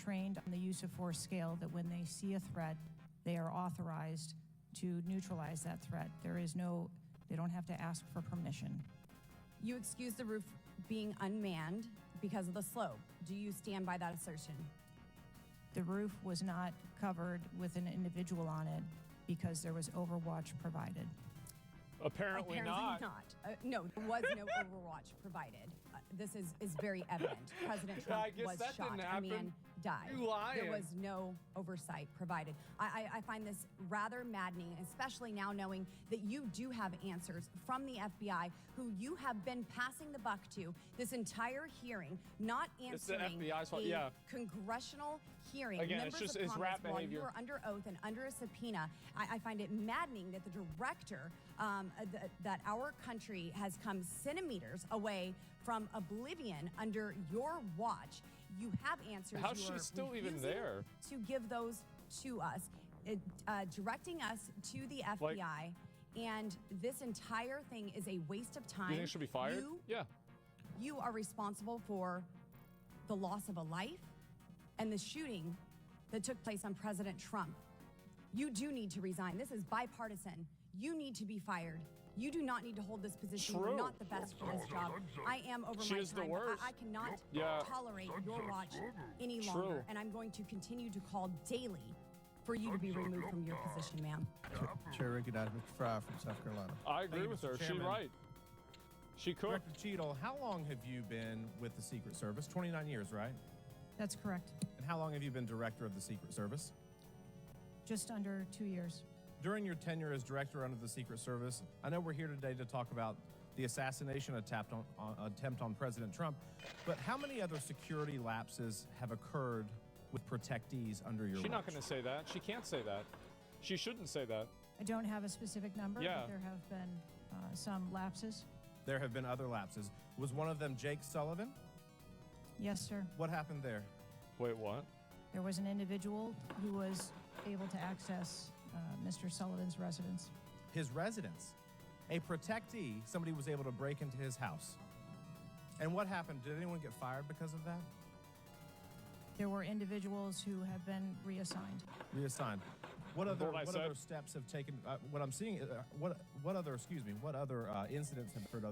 trained on the use of force scale, that when they see a threat, they are authorized to neutralize that threat. They don't have to ask for permission. You excuse the roof being unmanned because of the slope. Do you stand by that assertion? The roof was not covered with an individual on it because there was overwatch provided. Apparently not. No, there was no overwatch provided. This is very evident. President Trump was shot. A man died. You lying. There was no oversight provided. I find this rather maddening, especially now knowing that you do have answers from the FBI, who you have been passing the buck to this entire hearing, not answering a congressional hearing. Again, it's just his rat behavior. You are under oath and under a subpoena. I find it maddening that the director, that our country has come centimeters away from oblivion under your watch. You have answers. How's she still even there? To give those to us, directing us to the FBI, and this entire thing is a waste of time. You think she'll be fired? Yeah. You are responsible for the loss of a life and the shooting that took place on President Trump. You do need to resign. This is bipartisan. You need to be fired. You do not need to hold this position. True. You're not the best for this job. I am over She my is the time. worst. I cannot tolerate your watch any True. longer, and I'm going to continue to call daily for you to be removed from your position, ma'am. Chair recognizes Mr. Fry from South Carolina. I agree with her. She's right. She could. Director Cheadle, how long have you been with the Secret Service? 29 years, right? That's correct. And how long have you been director of the Secret Service? Just under 2 years. During your tenure as director under the Secret Service, I know we're here today to talk about the assassination attempt on President Trump, but how many other security lapses have occurred with protectees under your watch? She's not going to say that. She can't say that. She shouldn't say that. I don't have a specific number, Yeah. but there have been some lapses. There have been other lapses. Was one of them Jake Sullivan? Yes, sir. What happened there? Wait, what? There was an individual who was able to access Mr. Sullivan's residence. His residence. A protectee, somebody was able to break into his house. And what happened? Did anyone get fired because of that? There were individuals who have been reassigned. Reassigned. What other steps have taken? What I'm seeing, what other incidents have occurred?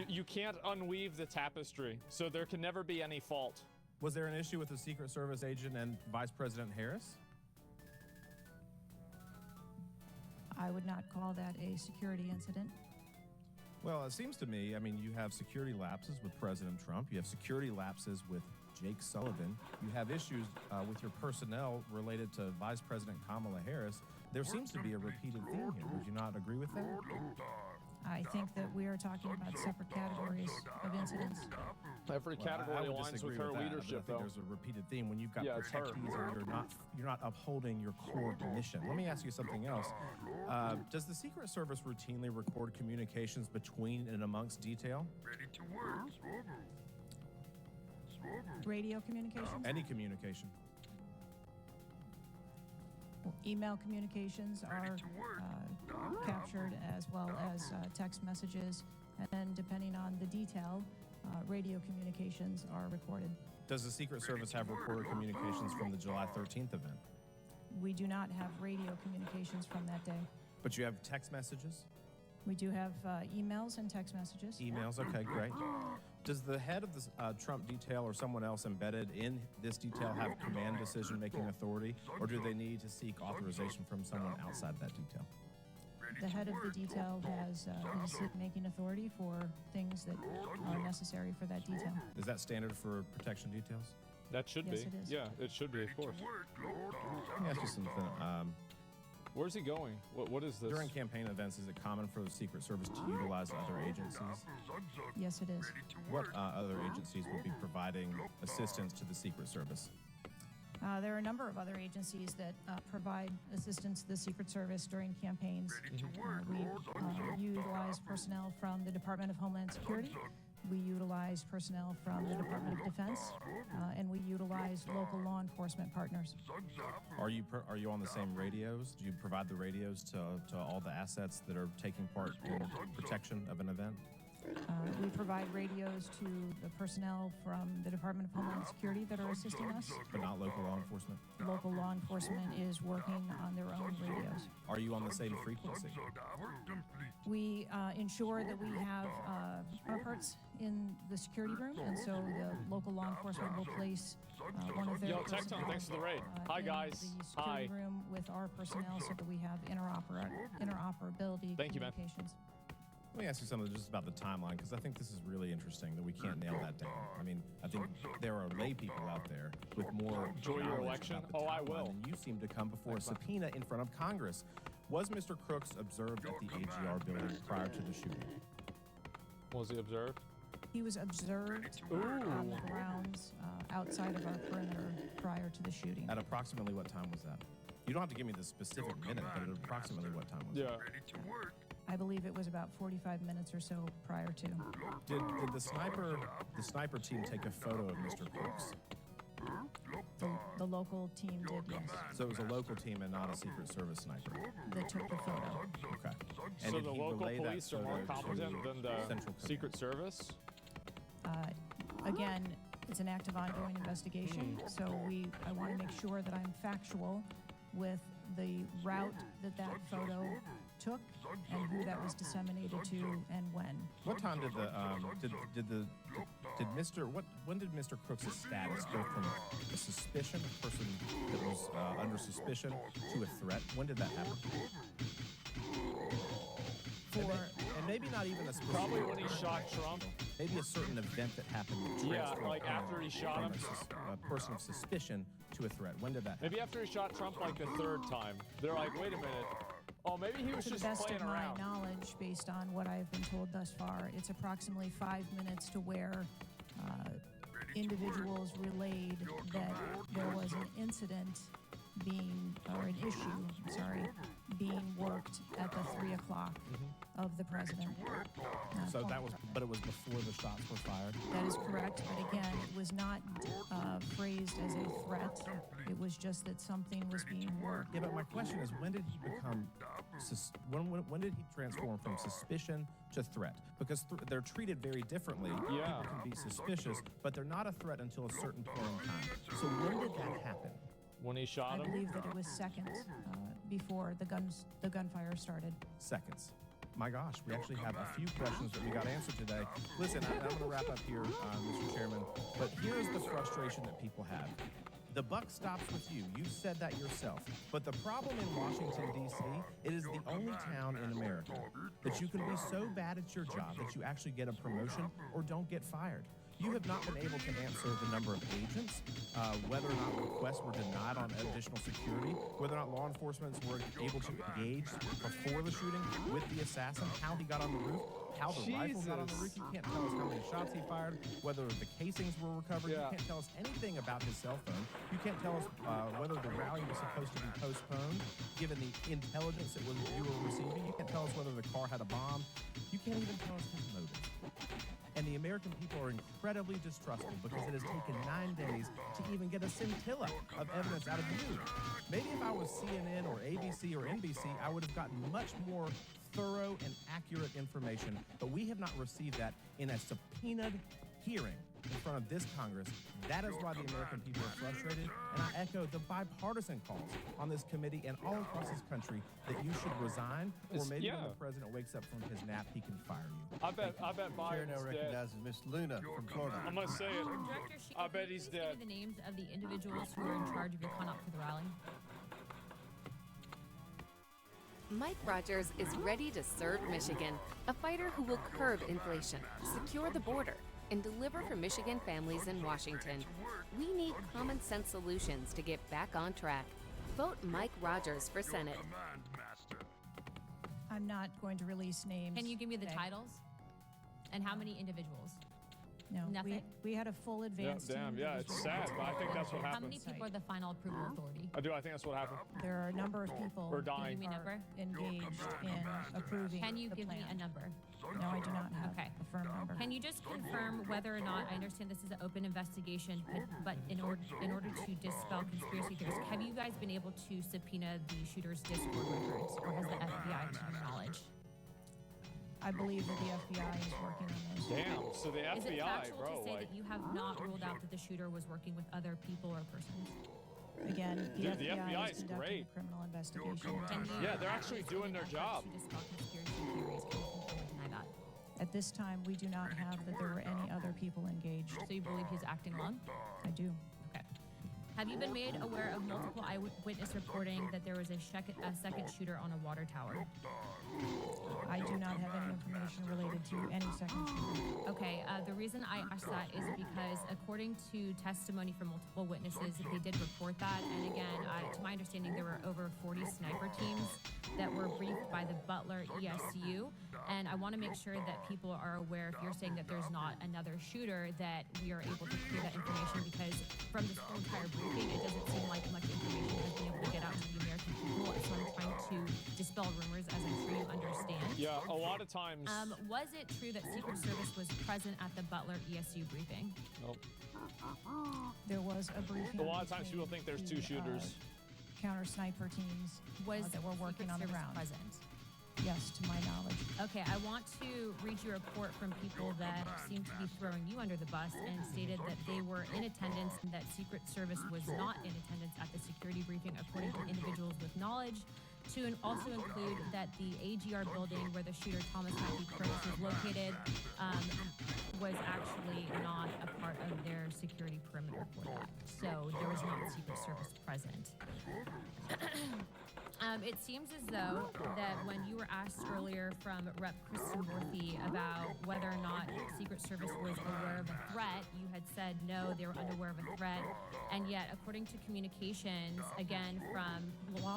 You can't unweave the tapestry, so there can never be any fault. Was there an issue with the Secret Service agent and Vice President Harris? I would not call that a security incident. Well, it seems to me, I mean, you have security lapses with President Trump. You have security lapses with Jake Sullivan. You have issues with your personnel related to Vice President Kamala Harris. There seems to be a repeated theme here. Would you not agree with that? I think that we are talking about separate categories of incidents. Every category aligns with her leadership, I think there's a repeated theme when you've got protectees and you're not upholding your core mission. Let me ask you something else. Does the Secret Service routinely record communications between and amongst detail? Radio communications? Any communication. Email communications are captured, as well as text messages, and then depending on the detail, radio communications are recorded. Does the Secret Service have recorded communications from the July 13th event? We do not have radio communications from that day. But you have text messages? We do have emails and text messages. Emails, okay, great. Does the head of the Trump detail or someone else embedded in this detail have command decision-making authority, or do they need to seek authorization from someone outside that detail? The head of the detail has decision-making authority for things that are necessary for that detail. Is that standard for protection details? That should be. Yes, it is. Yeah, it should be, of course. Let me ask you something. Where's he going? What is this? During campaign events, is it common for the Secret Service to utilize other agencies? Yes, it is. What other agencies would be providing assistance to the Secret Service? There are a number of other agencies that provide assistance to the Secret Service during campaigns. We utilize personnel from the Department of Homeland Security. We utilize personnel from the Department of Defense, and we utilize local law enforcement partners. Are you on the same radios? Do you provide the radios to all the assets that are taking part in protection of an event? We provide radios to the personnel from the Department of Homeland Security that are assisting us. But not local law enforcement. Local law enforcement is working on their own radios. Are you on the same frequency? We ensure that we have our parts in the security room, and so the local law enforcement will place one of their Yo, Tecton, personnel, thanks for the raid. Hi, in guys. the security Hi. room with our personnel so that we have interoperability Thank you, man. communications. Let me ask you something just about the timeline, because I think this is really interesting that we can't nail that down. I mean, I think there are lay people out there with more Enjoy your knowledge election. about the Oh, I timeline will. than you seem to come before a subpoena in front of Congress. Was Mr. Crooks observed at the AGR building prior to the shooting? Was he observed? He was observed on the grounds outside of our perimeter prior to the shooting. At approximately what time was that? You don't have to give me the specific minute, but at approximately what time was Yeah. I believe it was about 45 minutes or so prior to. Did the sniper team take a photo of Mr. Crooks? The local team did, yes. So it was a local team and not a Secret Service sniper. That took the photo. Okay. And So did the he local relay that police are more photo to competent than the Central Command? Secret Service? Again, it's an active ongoing investigation, so I want to make sure that I'm factual with the route that photo took and who that was disseminated to and when. What time did when did Mr. Crooks' status go from a suspicion, a person that was under suspicion, to a threat? When did that happen? And maybe not even a specific, Probably when he shot Trump. maybe a certain event that happened. that Yeah, transformed like after he shot from him. a person of suspicion to a threat. When did that happen? Maybe after he shot Trump like the third time. They're like, wait a minute. Oh, maybe he was To the just best playing of my around. knowledge, based on what I've been told thus far, it's approximately 5 minutes to where individuals relayed that there was an incident an issue, being worked at the 3 o'clock of the president. So but it was before the shots were fired. That is correct, but again, it was not phrased as a threat. It was just that something was being worked. Yeah, but my question is, when did he become? When did he transform from suspicion to threat? Because they're treated very differently. Yeah. People can be suspicious, but they're not a threat until a certain point in time. So when did that happen? When he shot I him? believe that it was seconds before the gunfire started. Seconds. My gosh, we actually have a few questions that we got answered today. Listen, I'm going to wrap up here, Mr. Chairman, but here's the frustration that people have. The buck stops with you. You said that yourself. But the problem in Washington, D.C., it is the only town in America that you can be so bad at your job that you actually get a promotion or don't get fired. You have not been able to answer the number of agents, whether or not requests were denied on additional security, whether or not law enforcement were able to engage before the shooting with the assassin, how he got on the roof, how the rifle got on the roof. You can't tell us how many shots he fired, whether the casings were recovered. Yeah. You can't tell us anything about his cell phone. You can't tell us whether the rally was supposed to be postponed, given the intelligence that you were receiving. You can't tell us whether the car had a bomb. You can't even tell us his motive. And the American people are incredibly distrustful because it has taken 9 days to even get a scintilla of evidence out of you. Maybe if I was CNN or ABC or NBC, I would have gotten much more thorough and accurate information, but we have not received that in a subpoenaed hearing in front of this Congress. That is why the American people are frustrated, and I echo the bipartisan calls on this committee and all across this country that you should resign, or maybe when the president wakes up from his nap, he can fire you. I bet Chair Biden's now dead. recognizes Miss Luna from Florida. I'm gonna say it. Director Shika, I bet can you he's please give dead. me the names of the individuals who are in charge of your conduct for the rally? Mike Rogers is ready to serve Michigan, a fighter who will curb inflation, secure the border, and deliver for Michigan families in Washington. We need common sense solutions to get back on track. Vote Mike Rogers for Senate. I'm not going to release names. Can you give me the today. titles? And how many individuals? No, Nothing? we had a full advance team. that Yeah, was it's ready sad, to but I think that's what go. How many happens. people are the final approval authority? I think that's what happened. There are a number of people We're that dying. Can you give me a are number? engaged in approving Can you the give me plan. a number? No, I do not have Okay. a firm number. Can you just confirm whether or not, I understand this is an open investigation, but in order to dispel conspiracy theories, have you guys been able to subpoena the shooter's Discord records, or has the FBI to your knowledge? I believe that the FBI is working on this. Damn. So the Is it FBI, factual bro, to say like, that you have not ruled out that the shooter was working with other people or persons? Again, the Dude, the FBI FBI is is conducting great. a criminal investigation. Can you, Yeah, they're actually in doing an their effort job. To dispel conspiracy theories, can you confirm or deny that? At this time, we do not have that there were any other people engaged. So you believe he's acting alone? I do. Okay. Have you been made aware of multiple eyewitness reporting that there was a second shooter on a water tower? I do not have any information related to any second shooter. Okay, the reason I asked that is because according to testimony from multiple witnesses, they did report that. And again, to my understanding, there were over 40 sniper teams that were briefed by the Butler ESU. And I want to make sure that people are aware, if you're saying that there's not another shooter, that we are able to clear that information, because from this whole entire briefing, it doesn't seem like much information has been able to get out to the American people. So I'm trying to dispel rumors, as I'm sure you understand. yeah, a lot of times. Was it true that Secret Service was present at the Butler ESU briefing? Nope. There was a briefing. A lot of times people between think there's two the, shooters. Counter sniper teams Was that were working Secret on the Service ground. present? Yes, to my knowledge. Okay, I want to read you a report from people that seem to be throwing you under the bus and stated that they were in attendance and that Secret Service was not in attendance at the security briefing, according to individuals with knowledge. To also include that the AGR building where the shooter Thomas Matthew Curtis was located was actually not a part of their security perimeter for that. So there was not Secret Service present. It seems as though that when you were asked earlier from Rep. Kristen Murphy about whether or not Secret Service was aware of a threat, you had said no, they were unaware of a threat. And yet, according to communications, again, from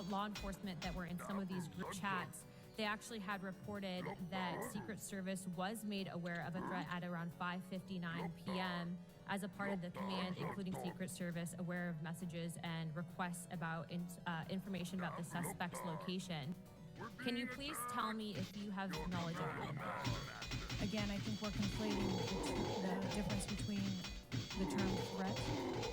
law enforcement that were in some of these group chats, they actually had reported that Secret Service was made aware of a threat at around 5:59 p.m. as a part of the command, including Secret Service, aware of messages and requests about information about the suspect's location. Can you please tell me if you have knowledge of that? Again, I think we're conflating the difference between the term threat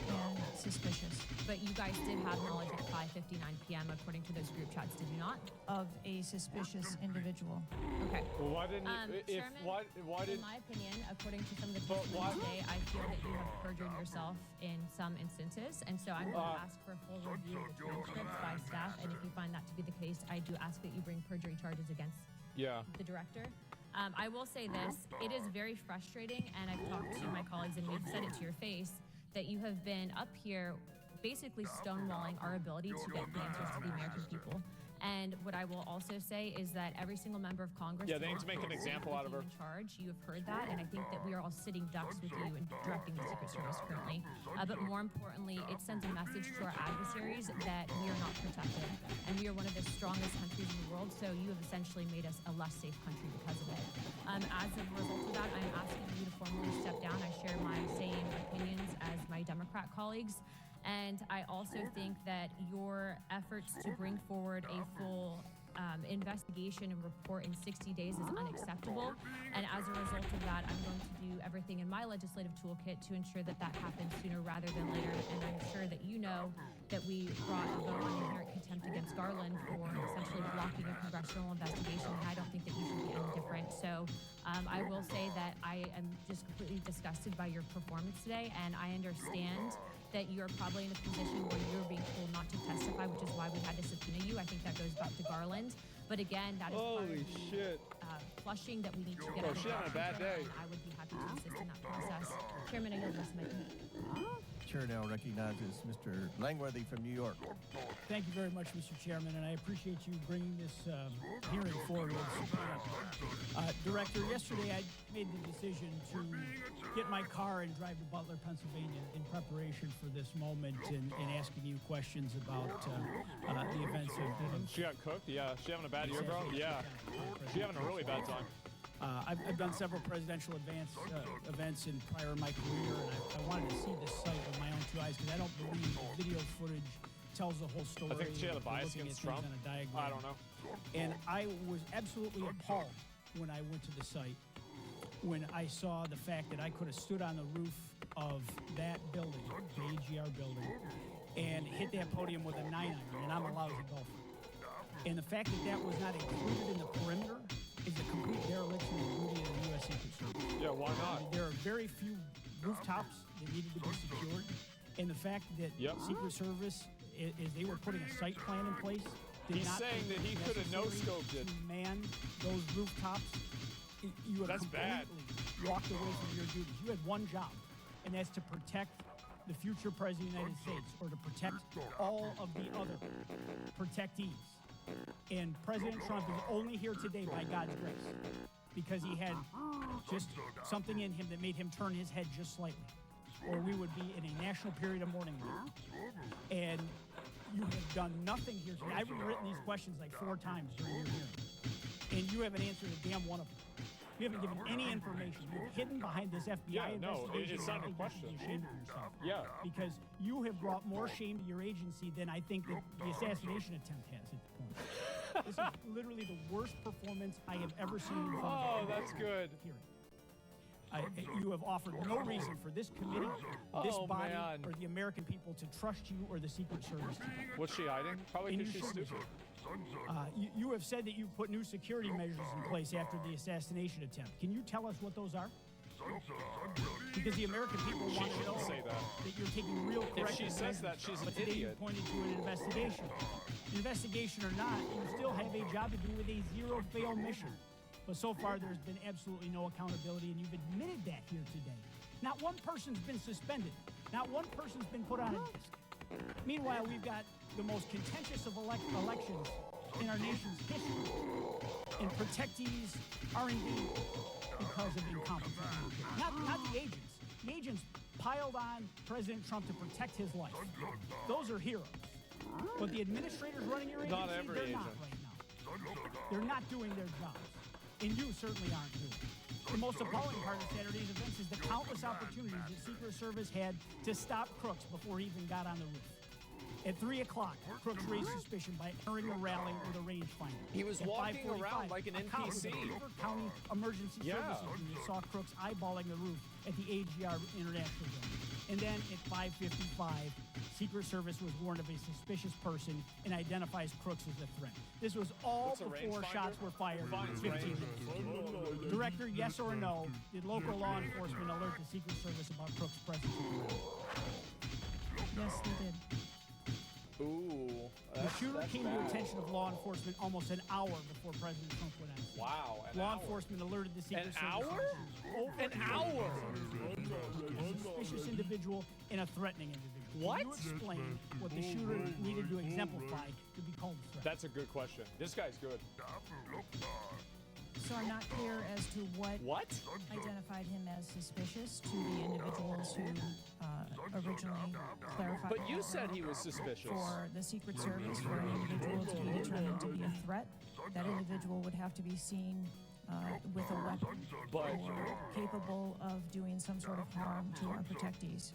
and suspicious But you guys did have knowledge at 5:59 p.m. according to those group chats, did you not? of a suspicious individual. Okay. Well, why didn't you? Chairman, Why in didn't? my opinion, according to some of the But testimony why- today, I feel that you have perjured yourself in some instances, and so I'm going to ask for a full review of the transcripts by staff, and if you find that to be the case, I do ask that you bring perjury charges against Yeah. the director. I will say this, it is very frustrating, and I've talked to my colleagues and we've said it to your face, that you have been up here basically stonewalling our ability to get the answers to the American people. And what I will also say is that every single member of Congress... Yeah, they need to make an example out of her. ...in charge. You have heard that, and I think that we are all sitting ducks with you in directing the Secret Service currently. But more importantly, it sends a message to our adversaries that we are not protected. And we are one of the strongest countries in the world, so you have essentially made us a less safe country because of it. As a result of that, I'm asking you to formally step down. I share my same opinions as my Democrat colleagues. And I also think that your efforts to bring forward a full investigation and report in 60 days is unacceptable. And as a result of that, I'm going to do everything in my legislative toolkit to ensure that that happens sooner rather than later. And I'm sure that you know that we brought a vote on inherent contempt against Garland for essentially blocking a congressional investigation. And I don't think that you should be any different. So I will say that I am just completely disgusted by your performance today. And I understand that you're probably in a position where you're being told not to testify, which is why we had to subpoena you. I think that goes back to Garland. But again, that is part of Holy the shit. flushing that we need to get Bro, out of she having a bad Washington, day. and I would be happy to assist in that process. Chairman, I yield the rest of my time. Chair now recognizes Mr. Langworthy from New York. Thank you very much, Mr. Chairman, and I appreciate you bringing this hearing forward. Director, yesterday I made the decision to get my car and drive to Butler, Pennsylvania in preparation for this moment and asking you questions about the events of... She got cooked? Yeah. She having a bad year, bro? Yeah. She having a really bad time. I've done several presidential events in prior in my career, and I wanted to see this site with my own two eyes because I don't believe the video footage tells the whole story. I think she had a bias Looking at against things Trump. on a diagram. I don't know. And I was absolutely appalled when I went to the site, when I saw the fact that I could have stood on the roof of that building, the AGR building, and hit that podium with a 9-iron, and I'm a lousy golfer. And the fact that that was not included in the perimeter is a complete dereliction of duty of the U.S. Secret Service. Yeah, why not? There are very few rooftops that needed to be secured, and the fact that Secret Service, as they were putting a site plan in place, did He's not saying think that he it could have necessary no-scoped it. to man those rooftops. You have That's bad. completely walked away from your duties. You had one job, and that's to protect the future president of the United States, or to protect all of the other protectees. And President Trump is only here today by God's grace, because he had just something in him that made him turn his head just slightly, or we would be in a national period of mourning now. And you have done nothing here today. I've written these questions like 4 times during your hearing, and you haven't answered a damn one of them. You haven't given any information. You're hidden behind this FBI investigation. it's not a I think question. You should be ashamed of yourself. Yeah. Because you have brought more shame to your agency than I think that the assassination attempt has at the point. This is literally the worst performance I have ever seen in front of Oh, that's good. hearing. You have offered no reason for this committee, this Oh, body, man. or the American people to trust you or the Secret Service. What's she hiding? Probably And because you she's should be. stupid. You have said that you put new security measures in place after the assassination attempt. Can you tell us what those are? Because the American people want to know say that. you're taking real If corrective she says that, measures. she's an But today idiot. you pointed to an investigation. Investigation or not, you still have a job to do with a zero-fail mission. But so far, there's been absolutely no accountability, and you've admitted that here today. Not one person's been suspended. Not one person's been put on a disc. Meanwhile, we've got the most contentious of elections in our nation's history. And protectees are indeed because of incompetence. Not the agents. The agents piled on President Trump to protect his life. Those are heroes. But the administrators running your agency, Not every they're not agent. right now. They're not doing their jobs. And you certainly aren't doing it. The most appalling part of Saturday's events is the countless opportunities that Secret Service had to stop Crooks before he even got on the roof. At 3 o'clock, Crooks raised suspicion by entering a rally with a rangefinder. He was At walking 5:45, around like an a cop with NPC. the Beaver County Emergency Services unit saw Crooks eyeballing the roof at the AGR International Building. And then at 5:55, Secret Service was warned of a suspicious person and identifies Crooks as a threat. This was all What's a before rangefinder? shots were fired Finds 15 minutes ago. Director, yes or no, did local law enforcement alert the Secret Service about Crooks' presence at the rally? Yes, they did. Ooh. The shooter came to the attention of law enforcement almost an hour before President Trump went on stage. Wow. An Law hour. enforcement alerted the Secret An Service. hour? Over An hour? a suspicious individual and a threatening individual. What? Can you explain what the shooter needed to exemplify to be called a threat? That's a good question. This guy's good. So I'm not clear as to what What? identified him as suspicious to the individuals who originally clarified. But you that said he was suspicious. for the Secret Service, for an individual to be determined to be a threat, that individual would have to be seen with a weapon But or capable of doing some sort of harm to our protectees.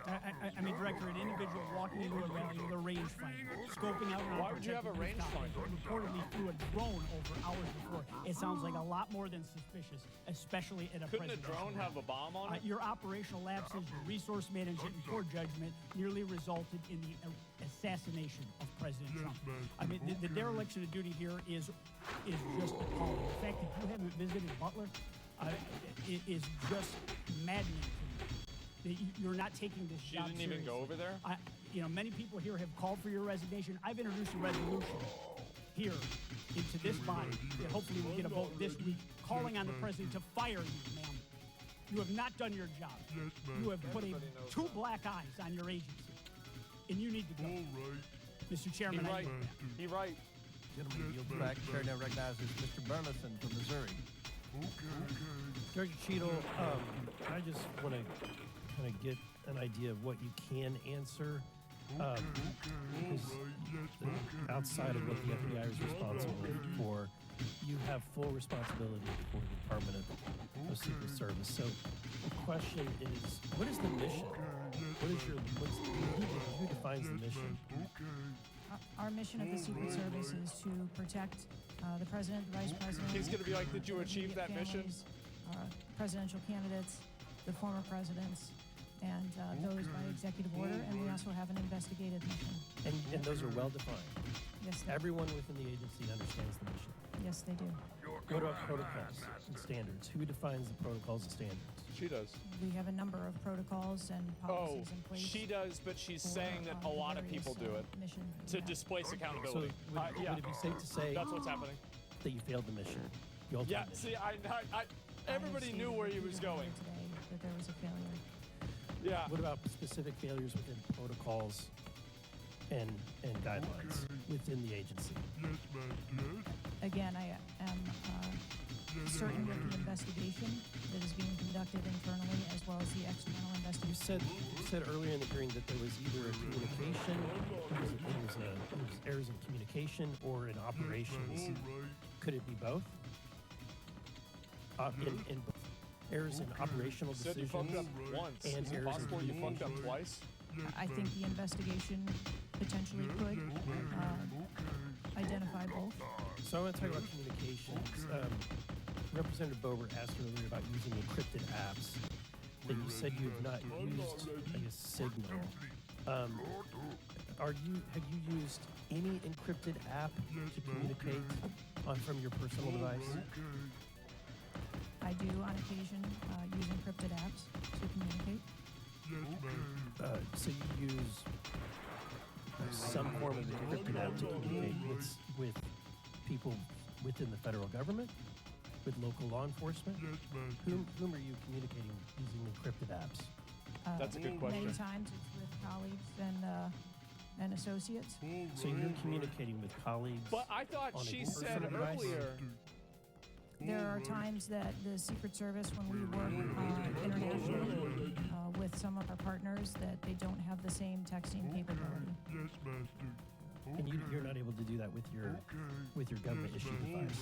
I mean, Director, an individual walking into a rally with a rangefinder, scoping out an Why would you have a unprotected rooftop, rangefinder? reportedly flew a drone over hours before. It sounds like a lot more than suspicious, especially at a couldn't a presidential drone have a bomb on it? Your operational lapses, your resource management, and poor judgment nearly resulted in the assassination of President Trump. I mean, the dereliction of duty here is just appalling. The fact that you haven't visited Butler is just maddening to me. That you're not taking this She job didn't even go seriously. over there? Many people here have called for your resignation. I've introduced a resolution here into this body that hopefully will get a vote this week, calling on the president to fire you, ma'am. You have not done your job. You have put two black eyes on your agency, and you need to go. Mr. Chairman, He I right. yield back. He right. Gentleman yields back. Chair now recognizes Mr. Burleson from Missouri. Director Cheadle, I just want to kind of get an idea of what you can answer. Because outside of what the FBI is responsible for, you have full responsibility for the Department of Secret Service. So the question is, what is the mission? Who defines the mission? Our mission of the Secret Service is to protect the president, the vice president. He's gonna be like, "Did you achieve immediate that mission?" families, presidential candidates, the former presidents, and those by executive order. And we also also have an investigative mission. And those are well defined. Yes, Everyone within the agency understands the mission. yes, they do. What about protocols and standards? Who defines the protocols and standards? She does. We have a number of protocols and Oh, policies in place. she does, but she's for, saying that a the lot of various, people do it mission. to Yeah. displace So accountability. would, Yeah, would it be safe to say that's what's happening. that you failed the mission? The ultimate Yeah, mission? see, I everybody have knew stated where he was repeatedly going. today that there was a failure. Yeah. What about specific failures within protocols and guidelines within the agency? Again, I am certain that the investigation that is being conducted internally as well as the external You investigation. said earlier in the hearing that there was either a communication, it was errors in communication or in operations. Could it be both? In both errors in operational Said you decisions fucked up once. and Is it errors in possible you fucked up communication. twice? I think the investigation potentially could identify both. So I want to talk about communications. Representative Bober asked earlier about using encrypted apps. That you said you have not used, I guess, Signal. Have you used any encrypted app to communicate from your personal device? I do on occasion use encrypted apps to communicate. So you use some form of encrypted app to communicate with people within the federal government, with local law enforcement? Whom are you communicating using encrypted apps? That's a good question. Many times it's with colleagues and associates. So you're communicating with colleagues. But I thought on a she personal said device? earlier. There are times that the Secret Service, when we work internationally with some of our partners, that they don't have the same texting capability. And you're not able to do that with your government issued device.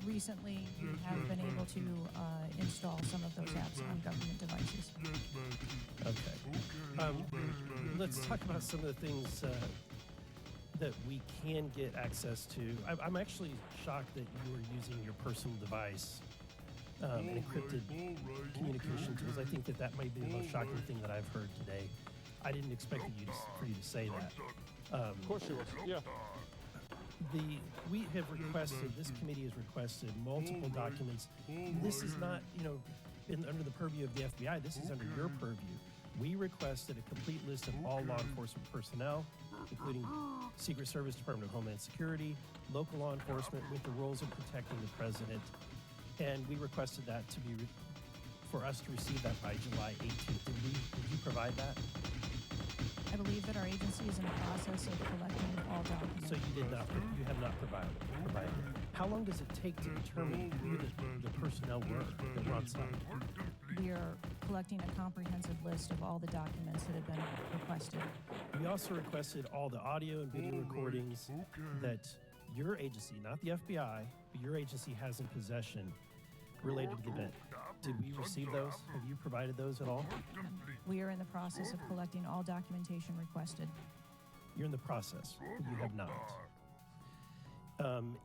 Recently, we have been able to install some of those apps on government devices. Okay. Let's talk about some of the things that we can get access to. I'm actually shocked that you are using your personal device and encrypted communication tools. I think that might be the most shocking thing that I've heard today. I didn't expect for you to say that. Of course she was. Yeah. We have requested, this committee has requested multiple documents. This is not, under the purview of the FBI, this is under your purview. We requested a complete list of all law enforcement personnel, including Secret Service, Department of Homeland Security, local law enforcement with the roles of protecting the president. And we requested that for us to receive that by July 18th. Did you provide that? I believe that our agency is in the process of collecting all documents. So you have not provided it. How long does it take to determine who the personnel were that were on site? We are collecting a comprehensive list of all the documents that have been requested. We also requested all the audio and video recordings that your agency, not the FBI, but your agency has in possession related to the event. Did we receive those? Have you provided those at all? We are in the process of collecting all documentation requested. You're in the process, but you have not.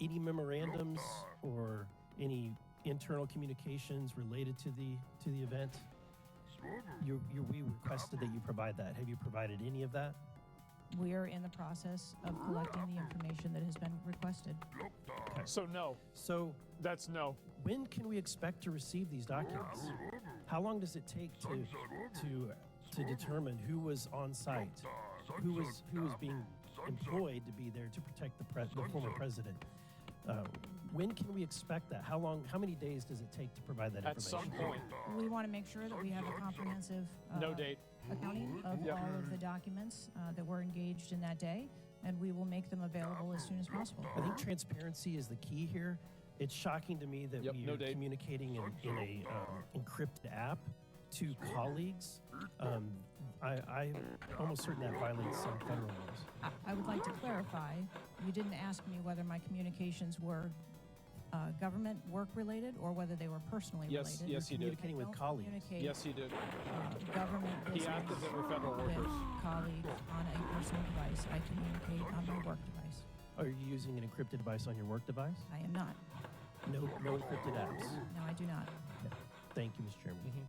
Any memorandums or any internal communications related to the event? We requested that you provide that. Have you provided any of that? We are in the process of collecting the information that has been requested. Okay. So no. So That's no. when can we expect to receive these documents? How long does it take to determine who was on site, who was being employed to be there to protect the former president? When can we expect that? How many days does it take to provide that At information? some point. We want to make sure that we have a comprehensive No date. accounting of Yep. all of the documents that were engaged in that day, and we will make them available as soon as possible. I think transparency is the key here. It's shocking to me that Yep, we no are date. communicating in a encrypted app to colleagues. I'm almost certain that violates some federal laws. I would like to clarify, you didn't ask me whether my communications were government work related or whether they were personally Yes, related. yes, he did. Communicating with I don't colleagues. communicate, Yes, he did. government He business acted that we're federal with workers. colleagues on a personal device. I communicate on my work device. Are you using an encrypted device on your work device? I am not. No encrypted apps. No, I do not. Thank you, Mr. Chairman.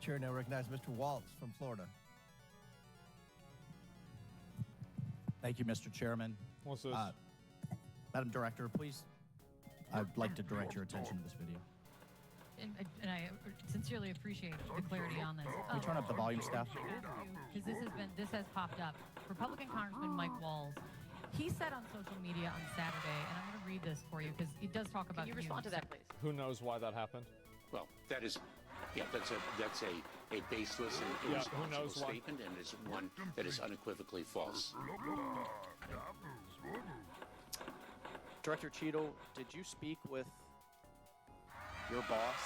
Chair now recognizes Mr. Waltz from Florida. Thank you, Mr. Chairman. What's this? Madam Director, please, I'd like to direct your attention to this video. And I sincerely appreciate the clarity on this. Can we turn up the volume, staff? Because this has popped up. Republican Congressman Mike Walls, he said on social media on Saturday, and I'm going to read this for you because he does talk about. Can you respond to that, please? Who knows why that happened? Well, that is, that's a baseless and irresponsible statement, and is one that is unequivocally false. Director Cheadle, did you speak with your boss,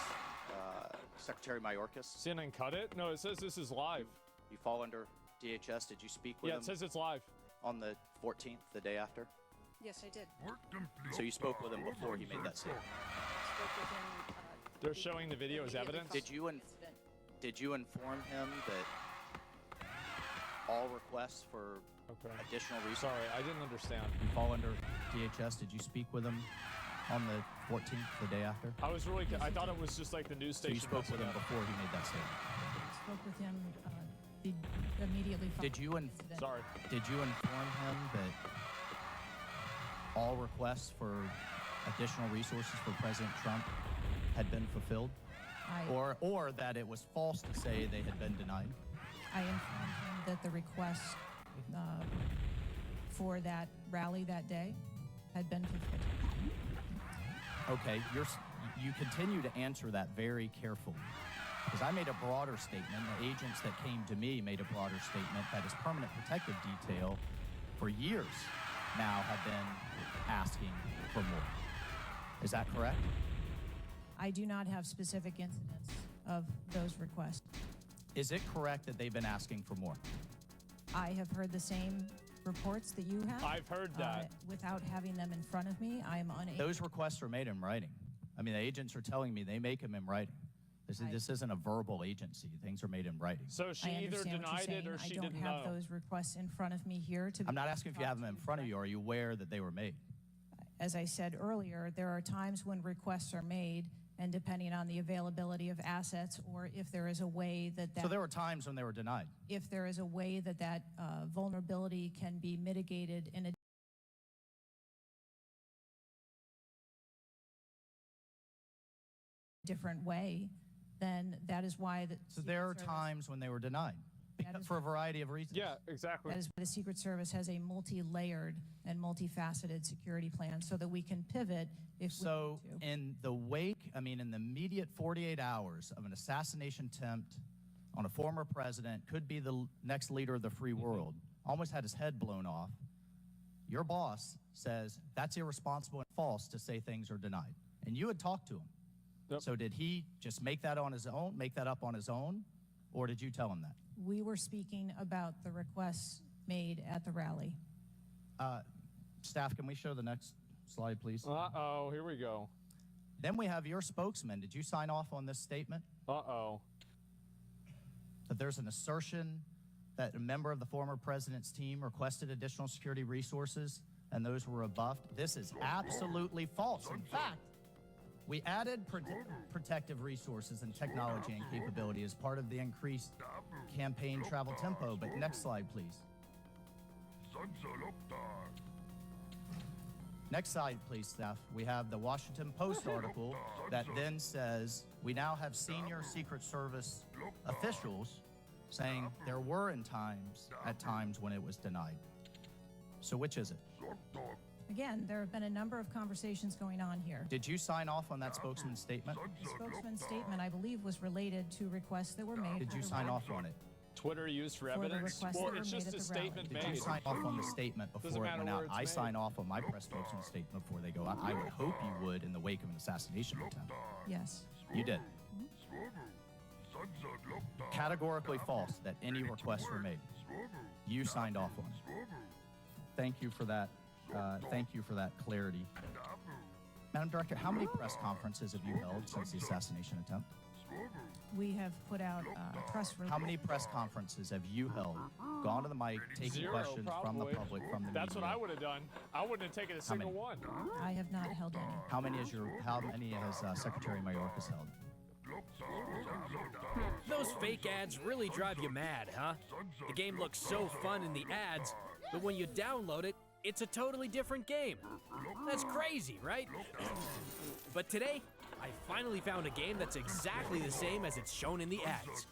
Secretary Mayorkas? CNN cut it? No, it says this is live. You fall under DHS. Did you speak with him? Yeah, it says it's live. On the 14th, the day after? Yes, I did. So you spoke with him before he made that statement? Spoke with him, They're showing the video as evidence? Did you inform him that all requests for additional resources? Sorry, I didn't understand. You fall under DHS. Did you speak with him on the 14th, the day after? I thought it was just like the news So station. you spoke with him before he made that statement? Spoke with him immediately following Did you the incident. Did you inform him that all requests for additional resources for President Trump had been fulfilled? Or that it was false to say they had been denied? I informed him that the request for that rally that day had been fulfilled. Okay, you continue to answer that very carefully. Because I made a broader statement, the agents that came to me made a broader statement that his permanent protective detail for years now have been asking for more. Is that correct? I do not have specific incidents of those requests. Is it correct that they've been asking for more? I have heard the same reports that you have. I've heard that. Without having them in front of me, I am unable. Those requests are made in writing. I mean, the agents are telling me they make them in writing. This isn't a verbal agency. Things are made in writing. So she either denied it or she didn't know. I don't have those requests in front of me here. I'm not asking if you have them in front of you. Are you aware that they were made? As I said earlier, there are times when requests are made, and depending on the availability of assets, or if there is a way that So there were times when they were denied? If there is a way that vulnerability can be mitigated in a different way, then that is why So there are times when they were denied for a variety of reasons. Yeah, exactly. That is why the Secret Service has a multi-layered and multifaceted security plan so that we can pivot if we need to. In the wake, in the immediate 48 hours of an assassination attempt on a former president, could be the next leader of the free world, almost had his head blown off, your boss says that's irresponsible and false to say things are denied. And you had talked to him. Yep. So did he just make that up on his own, or did you tell him that? We were speaking about the requests made at the rally. Staff, can we show the next slide, please? Uh-oh, here we go. Then we have your spokesman. Did you sign off on this statement? Uh-oh. That there's an assertion that a member of the former president's team requested additional security resources and those were rebuffed? This is absolutely false. In fact, we added protective resources and technology and capability as part of the increased campaign travel tempo. But next slide, please. Next slide, please, staff. We have the Washington Post article that then says we now have senior Secret Service officials saying there were at times when it was denied. So which is it? Again, there have been a number of conversations going on here. Did you sign off on that spokesman's statement? The spokesman's statement, I believe, was related to requests that were made. Did you sign off on it? Twitter used for evidence? Well, it's just a statement made. Did you sign off on the statement before it went out? I sign off on my press spokesman's statement before they go out. I would hope you would in the wake of an assassination attempt. Yes. You did. Categorically false that any requests were made. You signed off on it. Thank you for that. Thank you for that clarity. Madam Director, how many press conferences have you held since the assassination attempt? We have put out press releases. How many press conferences have you held, gone to the mic, taken questions from the public, from the media? That's what I would have done. I wouldn't have taken a single one. I have not held any. How many has Secretary Mayorkas held? Those fake ads really drive you mad, huh? The game looks so fun in the ads, but when you download it, it's a totally different game. That's crazy, right? But today, I finally found a game that's exactly the same as it's shown in the ads.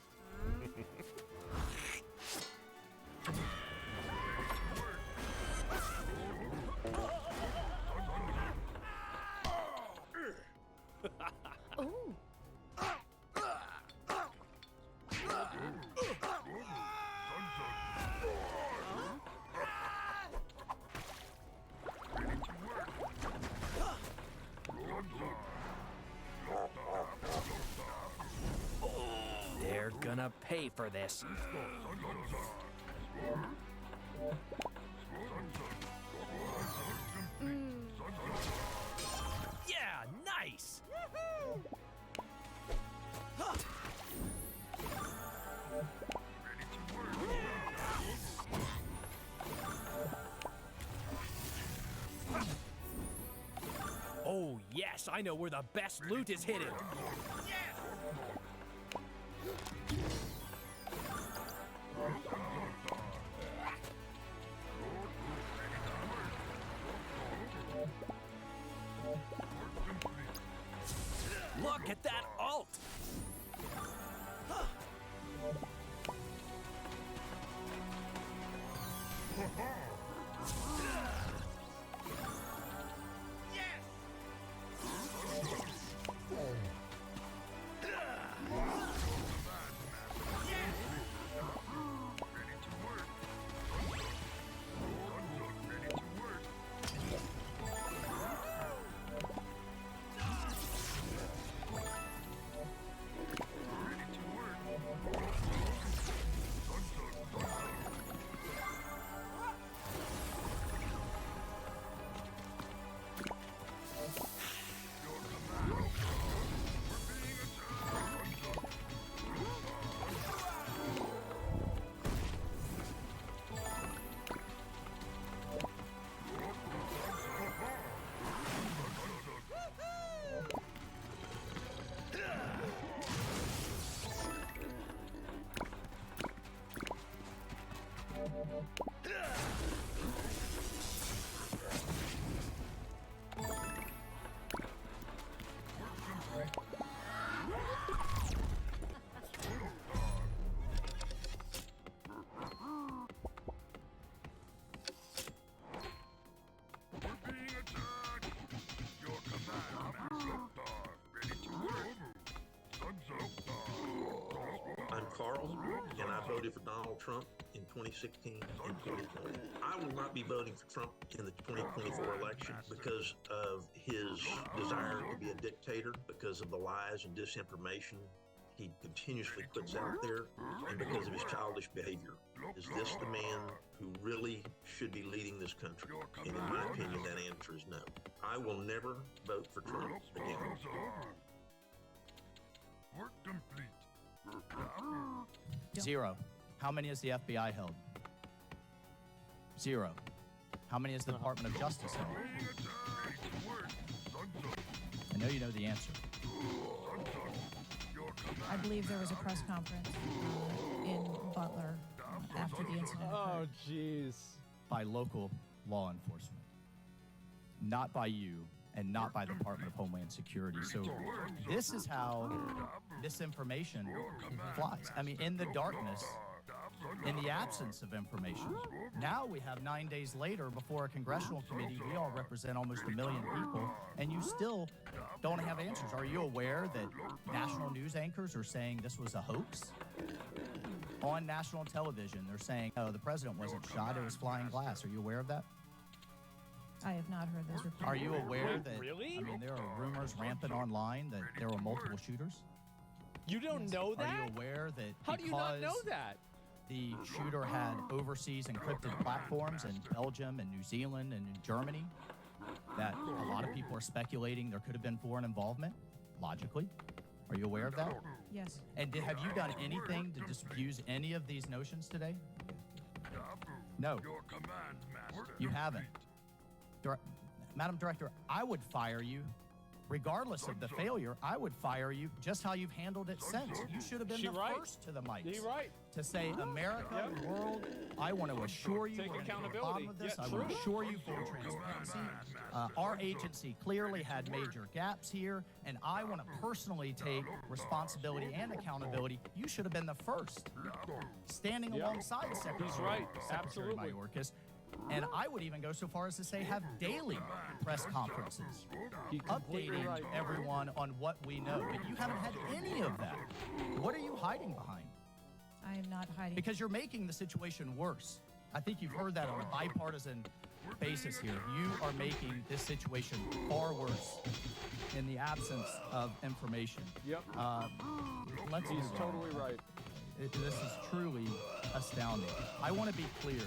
Oh. They're gonna pay for this. Yeah, nice! Oh, yes, I know where the best loot is hidden. Look at that ult! I'm Carl, and I voted for Donald Trump in 2016 and 2020. I will not be voting for Trump in the 2024 election because of his desire to be a dictator, because of the lies and disinformation he continuously puts out there, and because of his childish behavior. Is this the man who really should be leading this country? And in my opinion, that answer is no. I will never vote for Trump again. Work complete. 0. How many has the FBI held? 0. How many has the Department of Justice held? I know you know the answer. I believe there was a press conference in Butler after the incident Oh, occurred. jeez. By local law enforcement. Not by you, and not by the Department of Homeland Security. So this is how misinformation flies. I mean, in the darkness, in the absence of information. Now we have 9 days later before a congressional committee. We all represent almost 1 million people, and you still don't have answers. Are you aware that national news anchors are saying this was a hoax? On national television, they're saying, oh, the president wasn't shot, it was flying glass. Are you aware of that? I have not heard those reports. Are you aware that, Really? I mean, there are rumors rampant online that there were multiple shooters? You don't know that? Are you aware that How do you not know because that? the shooter had overseas encrypted platforms in Belgium and New Zealand and in Germany, that a lot of people are speculating there could have been foreign involvement, logically? Are you aware of that? Yes. And have you done anything to disabuse any of these notions today? No. You haven't. Madam Director, I would fire you regardless of the failure, I would fire you just how you've handled it since. You should have been the first to the mics to say, America, world, I want to assure you we're going to get to the bottom of this. I want to assure you full transparency. Our agency clearly had major gaps here, and I want to personally take responsibility and accountability. You should have been the first, standing alongside Secretary Mayorkas. And I would even go so far as to say have daily press conferences, updating everyone on what we know. But you haven't had any of that. What are you hiding behind? I am not hiding. Because you're making the situation worse. I think you've heard that on a bipartisan basis here. You are making this situation far worse in the absence of information. Yep. He's totally right. This is truly astounding. I want to be clear,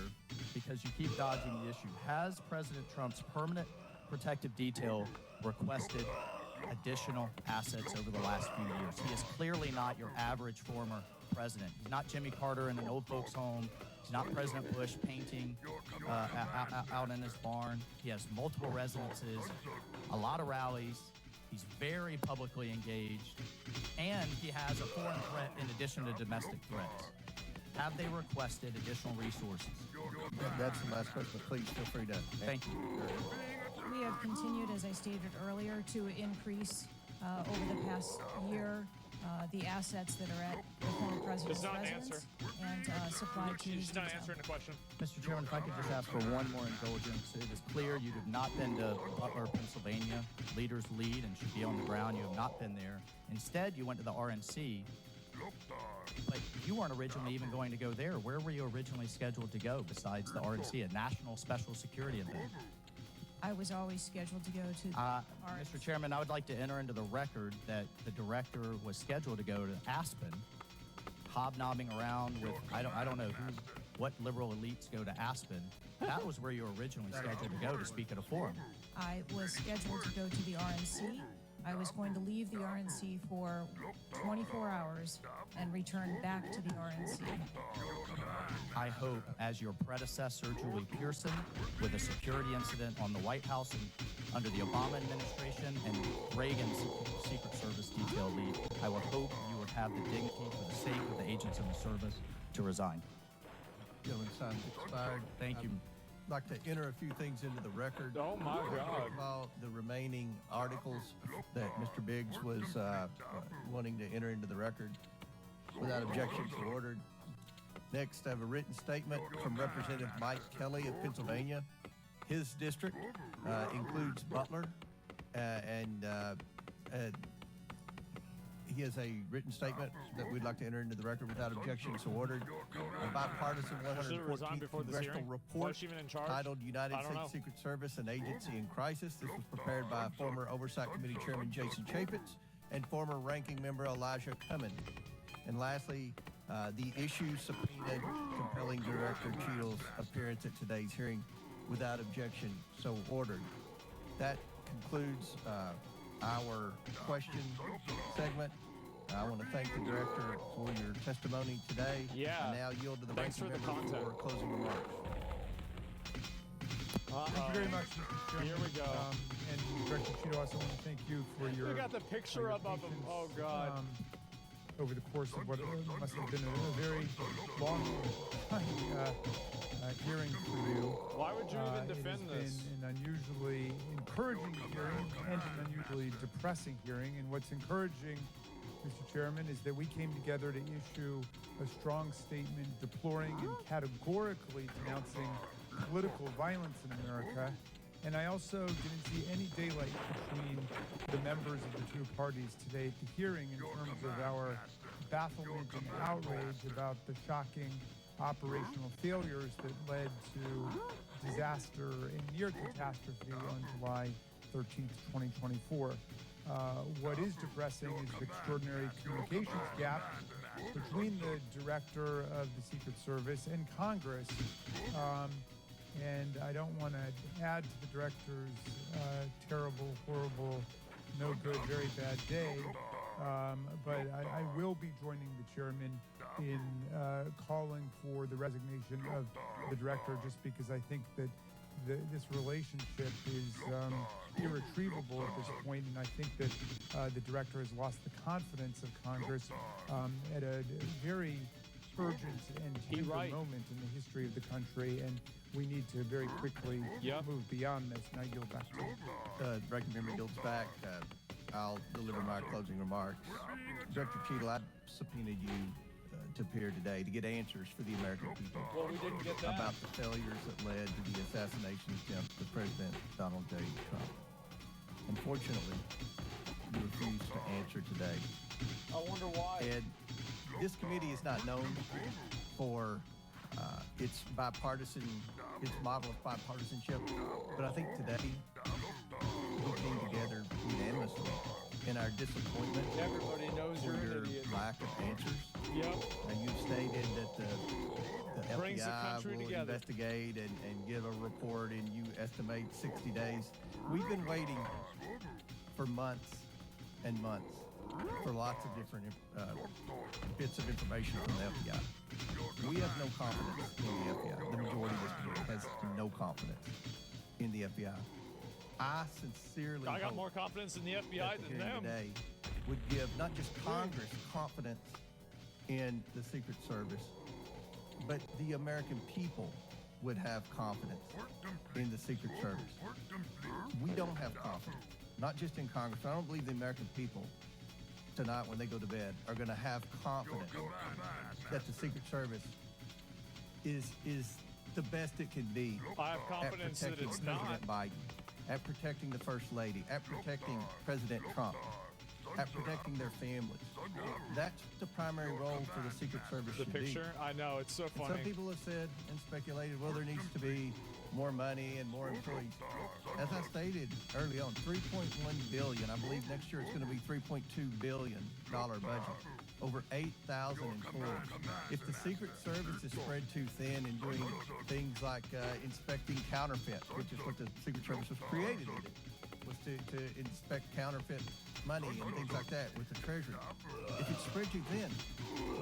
because you keep dodging the issue. Has President Trump's permanent protective detail requested additional assets over the last few years? He is clearly not your average former president. He's not Jimmy Carter in an old folks' home. He's not President Bush painting out in his barn. He has multiple residences, a lot of rallies. He's very publicly engaged, and he has a foreign threat in addition to domestic threats. Have they requested additional resources? That's the last question, but please feel free to. Thank you. We have continued, as I stated earlier, to increase over the past year the assets that are at the former president's residence and supply to She's not answering the question. Mr. Chairman, if I could just ask for one more indulgence. It is clear you have not been to Butler, Pennsylvania. Leaders lead and should be on the ground. You have not been there. Instead, you went to the RNC. But you weren't originally even going to go there. Where were you originally scheduled to go besides the RNC, a national special security event? I was always scheduled to go to Mr. Chairman, I would like to enter into the record that the director was scheduled to go to Aspen, hobnobbing around with, I don't know what liberal elites go to Aspen. That was where you were originally scheduled to go to speak at a forum. I was scheduled to go to the RNC. I was going to leave the RNC for 24 hours and return back to the RNC. I hope, as your predecessor, Julie Pearson, with a security incident on the White House and under the Obama administration and Reagan's Secret Service detail lead, I would hope you would have the dignity for the sake of the agents in the service to resign. Gentleman's time has expired. Thank you. I'd like to enter a few things into the record. Oh, my God. First of all, the remaining articles that Mr. Biggs was wanting to enter into the record without objection so ordered. Next, I have a written statement from Representative Mike Kelly of Pennsylvania. His district includes Butler, and he has a written statement that we'd like to enter into the record without objection so ordered. A bipartisan 114th congressional report titled United States Secret Service and Agency in Crisis. This was prepared by former Oversight Committee Chairman Jason Chaffetz and former Ranking Member Elijah Cummings. And lastly, the issue subpoenaed compelling Director Cheadle's appearance at today's hearing without objection so ordered. That concludes our question segment. I want to thank the Director for your testimony today. Yeah. I now yield to the Thanks ranking for the member content. for closing remarks. Thank you very much, Mr. Chairman. Here we go. And Director Cheadle, I also want to thank you for your. We got the picture up of him. Oh, God. Over the course of what must have been a very long hearing for you. Why would you even defend it has this? been an unusually encouraging hearing and an unusually depressing hearing. And what's encouraging, Mr. Chairman, is that we came together to issue a strong statement deploring and categorically denouncing political violence in America. And I also didn't see any daylight between the members of the two parties today at the hearing in terms of our bafflement and outrage about the shocking operational failures that led to disaster and near catastrophe on July 13th, 2024. What is depressing is the extraordinary communications gap between the director of the Secret Service and Congress. And I don't want to add to the director's terrible, horrible, no good, very bad day. But I will be joining the chairman in calling for the resignation of the director, just because I think that this relationship is irretrievable at this point, and I think that the director has lost the confidence of Congress at a very urgent and tender moment in the history of the country, and we need to very quickly move beyond this. Now yield back to you. Ranking Member yields back. I'll deliver my closing remarks. Director Cheadle, I subpoenaed you to appear today to get answers for the American people about the failures that led to the assassination attempt of President Donald J. Trump. Unfortunately, you refused to answer today. I wonder why. And this committee is not known for its model of bipartisanship, but I think today we came together unanimously in our disappointment for your lack of answers. And you've stated that the FBI will investigate and give a report, and you estimate 60 days. We've been waiting for months and months for lots of different bits of information from the FBI. We have no confidence in the FBI. The majority of this committee has no confidence in the FBI. I sincerely I got more confidence in the FBI than them. Today would give not just Congress confidence in the Secret Service, but the American people would have confidence in the Secret Service. We don't have confidence, not just in Congress. I don't believe the American people tonight when they go to bed are going to have confidence that the Secret Service is the best it can be I have confidence at protecting that it's President Biden, at protecting the First Lady, at protecting President Trump, at protecting their families. That's the primary role for the Secret Service The should picture? be. I know, it's so funny. And some people have said and speculated, well, there needs to be more money and more employees. As I stated early on, $3.1 billion. I believe next year it's going to be $3.2 billion budget. Over 8,000 employees. If the Secret Service is spread too thin in doing things like inspecting counterfeit, which is what the Secret Service was created to do, was to inspect counterfeit money and things like that with the Treasury. If it's spread too thin,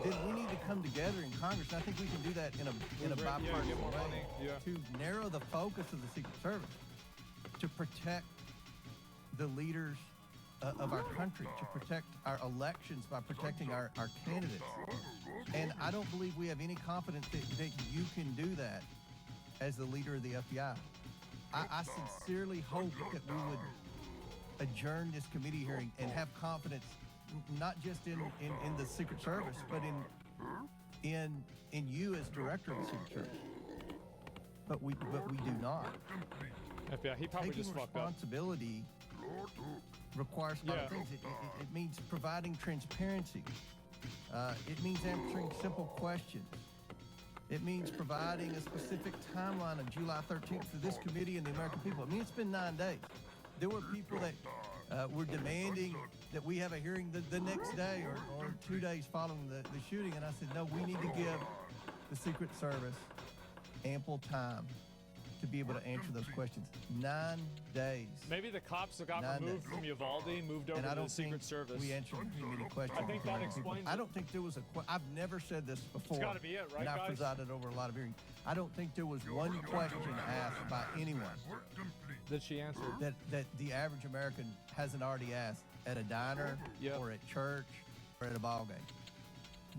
then we need to come together in Congress, and I think we can do that in a bipartisan way to narrow the focus of the Secret Service, to protect the leaders of our country, to protect our elections by protecting our candidates. And I don't believe we have any confidence that you can do that as the leader of the FBI. I sincerely hope that we would adjourn this committee hearing and have confidence not just in the Secret Service, but in you as director of the Secret Service. But we do not. FBI, he probably Taking just fucked up. responsibility requires a lot of things. It means providing transparency. It means answering simple questions. It means providing a specific timeline of July 13th for this committee and the American people. I mean, it's been 9 days. There were people that were demanding that we have a hearing the next day or 2 days following the shooting. And I said, no, we need to give the Secret Service ample time to be able to answer those questions. 9 days. Maybe the cops that got 9 removed days. from Uvalde moved over And I to don't the Secret think Service. we answered many questions. I think from that American people. explains I it. don't think there was I've never said this before. It's gotta be it, right, and I've guys? presided over a lot of hearings. I don't think there was one question asked by anyone that she answered that the average American hasn't already asked at a diner or at church or at a ball game.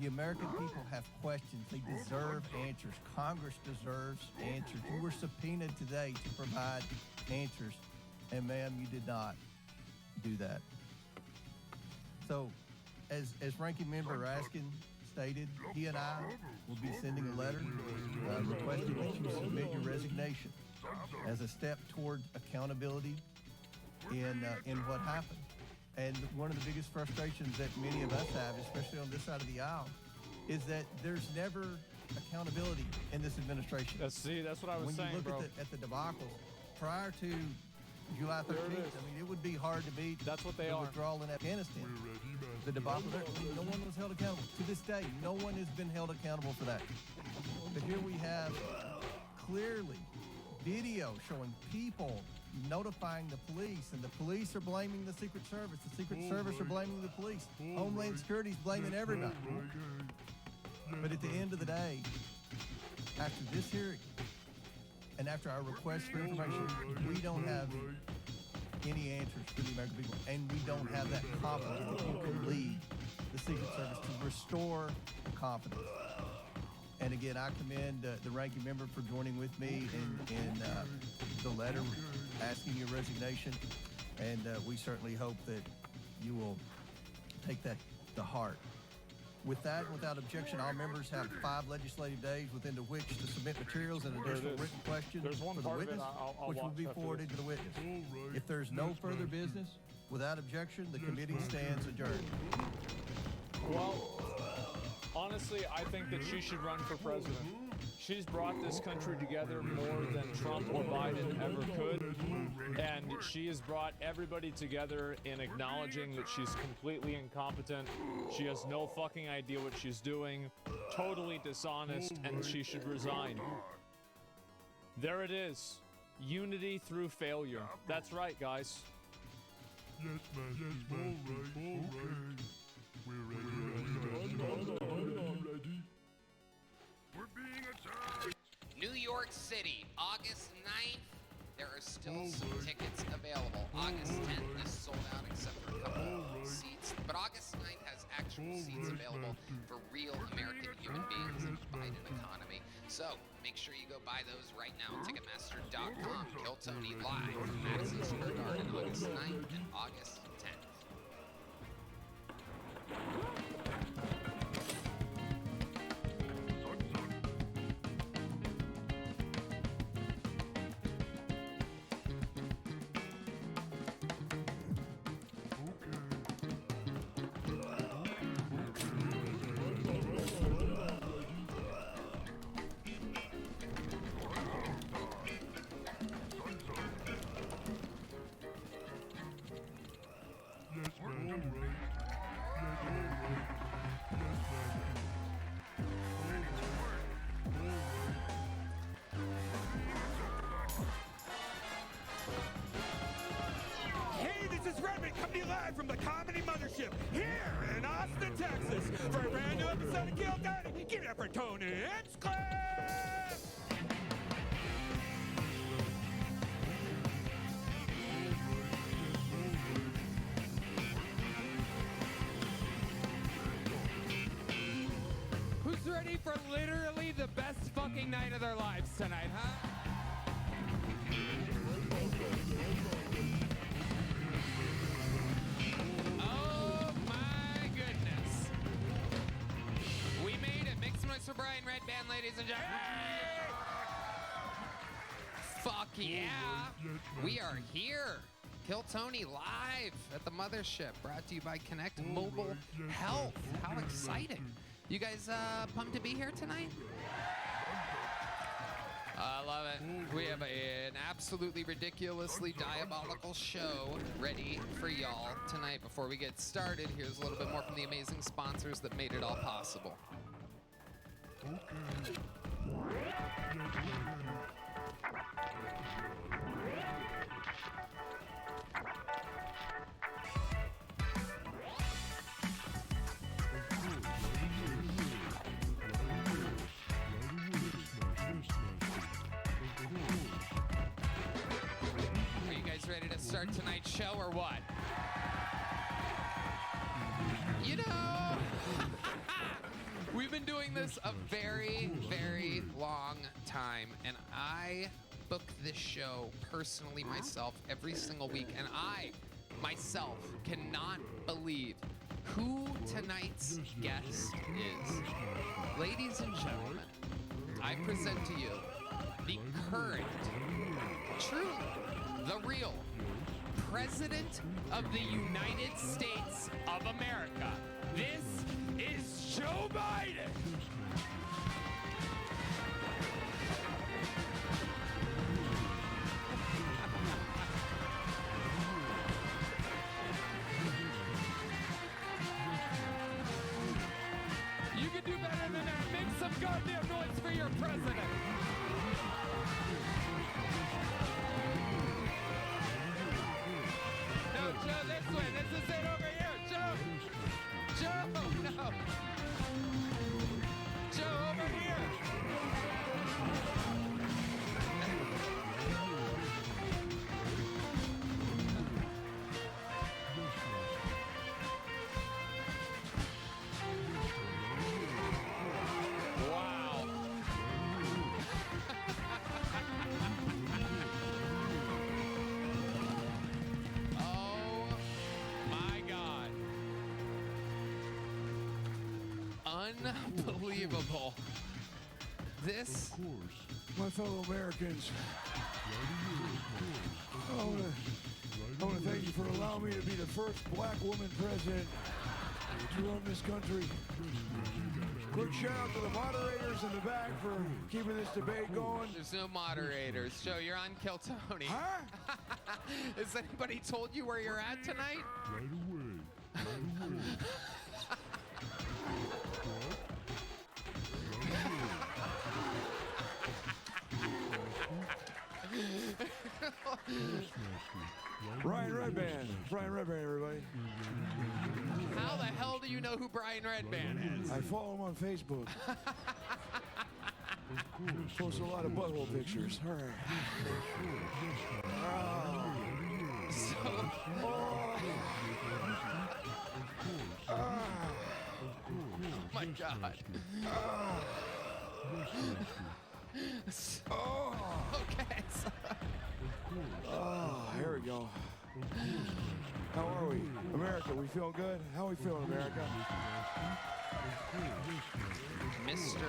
The American people have questions. They deserve answers. Congress deserves answers. You were subpoenaed today to provide answers, and ma'am, you did not do that. So, as Ranking Member Raskin stated, he and I will be sending a letter requesting that you submit your resignation as a step toward accountability in what happened. And one of the biggest frustrations that many of us have, especially on this side of the aisle, is that there's never accountability in this administration. That's what I was saying, when you bro. look at the debacles prior to July 13th, I mean, it would be hard to beat That's what they the are. withdrawal in Afghanistan. The debacle there, no one was held accountable. To this day, no one has been held accountable for that. But here we have clearly video showing people notifying the police, and the police are blaming the Secret Service. The Secret Service are blaming the police. Homeland Security is blaming everybody. But at the end of the day, after this hearing, And after our request for information, we don't have any answers for the American people, and we don't have that confidence that you can lead the Secret Service to restore confidence. And again, I commend the ranking member for joining with me in the letter asking your resignation, and we certainly hope that you will take that to heart. With that, without objection, all members have 5 legislative days within which to submit materials and additional written questions for the witness, which will be forwarded to the witness. If there's no further business, without objection, the committee stands adjourned. Well, honestly, I think that she should run for president. She's brought this country together more than Trump or Biden ever could, and she has brought everybody together in acknowledging that she's completely incompetent. She has no fucking idea what she's doing, totally dishonest, and she should resign. There it is. Unity through failure. That's right, guys. Yes, man. Yes, man. We're ready. We're being attacked. New York City, August 9th. There are still some tickets available. August 10th is sold out except for a couple of seats. But August 9th has actual seats available for real American human beings in the Biden economy. So make sure you go buy those right now. Ticketmaster.com. Kill Tony live from Madison Square Garden August 9th and August 10th. Coming live from the Comedy Mothership here in Austin, Texas, for a brand new episode of Kill Tony. Give it up for Tony Hinchcliffe! Who's ready for literally the best fucking night of their lives tonight, huh? For Brian Red Band, ladies and gentlemen. Fuck yeah. We are here. Kill Tony live at the Mothership, brought to you by Connect Mobile Health. How exciting. You guys pumped to be here tonight? I love it. We have an absolutely ridiculously diabolical show ready for y'all tonight. Before we get started, here's a little bit more from the amazing sponsors that made it all possible. Are you guys ready to start tonight's show or what? You know, we've been doing this a very, very long time, and I book this show personally myself every single week, and I myself cannot believe who tonight's guest is. Ladies and gentlemen, I present to you the current, truly, the real President of the United States of America. This is Joe Biden. You can do better than that. Make some goddamn noise for your president. No, Joe, this way. This is it over here. Joe. Joe, no. Joe, over here. unbelievable. This. My fellow Americans, I want to thank you for allowing me to be the first black woman president to run this country. Quick shout out to the moderators in the back for keeping this debate going. There's no moderators. Joe, you're on Kill Tony. Huh? Has anybody told you where you're at tonight? Right away. Right away. Brian Redband, everybody. How the hell do you know who Brian Redband is? I follow him on Facebook. Post a lot of butthole pictures. All right. Oh my God. Okay. Here we go. How are we? America, we feel good? How are we feeling, America? Mr.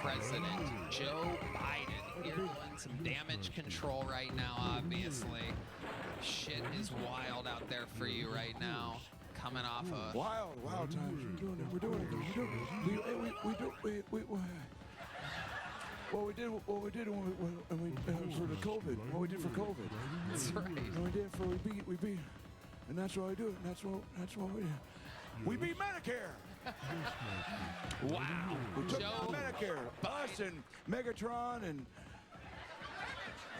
President Joe Biden, you're doing some damage control right now, obviously. Shit is wild out there for you right now. Coming off of wild times. We're doing it. What we did when for the COVID. What we did for COVID. That's right. And we did for we beat, and that's why we do it. And that's what we do. We beat Medicare. Wow. We took Joe down Medicare. Us and Megatron and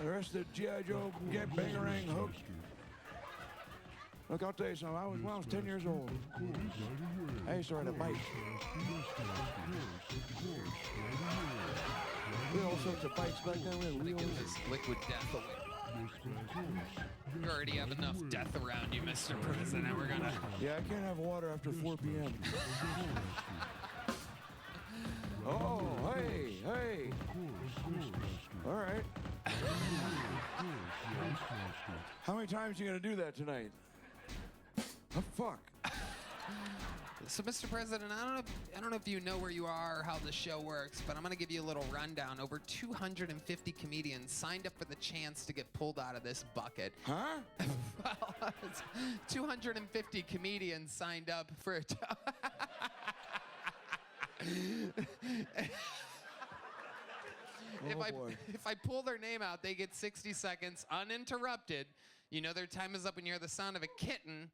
the rest of the G.I. Joe get bangerang hook. Look, I'll tell you something. When I was 10 years old, I used to ride a bike. We had all sorts of bikes back then. We had wheels. Liquid death. You already have enough death around you, Mr. President. We're gonna. Yeah, I can't have water after 4 p.m. Oh, hey. All right. How many times are you going to do that tonight? Oh, fuck. So, Mr. President, I don't know if you know where you are or how the show works, but I'm going to give you a little rundown. Over 250 comedians signed up for the chance to get pulled out of this bucket. Huh? Well, 250 comedians signed up for it. If I pull their name out, they get 60 seconds uninterrupted. You know their time is up when you hear the sound of a kitten.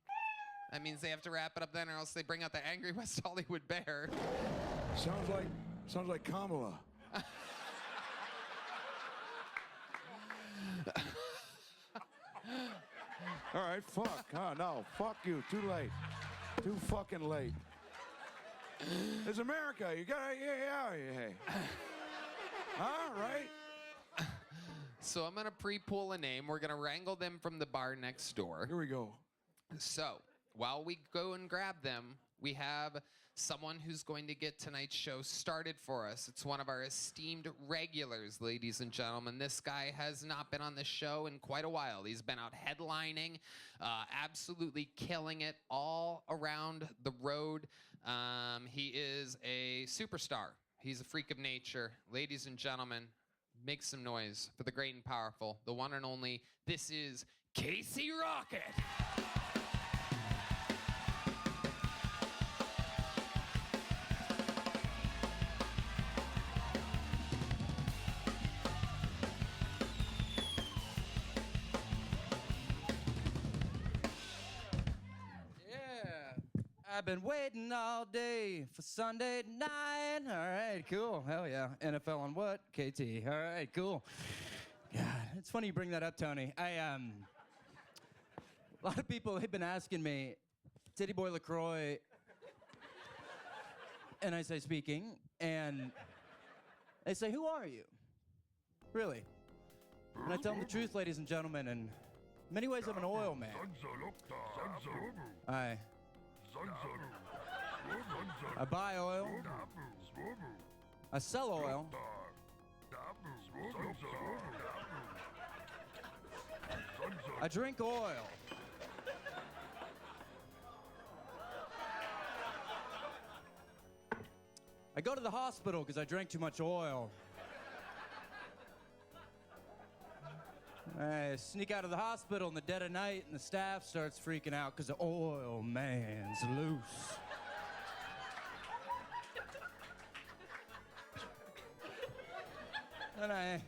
That means they have to wrap it up then, or else they bring out the angry West Hollywood bear. Sounds like Kamala. All right, fuck. Oh, no, fuck you. Too late. Too fucking late. It's America. You gotta, yeah. All right. So I'm gonna pre-pull a name. We're gonna wrangle them from the bar next door. Here we go. So while we go and grab them, we have someone who's going to get tonight's show started for us. It's one of our esteemed regulars, ladies and gentlemen. This guy has not been on the show in quite a while. He's been out headlining, absolutely killing it all around the road. He is a superstar. He's a freak of nature. Ladies and gentlemen, make some noise for the great and powerful, the one and only, this is Casey Rocket. I've been waiting all day for Sunday night. All right, cool. Hell yeah. NFL on what? KT. All right, cool. God, it's funny you bring that up, Tony. A lot of people have been asking me, Titty Boy LaCroix, and I say speaking, and they say, who are you? Really? And I tell them the truth, ladies and gentlemen, and in many ways I'm an oil man. I buy oil. I sell oil. I drink oil. I go to the hospital because I drank too much oil. I sneak out of the hospital in the dead of night, and the staff starts freaking out because the oil man's loose. Then I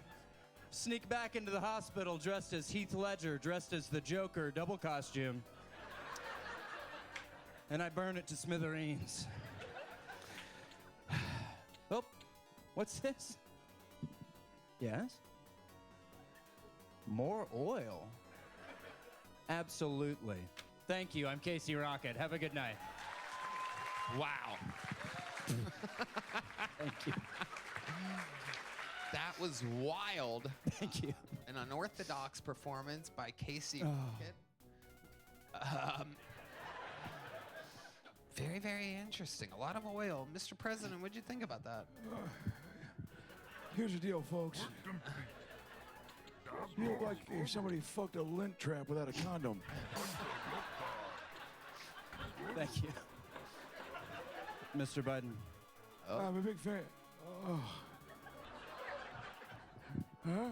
sneak back into the hospital dressed as Heath Ledger, dressed as the Joker, double costume. And I burn it to smithereens. Oh, what's this? Yes? More oil? Absolutely. Thank you. I'm Casey Rocket. Have a good night. Wow. Thank you. That was wild. Thank you. An unorthodox performance by Casey Rocket. Very, very interesting. A lot of oil. Mr. President, what'd you think about that? Here's the deal, folks. You look like if somebody fucked a lint trap without a condom. Thank you. Mr. Biden. I'm a big fan. Oh. Huh?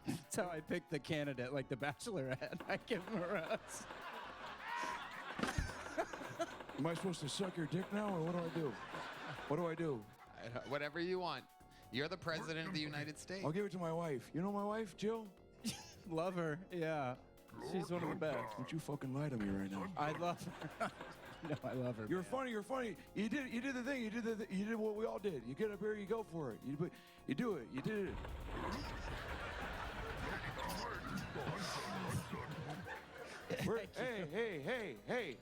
That's how I picked the candidate, like the Bachelorette. I give him a rose. Am I supposed to suck your dick now, or what do I do? What do I do? Whatever you want. You're the president of the United States. I'll give it to my wife. You know my wife, Jill? Love her, yeah. She's one of the best. Don't you fucking lie to me right now. I love her. No, I love her. You're funny. You're funny. You did the thing. You did what we all did. You get up here. You go for it. You do it. You did it. Hey!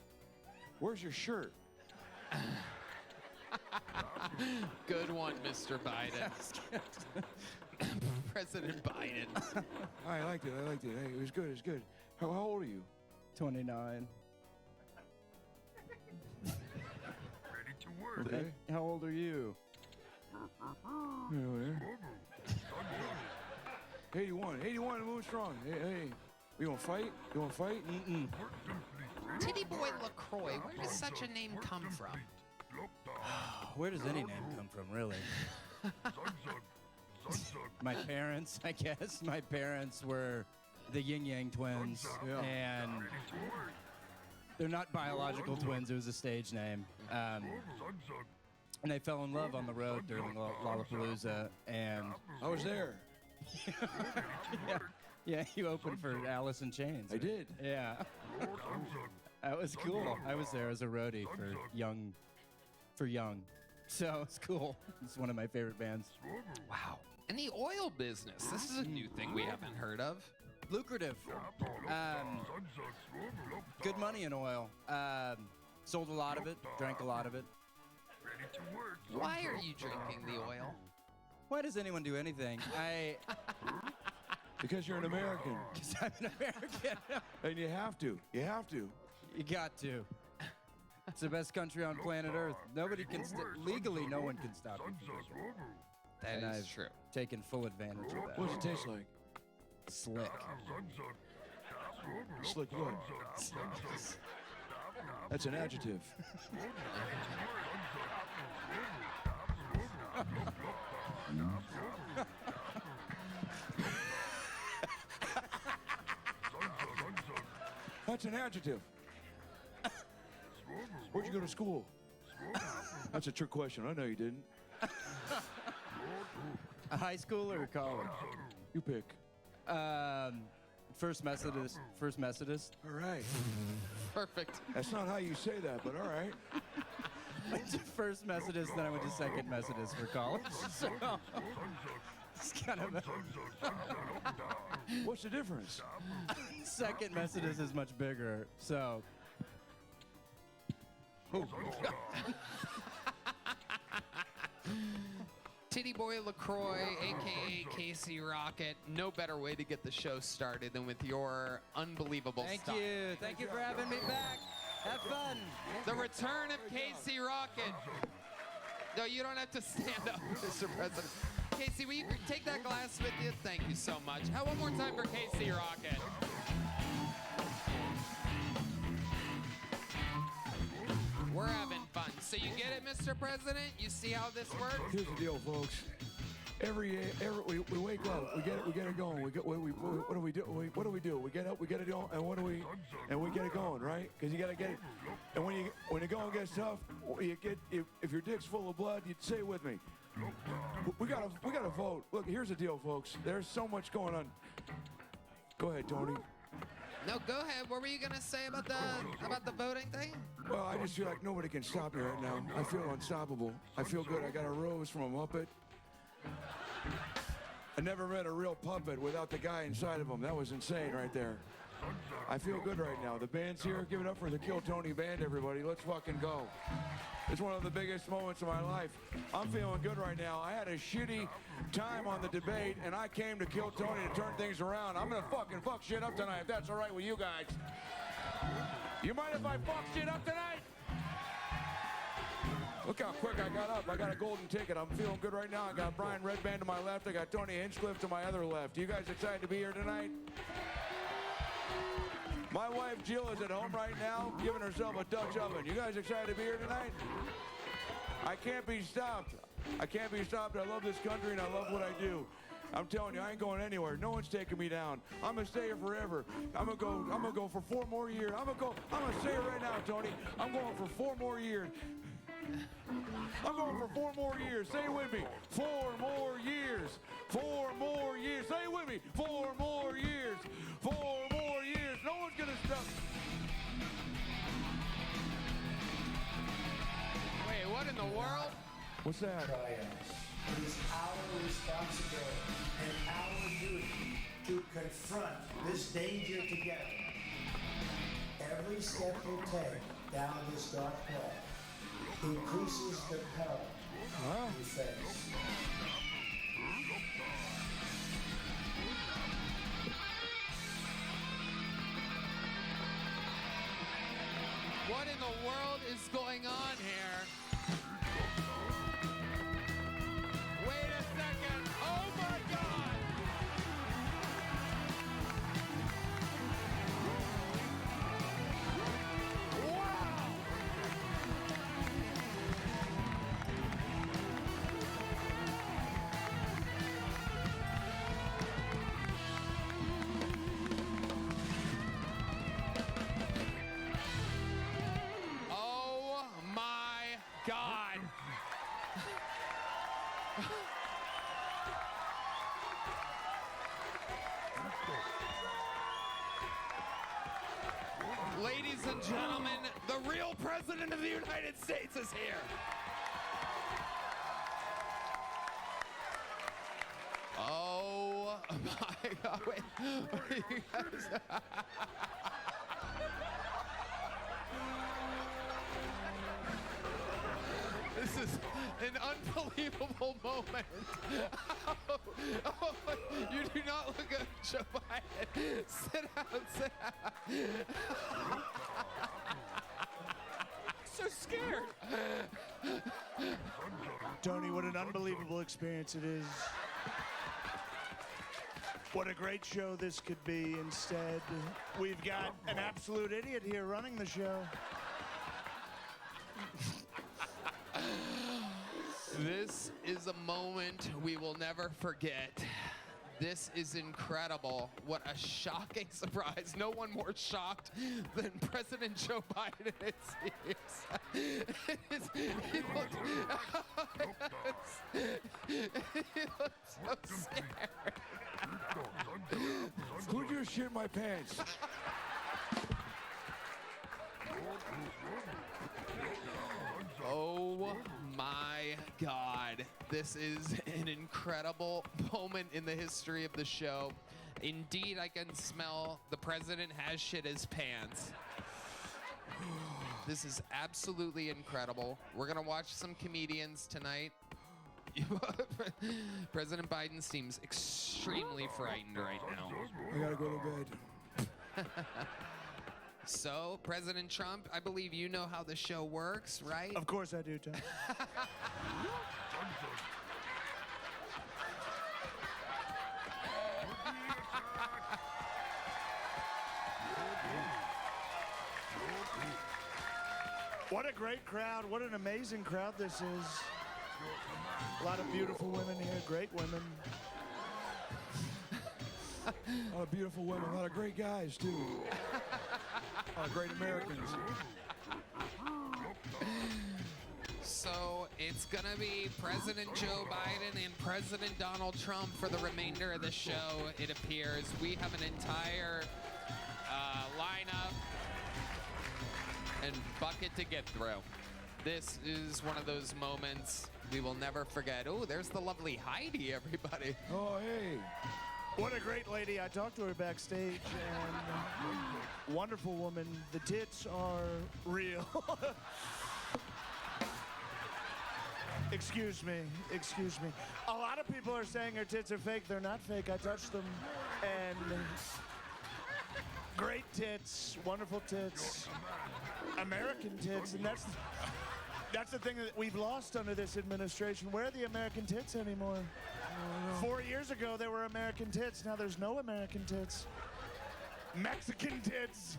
Where's your shirt? Good one, Mr. Biden. President Biden. I liked it. Hey, it was good. It's good. How old are you? 29. Ready to work. Okay. How old are you? 81, moving strong. Hey. You want to fight? Mm-mm. Titty Boy LaCroix, where does such a name come from? Where does any name come from, really? My parents, I guess. My parents were the Yin Yang twins, and they're not biological twins. It was a stage name. And they fell in love on the road during Lollapalooza, and I was there. Yeah, you opened for Alice in Chains. I did. Yeah. That was cool. I was there as a roadie for Young. So it's cool. It's one of my favorite bands. Wow. And the oil business. This is a new thing we haven't heard of. Lucrative. Good money in oil. Sold a lot of it. Drank a lot of it. Why are you drinking the oil? Why does anyone do anything? Because you're an American. Because I'm an American. And you have to. You got to. It's the best country on planet Earth. Nobody can legally. No one can stop it. That and is I've true. taken full advantage of that. What does it taste like? Slick. Slick what? That's an adjective. That's an adjective. Where'd you go to school? That's a trick question. I know you didn't. A high school or college? You pick. First Methodist. All right. Perfect. That's not how you say that, but all right. Went to First Methodist, then I went to Second Methodist for college. So it's kind of What's the difference? Second Methodist is much bigger, so. Titty Boy LaCroix, a.k.a. Casey Rocket. No better way to get the show started than with your unbelievable stuff. Thank you for having me back. Have fun. The return of Casey Rocket. No, you don't have to stand up, Mr. President. Casey, will you take that glass with you? Thank you so much. One more time for Casey Rocket. We're We're having fun. So you get it, Mr. President? You see how this works? Here's the deal, folks. Every we wake up, we get it going. What do we do? What do we do? We get up, we get it going, and we get it going, right? Because you got to get it. And when the going gets tough, if your dick's full of blood, you'd say it with me. We gotta vote. Look, here's the deal, folks. There's so much going on. Go ahead, Tony. No, go ahead. What were you gonna say about the voting thing? Well, I just feel like nobody can stop me right now. I feel unstoppable. I feel good. I got a rose from a Muppet. I never met a real puppet without the guy inside of him. That was insane right there. I feel good right now. The band's here. Give it up for the Kill Tony band, everybody. Let's fucking go. It's one of the biggest moments of my life. I'm feeling good right now. I had a shitty time on the debate, and I came to Kill Tony to turn things around. I'm gonna fucking fuck shit up tonight, if that's all right with you guys. You mind if I fuck shit up tonight? Look how quick I got up. I got a golden ticket. I'm feeling good right now. I got Brian Redband to my left. I got Tony Hinchcliffe to my other left. You guys excited to be here tonight? My wife Jill is at home right now, giving herself a Dutch oven. You guys excited to be here tonight? I can't be stopped. I can't be stopped. I love this country and I love what I do. I'm telling you, I ain't going anywhere. No one's taking me down. I'm gonna stay here forever. I'm gonna go for 4 more years. I'm gonna say it right now, Tony. I'm going for 4 more years. I'm going for 4 more years. Say it with me. 4 more years. 4 more years. Say it with me. 4 more years. 4 more years. No one's gonna stop. Wait, what in the world? What's that? It is our responsibility and our duty to confront this danger together. Every step we take down this dark path increases the peril we face. What in the world is going on here? Wait a second. Oh my God! Wow! Oh my God! Ladies and gentlemen, the real President of the United States is here. Oh my God! Wait, what are you guys? This is an unbelievable moment. Oh, you do not look good, Joe Biden. Sit down, sit down. So scared. Tony, what an unbelievable experience it is. What a great show this could be. Instead, we've got an absolute idiot here running the show. This is a moment we will never forget. This is incredible. What a shocking surprise. No one more shocked than President Joe Biden, it seems. He looks so scared. Who just shit my pants? Oh my God. This is an incredible moment in the history of the show. Indeed, I can smell the president has shit his pants. This is absolutely incredible. We're gonna watch some comedians tonight. President Biden seems extremely frightened right now. I gotta go to bed. So, President Trump, I believe you know how the show works, right? Of course I do, Tom. What a great crowd. What an amazing crowd this is. A lot of beautiful women here, great women. A lot of beautiful women, a lot of great guys, too. A lot of great Americans. So it's gonna be President Joe Biden and President Donald Trump for the remainder of the show, it appears. We have an entire lineup and bucket to get through. This is one of those moments we will never forget. Oh, there's the lovely Heidi, everybody. Oh, hey. What a great lady. I talked to her backstage, and wonderful woman. The tits are real. Excuse me. A lot of people are saying her tits are fake. They're not fake. I touched them, and great tits, wonderful tits, American tits, and that's the thing that we've lost under this administration. Where are the American tits anymore? 4 years ago, there were American tits. Now there's no American tits. Mexican tits.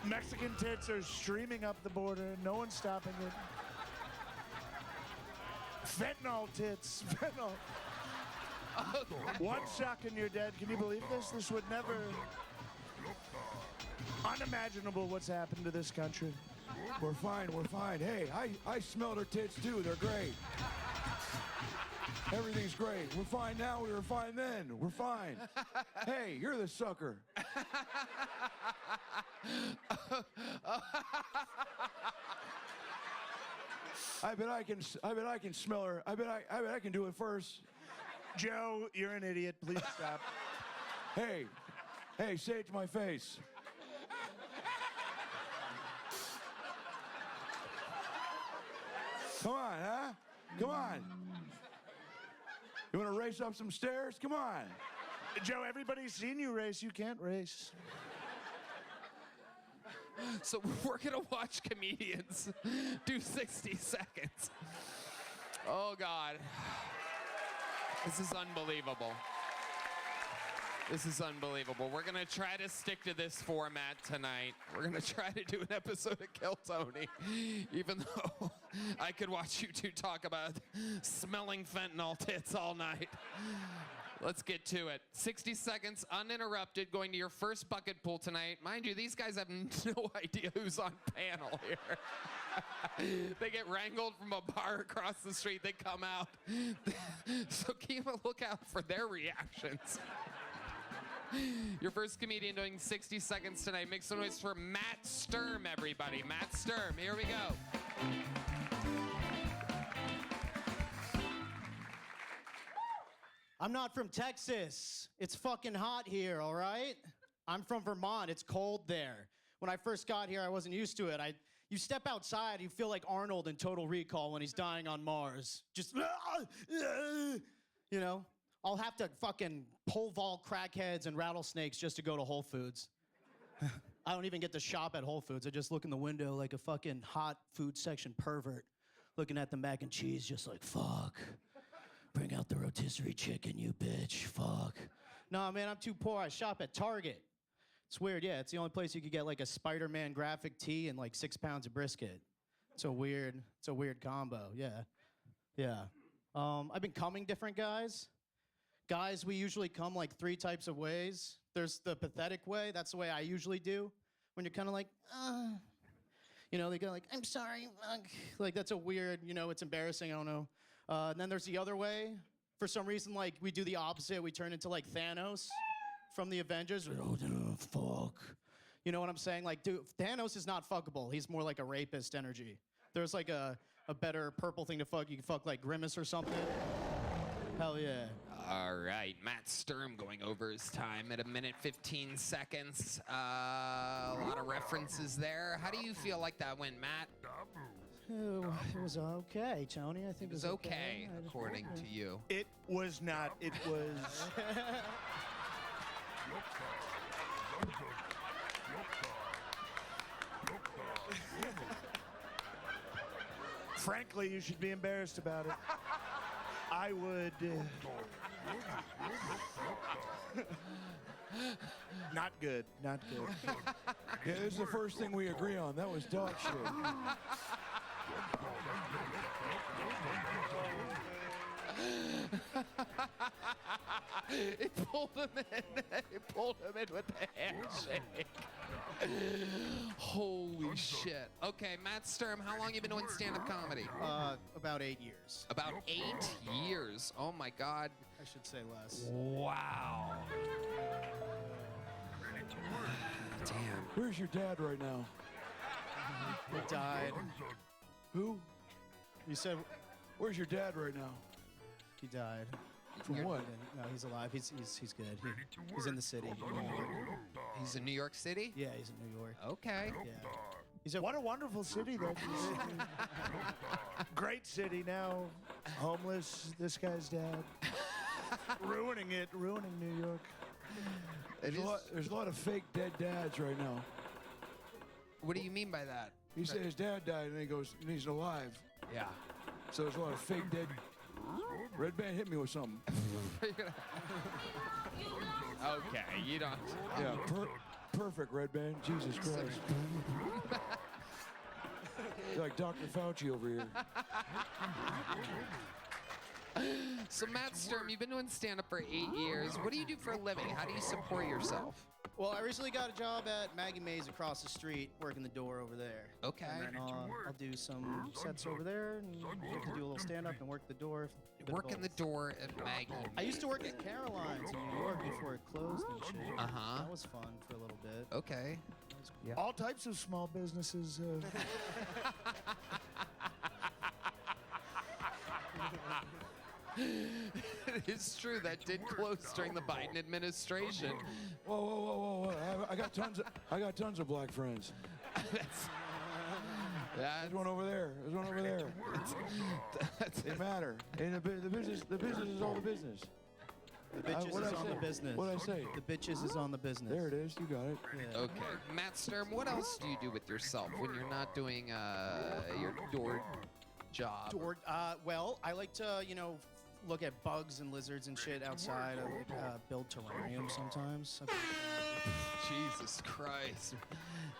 Mexican tits are streaming up the border. No one's stopping it. Fentanyl tits. Fentanyl. One shock and you're dead. Can you believe this? This would never... Unimaginable what's happened to this country. We're fine. Hey, I smelled her tits, too. They're great. Everything's great. We're fine now. We were fine then. We're fine. Hey, you're the sucker. I bet I can smell her. I bet I can do it first. Joe, you're an idiot. Please stop. Hey, say it to my face. Come on, huh? Come on. You want to race up some stairs? Come on. Joe, everybody's seen you race. You can't race. So we're gonna watch comedians do 60 seconds. Oh God. This is unbelievable. This is unbelievable. We're gonna try to stick to this format tonight. We're gonna try to do an episode of Kill Tony, even though I could watch you two talk about smelling fentanyl tits all night. Let's get to it. 60 seconds uninterrupted, going to your first bucket pool tonight. Mind you, these guys have no idea who's on panel here. They get wrangled from a bar across the street. They come out. So keep a lookout for their reactions. Your first comedian doing 60 seconds tonight. Make some noise for Matt Sturm, everybody. Matt Sturm, here we go. I'm not from Texas. It's fucking hot here, all right? I'm from Vermont. It's cold there. When I first got here, I wasn't used to it. You step outside, you feel like Arnold in Total Recall when he's dying on Mars. Just, you know? I'll have to fucking pole vault crackheads and rattlesnakes just to go to Whole Foods. I don't even get to shop at Whole Foods. I just look in the window like a fucking hot food section pervert, looking at the mac and cheese just like, fuck. Bring out the rotisserie chicken, you bitch. Fuck. Nah, man, I'm too poor. I shop at Target. It's weird, yeah. It's the only place you could get like a Spider-Man graphic tee and like 6 pounds of brisket. It's a weird combo, yeah. Yeah. I've been coming different guys. Guys, we usually come like 3 types of ways. There's the pathetic way. That's the way I usually do. When you're kind of like, you know, they go like, I'm sorry. Like, that's a weird, you know, it's embarrassing. I don't know. And then there's the other way. For some reason, like, we do the opposite. We turn into like Thanos from the Avengers. Oh, fuck. You know what I'm saying? Like, dude, Thanos is not fuckable. He's more like a rapist energy. There's like a better purple thing to fuck. You can fuck like Grimace or something. Hell yeah. All right, Matt Sturm going over his time at 1:15 seconds. A lot of references there. How do you feel like that went, Matt? It was okay, Tony. I think it was okay, according to you. It was not. It was... Frankly, you should be embarrassed about it. I would. Not good. Not good. Yeah, this is the first thing we agree on. That was dog shit. It pulled him in. It pulled him in with the handshake. Holy shit. Okay, Matt Sturm, how long you been doing stand-up comedy? About 8 years. About 8 years. Oh my God. I should say less. Wow. Damn. Where's your dad right now? He died. Who? You said. Where's your dad right now? He died. From what? No, he's alive. He's good. He's in the city. He's in New York City? Yeah, he's in New York. Okay. Yeah. What a wonderful city that is. Great city now. Homeless, this guy's dad. ruining New York. There's a lot of fake dead dads right now. What do you mean by that? He said his dad died, and then he goes, and he's alive. Yeah. So there's a lot of fake dead. Red Band hit me with something. Okay, you don't. Yeah, perfect, Red Band. Jesus Christ. You're like Dr. Fauci over here. So Matt Sturm, you've been doing stand-up for 8 years. What do you do for a living? How do you support yourself? Well, I recently got a job at Maggie Mae's across the street, working the door over there. Okay. And then I'll do some sets over there and get to do a little stand-up and work the door. Working the door at Maggie. I used to work at Caroline's in New York before it closed and shit. Uh-huh. That was fun for a little bit. Okay. Yeah. All types of small businesses. It is true that did close during the Biden administration. Whoa. I got tons of black friends. There's one over there. It matter. And the business is all the business. The bitches is on the business. What'd I say? The bitches is on the business. There it is. You got it. Yeah. Okay. Matt Sturm, what else do you do with yourself when you're not doing your door job? Well, I like to, look at bugs and lizards and shit outside. I like build terrariums sometimes. Jesus Christ.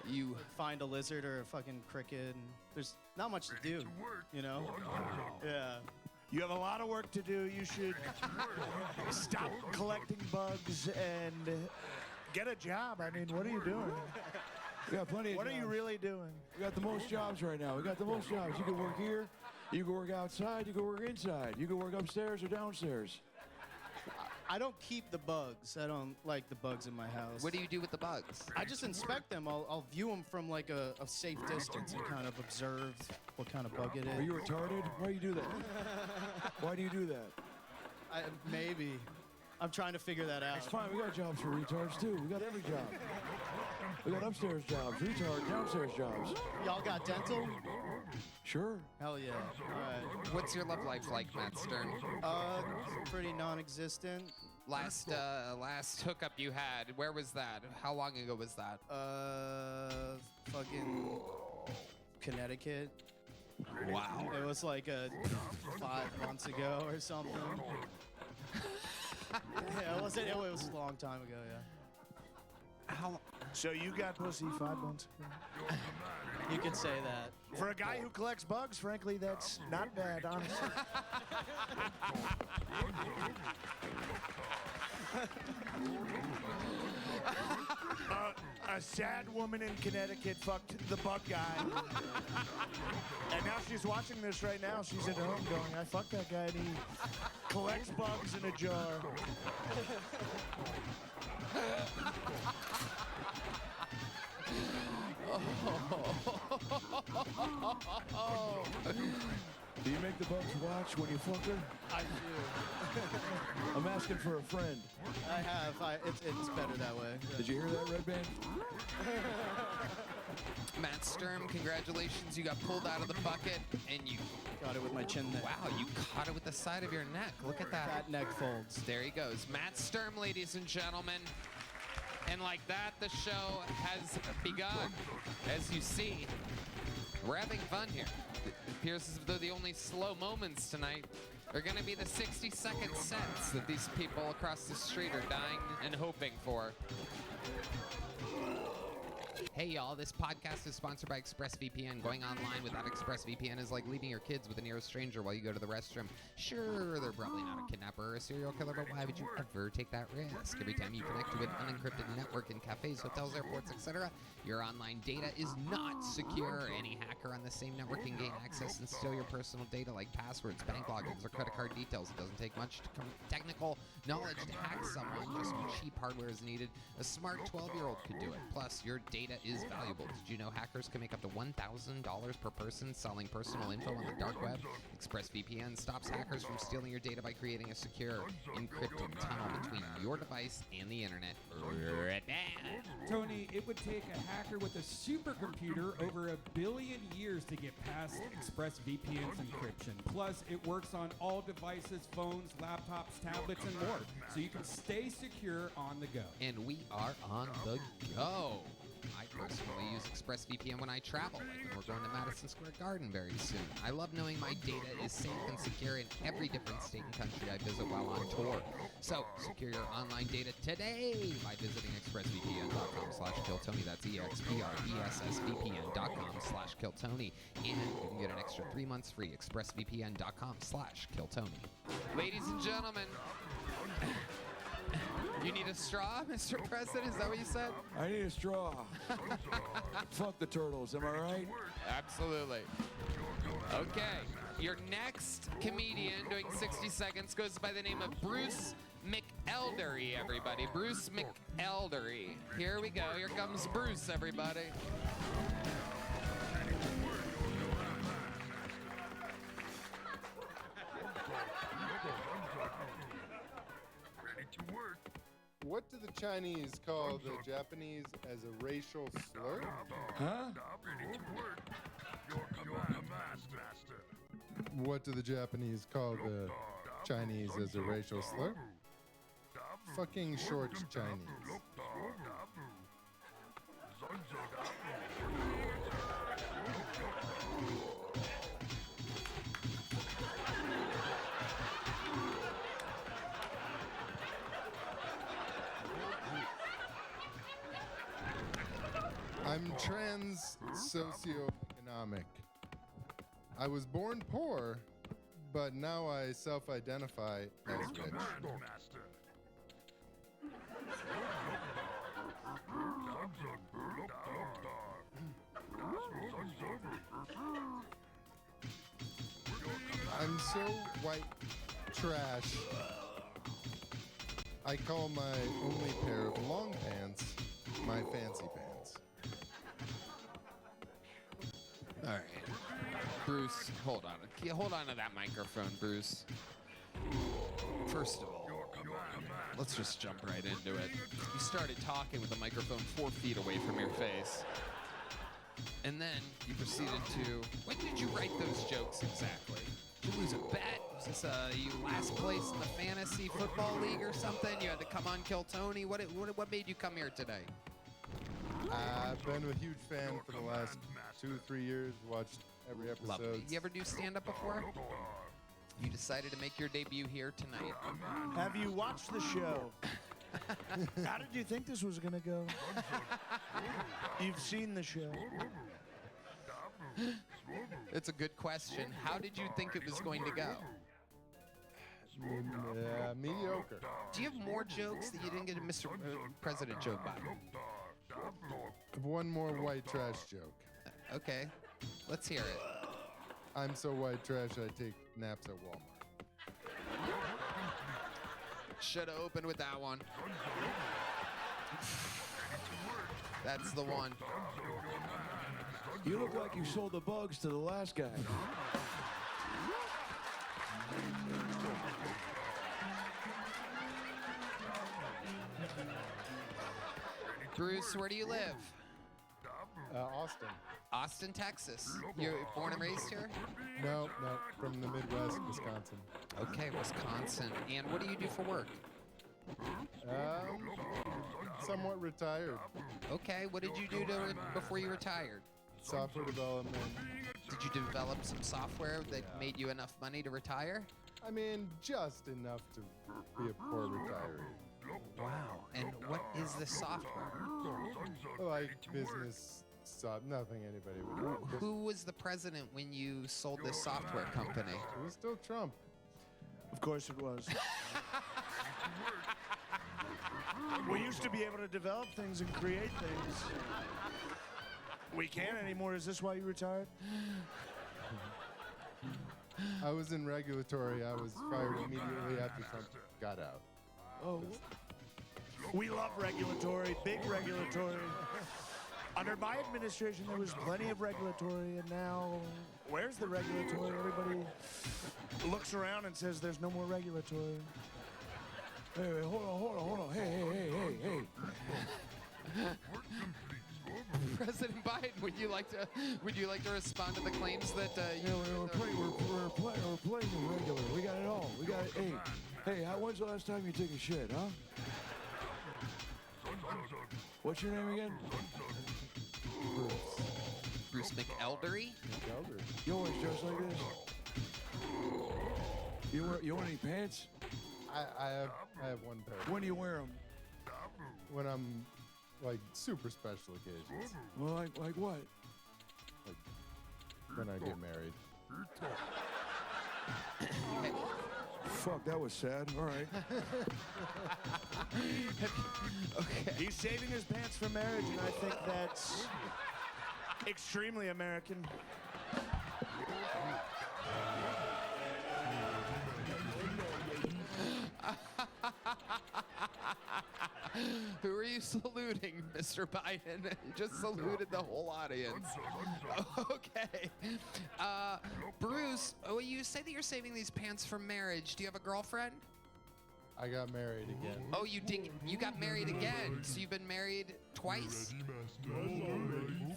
You find a lizard or a fucking cricket, and there's not much to do, Yeah. You have a lot of work to do. You should stop collecting bugs and get a job. I mean, what are you doing? We got plenty of What jobs. are you really doing? We got the most jobs right now. We got the most jobs. You can work here. You can work outside. You can work inside. You can work upstairs or downstairs. I don't keep the bugs. I don't like the bugs in my house. What do you do with the bugs? I just inspect them. I'll view them from like a safe distance and kind of observe what kind of bug it is. Are you retarded? Why do you do that? Why do you do that? Maybe. I'm trying to figure that out. It's fine. We got jobs for retards too. We got every job. We got upstairs jobs, retard, downstairs jobs. Y'all got dental? Sure. Hell yeah. All right. What's your love life like, Matt Stern? Pretty non-existent. Last hookup you had, where was that? How long ago was that? Fucking Connecticut. Wow. It was like 5 months ago or something. Yeah, it was a long time ago, yeah. How? So you got pussy 5 months ago? You could say that. For a guy who collects bugs, frankly, that's not bad, honestly. A sad woman in Connecticut fucked the bug guy. And now she's watching this right now. She's at home going, I fucked that guy and he collects bugs in a jar. Do you make the bugs watch when you fuck her? I do. I'm asking for a friend. I have. It's better that way. Did you hear that, Red Band? Matt Sturm, congratulations. You got pulled out of the bucket and you got it with my chin neck. Wow, you caught it with the side of your neck. Look at that. Fat neck folds. There he goes. Matt Sturm, ladies and gentlemen. And like that, the show has begun. As you see, We're having fun here. It appears as though the only slow moments tonight are going to be the 60-second sets that these people across the street are dying and hoping for. Hey y'all, this podcast is sponsored by ExpressVPN. Going online without ExpressVPN is like leaving your kids with a near stranger while you go to the restroom. Sure, they're probably not a kidnapper or a serial killer, but why would you ever take that risk? Every time you connect to an unencrypted network in cafes, hotels, airports, etc., your online data is not secure. Any hacker on the same network can gain access and steal your personal data like passwords, bank logins, or credit card details. It doesn't take much technical knowledge to hack someone. Just some cheap hardware is needed. A smart 12-year-old could do it. Plus, your data is valuable. Did you know hackers can make up to $1,000 per person selling personal info on the dark web? ExpressVPN stops hackers from stealing your data by creating a secure, encrypted tunnel between your device and the internet. Right back. Tony, it would take a hacker with a supercomputer over 1 billion years to get past ExpressVPN's encryption. Plus, it works on all devices, phones, laptops, tablets, and more, so you can stay secure on the go. And we are on the go. I personally use ExpressVPN when I travel, like when we're going to Madison Square Garden very soon. I love knowing my data is safe and secure in every different state and country I visit while on tour. So, secure your online data today by visiting expressvpn.com/killtony. That's expressvpn.com/killtony. And you can get an extra 3 months free. expressvpn.com/killtony. Ladies and gentlemen, you need a straw, Mr. President? Is that what you said? I need a straw. Fuck the turtles, am I right? Absolutely. Okay, your next comedian doing 60 seconds goes by the name of Bruce McElderry, everybody. Bruce McElderry. Here we go. Here comes Bruce, everybody. What do the Chinese call the Japanese as a racial slur? Huh? What do the Japanese call the Chinese as a racial slur? Fucking short Chinese. I'm trans socioeconomic. I was born poor, but now I self-identify as rich. I'm so white trash. I call my only pair of long pants my fancy pants. All right. Bruce, hold on. Hold on to that microphone, Bruce. First of all, let's just jump right into it. You started talking with the microphone 4 feet away from your face. And then you proceeded to... When did you write those jokes exactly? Did you lose a bet? Was this you last place in the fantasy football league or something? You had to come on Kill Tony? What made you come here today? I've been a huge fan for the last 2 or 3 years. Watched every episode. Lovely. You ever do stand-up before? You decided to make your debut here tonight. Have you watched the show? How did you think this was gonna go? You've seen the show. It's a good question. How did you think it was going to go? Mediocre. Do you have more jokes that you didn't get a Mr. President joke by? One more white trash joke. Okay, let's hear it. I'm so white trash I take naps at Walmart. Should have opened with that one. That's the one. You look like you sold the bugs to the last guy. Bruce, where do you live? Austin. Austin, Texas. You're born and raised here? No, from the Midwest, Wisconsin. Okay, Wisconsin. And what do you do for work? Somewhat retired. Okay, what did you do before you retired? software development. Did you develop some software that made you enough money to retire? I mean, just enough to be a poor retiree. Wow. And what is the software? Like business stuff, nothing anybody would know. Who was the president when you sold this software company? It was still Trump. Of course it was. We used to be able to develop things and create things. We can't anymore. Is this why you retired? I was in regulatory. I was fired immediately after Trump got out. Oh. We love regulatory, big regulatory. Under my administration, there was plenty of regulatory, and now, where's the regulatory? Everybody looks around and says there's no more regulatory. Hey, hold on. Hey. President Biden, would you like to respond to the claims that you? We're playing the regular. We got it all. We got it. Hey, when's the last time you took a shit, huh? What's your name again? Bruce McElderry. You always dress like this? You want any pants? I have one pair. When do you wear them? When I'm like super special occasions. Well, like what? Like when I get married. Fuck, that was sad. All right. Okay. He's saving his pants for marriage, and I think that's extremely American. Who are you saluting, Mr. Biden? You just saluted the whole audience. Okay. Bruce, you say that you're saving these pants for marriage. Do you have a girlfriend? I got married again. Oh, you did? You got married again? So you've been married twice?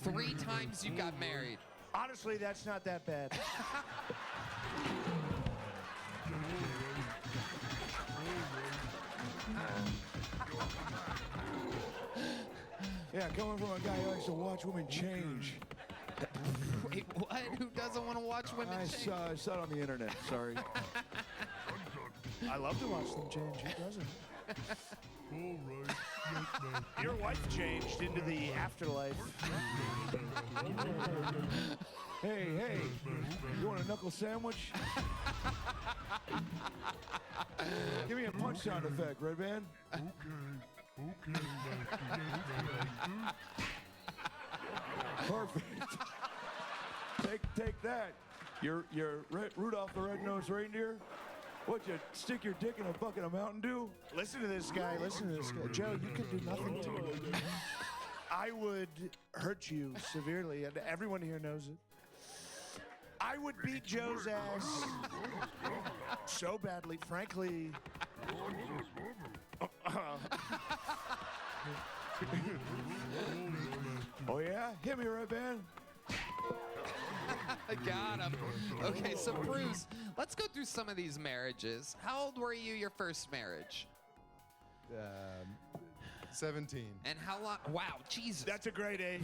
3 times you got married. Honestly, that's not that bad. Yeah, coming from a guy who likes to watch women change. Wait, what? Who doesn't want to watch women change? I saw it on the internet. Sorry. I love to watch them change. Who doesn't? Your wife changed into the afterlife. Hey, you want a knuckle sandwich? Give me a punch sound effect, Red Band. Okay. Perfect. Take that. You're Rudolph the Red-Nosed Reindeer. What, you stick your dick in a bucket of Mountain Dew? Listen to this guy. Joe, you can do nothing to me. I would hurt you severely, and everyone here knows it. I would beat Joe's ass so badly, frankly. Oh, yeah? Hit me, Red Band. Got him. Okay, so Bruce, let's go through some of these marriages. How old were you your first marriage? 17. And how long? Wow, Jesus. That's a great age.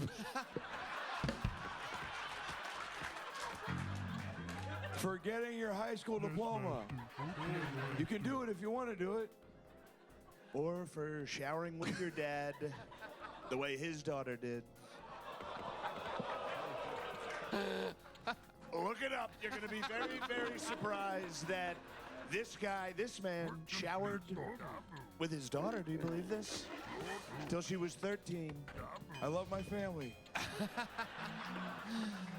Forgetting your high school diploma. You can do it if you want to do it. Or for showering with your dad the way his daughter did. Look it up. You're going to be very, very surprised that this man showered with his daughter. Do you believe this? Until she was 13. I love my family.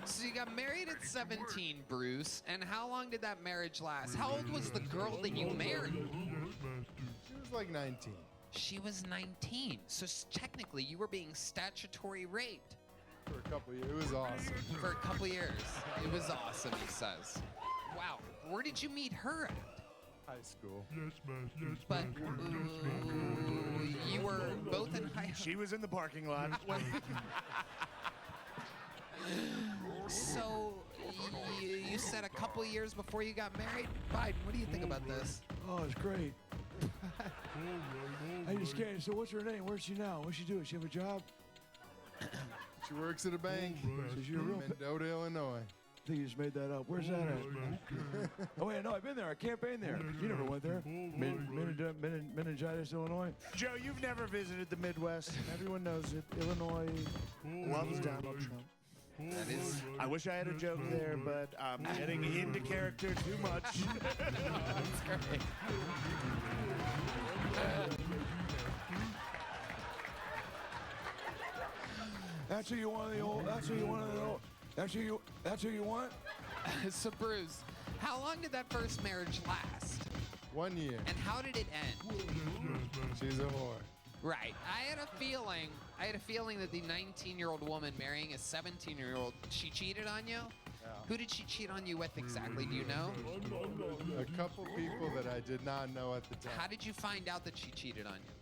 So you got married at 17, Bruce, and how long did that marriage last? How old was the girl that you married? She was like 19. She was 19. So technically, you were being statutory raped. For a couple years. It was awesome. For a couple years. It was awesome, he says. Wow. Where did you meet her at? High school. But you were both in high school. She was in the parking lot. So you said a couple years before you got married? Biden, what do you think about this? Oh, it's great. I just can't. So what's her name? Where's she now? What's she doing? She have a job? She works at a bank So you're a real in Mendota, Illinois. I think you just made that up. Where's that at? Oh, wait, no, I've been there. I campaigned there. You never went there. Meningitis, Illinois. Joe, you've never visited the Midwest. Everyone knows it. Illinois loves Donald Trump. That is. I wish I had a joke there, but I'm getting into character too much. That's great. That's who you want the old. That's who you want the old. That's who you want. So Bruce, how long did that first marriage last? 1 year. And how did it end? She's a whore. Right. I had a feeling that the 19-year-old woman marrying a 17-year-old, she cheated on you? Yeah. Who did she cheat on you with exactly? Do you know? A couple people that I did not know at the time. How did you find out that she cheated on you?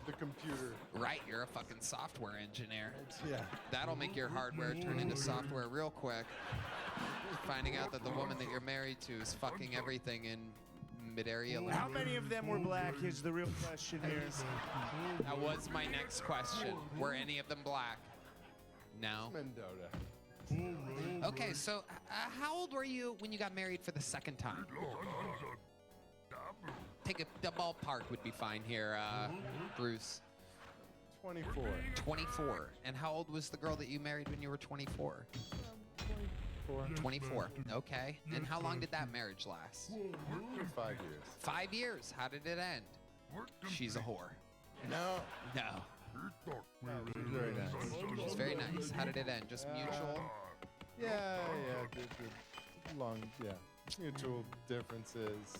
The computer. Right, you're a fucking software engineer. Yeah. That'll make your hardware turn into software real quick. Finding out that the woman that you're married to is fucking everything in mid-area. How many of them were black is the real question here. That was my next question. Were any of them black? No. Mendota. Okay, so how old were you when you got married for the second time? Take the ballpark would be fine here, Bruce. 24. 24. And how old was the girl that you married when you were 24? 24. Okay. And how long did that marriage last? 5 years. 5 years. How did it end? She's a whore. No. No. She's very nice. She's very nice. How did it end? Just mutual? Yeah. Mutual differences.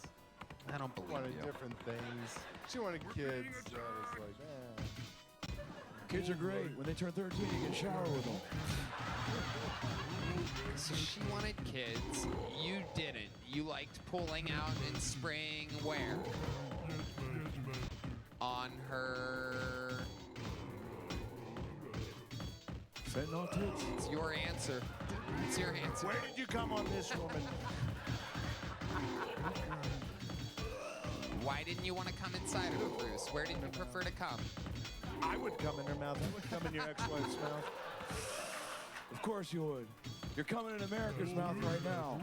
I don't believe Wanted you. different things. She wanted kids. So I was like, Kids are great. When they turn 13, you can shower with them. So she wanted kids. You didn't. You liked pulling out and spraying where? On her... Fentanyl tits? It's your answer. It's your answer. Where did you come on this woman? Why didn't you want to come inside of her, Bruce? Where did you prefer to come? I would come in her mouth. I would come in your ex-wife's mouth. Of course you would. You're coming in America's mouth right now.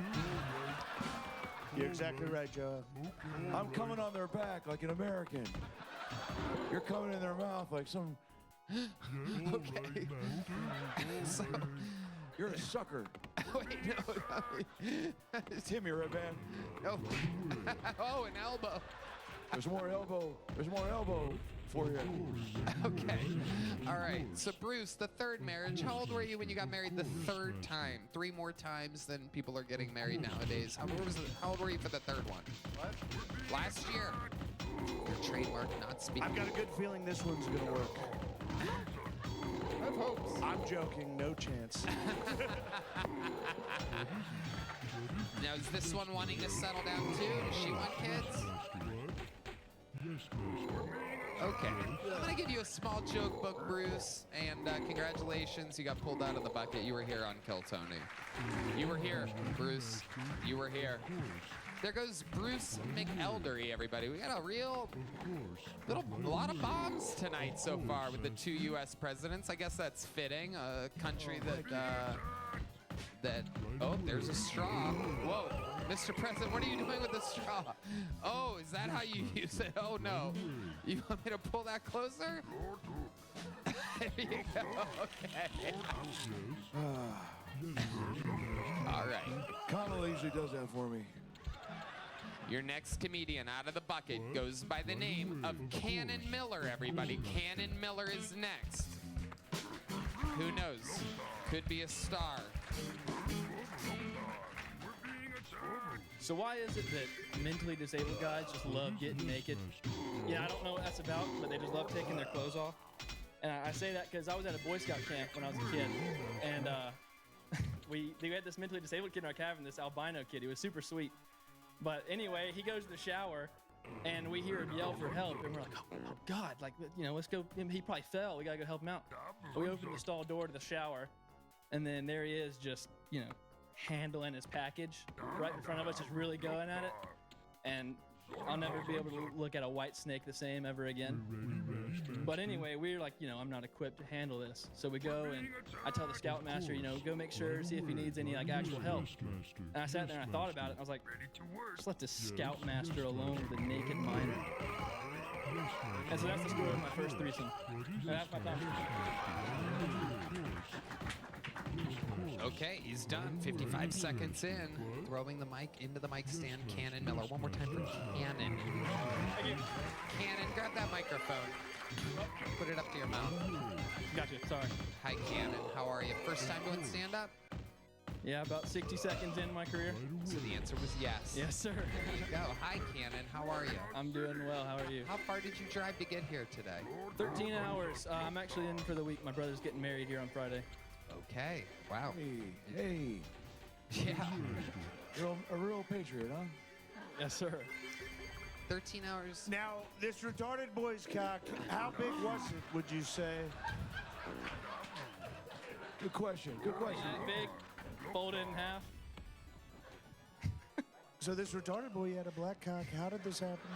You're exactly right, Joe. I'm coming on their back like an American. You're coming in their mouth like some... Okay. So, you're a sucker. wait, no. Timmy, Red Band. Oh. Oh, an elbow. There's more elbow for you. Okay. All right. So, Bruce, the third marriage. How old were you when you got married the third time? 3 more times than people are getting married nowadays. How old were you for the third one? What? Last year. Your trademark not speaking. I've got a good feeling this one's gonna work. I have hopes. I'm joking. No chance. Now, is this one wanting to settle down too? Does she want kids? Okay. I'm going to give you a small joke book, Bruce, and congratulations. You got pulled out of the bucket. You were here on Kill Tony. You were here, Bruce. You were here. There goes Bruce McElderry, everybody. We got a lot of bombs tonight so far with the 2 U.S. presidents. I guess that's fitting. A country that oh, there's a straw. Whoa, Mr. President, what are you doing with the straw? Oh, is that how you use it? Oh no, you want me to pull that closer? There you go. Okay. All right. Kamala usually does that for me. Your next comedian out of the bucket goes by the name of Cannon Miller, everybody. Cannon Miller is next. Who knows? Could be a star. So why is it that mentally disabled guys just love getting naked? Yeah, I don't know what that's about, but they just love taking their clothes off. And I say that because I was at a Boy Scout camp when I was a kid, and we had this mentally disabled kid in our cabin, this albino kid. He was super sweet. But anyway, he goes to the shower, and we hear him yell for help, and we're like, oh God, like, let's go. He probably fell. We gotta go help him out. So we open the stall door to the shower, and then there he is, just handling his package right in front of us, just really going at it. And I'll never be able to look at a white snake the same ever again. But anyway, we're like, I'm not equipped to handle this. So we go and I tell the scoutmaster, go make sure, see if he needs any like actual help. And I sat there and I thought about it. And I was like, just let the scoutmaster alone with a naked miner. And so that's the story of my first threesome. And that's my time. Okay, he's done. 55 seconds in. Throwing the mic into the mic stand. Cannon Miller. One more time for Cannon. Cannon, grab that microphone. Put it up to your mouth. Gotcha, sorry. Hi, Cannon. How are you? First time doing stand-up? Yeah, about 60 seconds in my career. So the answer was yes. Yes, sir. There you go. Hi, Cannon. How are you? I'm doing well. How are you? How far did you drive to get here today? 13 hours. I'm actually in for the week. My brother's getting married here on Friday. Okay. Wow. Hey. Yeah. A real patriot, huh? Yes, sir. 13 hours. Now, this retarded boy's cock, how big was it, would you say? Good question. Good question. Big, folded in half. So this retarded boy had a black cock. How did this happen?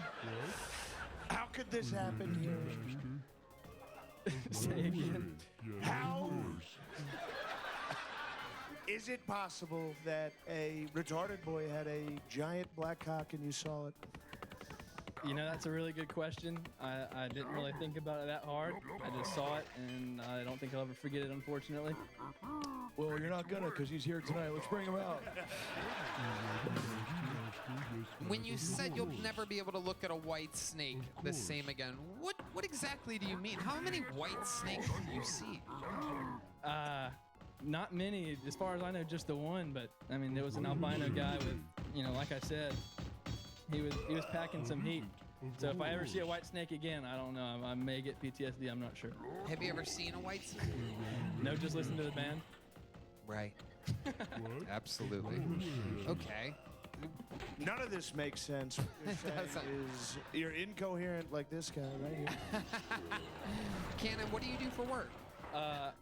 How could this happen here? Say again. How is it possible that a retarded boy had a giant black cock and you saw it? That's a really good question. I didn't really think about it that hard. I just saw it, and I don't think I'll ever forget it, unfortunately. Well, you're not gonna, because he's here tonight. Let's bring him out. When you said you'll never be able to look at a white snake the same again, what exactly do you mean? How many white snakes do you see? Not many. As far as I know, just the one. But I mean, there was an albino guy with, like I said, he was packing some heat. So if I ever see a white snake again, I don't know. I may get PTSD. I'm not sure. Have you ever seen a white snake? No, just listen to the band. Right. Absolutely. Okay. None of this makes sense. What you're saying is you're incoherent like this guy right here. Cannon, what do you do for work?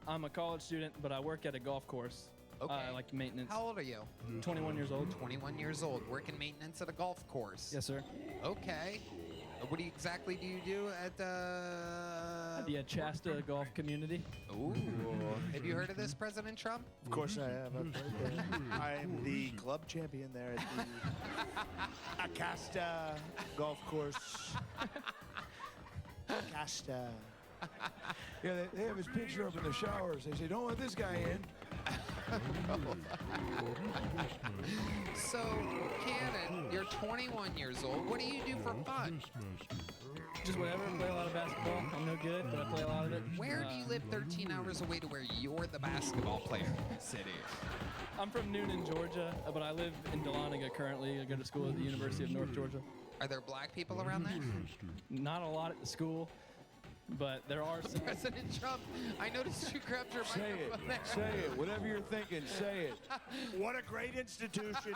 I'm a college student, but I work at a golf course. Okay. Like maintenance. How old are you? 21 years old. 21 years old. Working maintenance at a golf course. Yes, sir. Okay. What exactly do you do at the Shasta Golf Community? Ooh. Have you heard of this, President Trump? Of course I have. I'm right there. I am the club champion there at the Acasta Golf Course. Acasta. Yeah, they have his picture up in the showers. They say, don't let this guy in. So, Cannon, you're 21 years old. What do you do for fun? Just whatever. Play a lot of basketball. I'm no good, but I play a lot of it. Where do you live 13 hours away to where you're the basketball player in the city? I'm from Noonan, Georgia, but I live in Dahlonega currently. I go to school at the University of North Georgia. Are there black people around there? Not a lot at the school, but there are some. President Trump, I noticed you grabbed your microphone there. Say it. Whatever you're thinking, say it. What a great institution.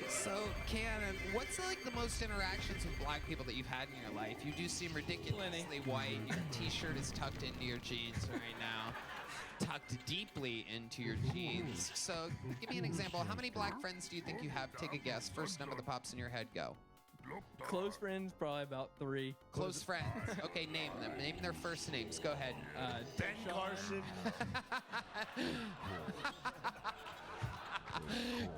So, Cannon, what's like the most interactions with black people that you've had in your life? You do seem ridiculously white. Your t-shirt is tucked into your jeans right now. Tucked deeply into your jeans. So, give me an example. How many black friends do you think you have? Take a guess. First number that pops in your head, go. Close friends, probably about 3. Close friends. Okay, name them. Name their first names. Go ahead. Ben Carson.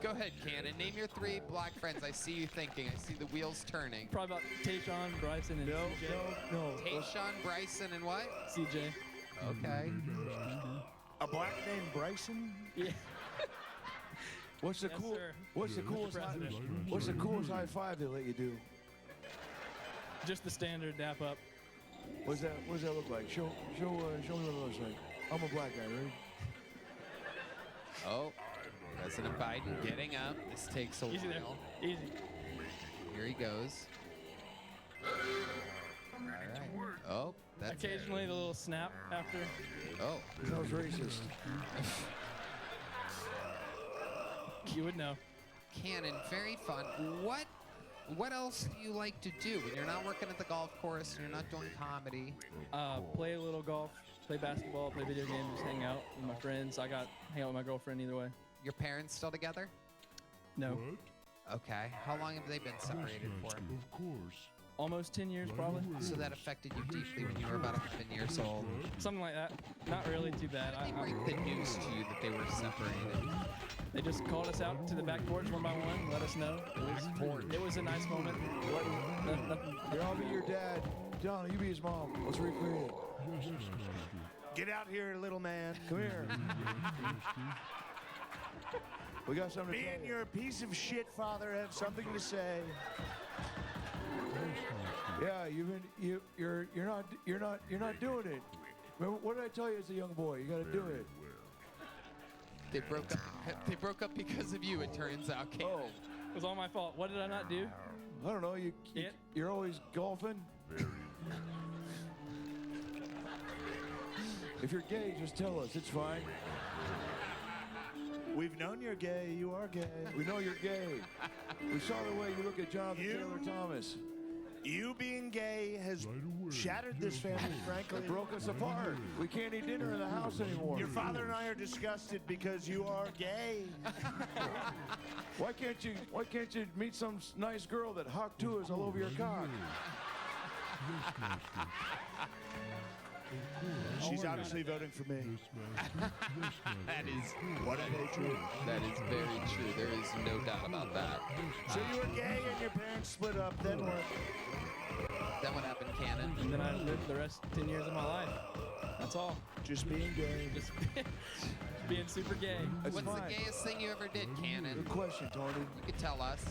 Go ahead, Cannon. Name your 3 black friends. I see you thinking. I see the wheels turning. Probably about Tayshawn, Bryson, and CJ. No. Tayshawn, Bryson, and what? CJ. Okay. A black named Bryson? Yeah. What's the coolest high five they let you do? Just the standard dap up. What does that look like? Show me what it looks like. I'm a black guy, right? Oh, President Biden getting up. This takes a Easy while. there. Easy. Here he goes. All right. Oh, that's occasionally the little snap after. Oh, that was racist. You would know. Cannon, very fun. What What else do you like to do when you're not working at the golf course and you're not doing comedy? Play a little golf, play basketball, play video games, just hang out with my friends. Hang out with my girlfriend either way. Your parents still together? No. Okay. How long have they been separated for? Of course. Almost 10 years, probably. So that affected you deeply when you were about 11 years old. Something like that. Not really too bad. How did they break the news to you that they were separated? They just called us out to the back porch one by one, let us know. It was a nice moment. Here, I'll be your dad. John, you be his mom. Let's recreate it. Get out here, little man. Come here. We got something to Me tell and you. your piece of shit father have something to say. Yeah, you're not doing it. Remember, what did I tell you as a young boy? You got to do it. They broke up. They broke up because of you. It turns out. Cannon. Oh, it was all my fault. What did I not do? I don't know. You're always golfing. If you're gay, just tell us. It's fine. We've known you're gay. You are gay. We know you're gay. We saw the way you look at Jonathan Taylor Thomas. You being gay has shattered this family, frankly. It broke us apart. We can't eat dinner in the house anymore. Your father and I are disgusted because you are gay. Why can't you meet some nice girl that hawk two is all over your cock? She's obviously voting for me. That is what I hate you. That is very true. There is no doubt about that. So you were gay and your parents split up. Then what? Then what happened, Cannon? And then I lived the rest 10 years of my life. That's all. Just being gay. Just being super gay. What's the gayest thing you ever did, Cannon? Good question, Tony. You could tell us.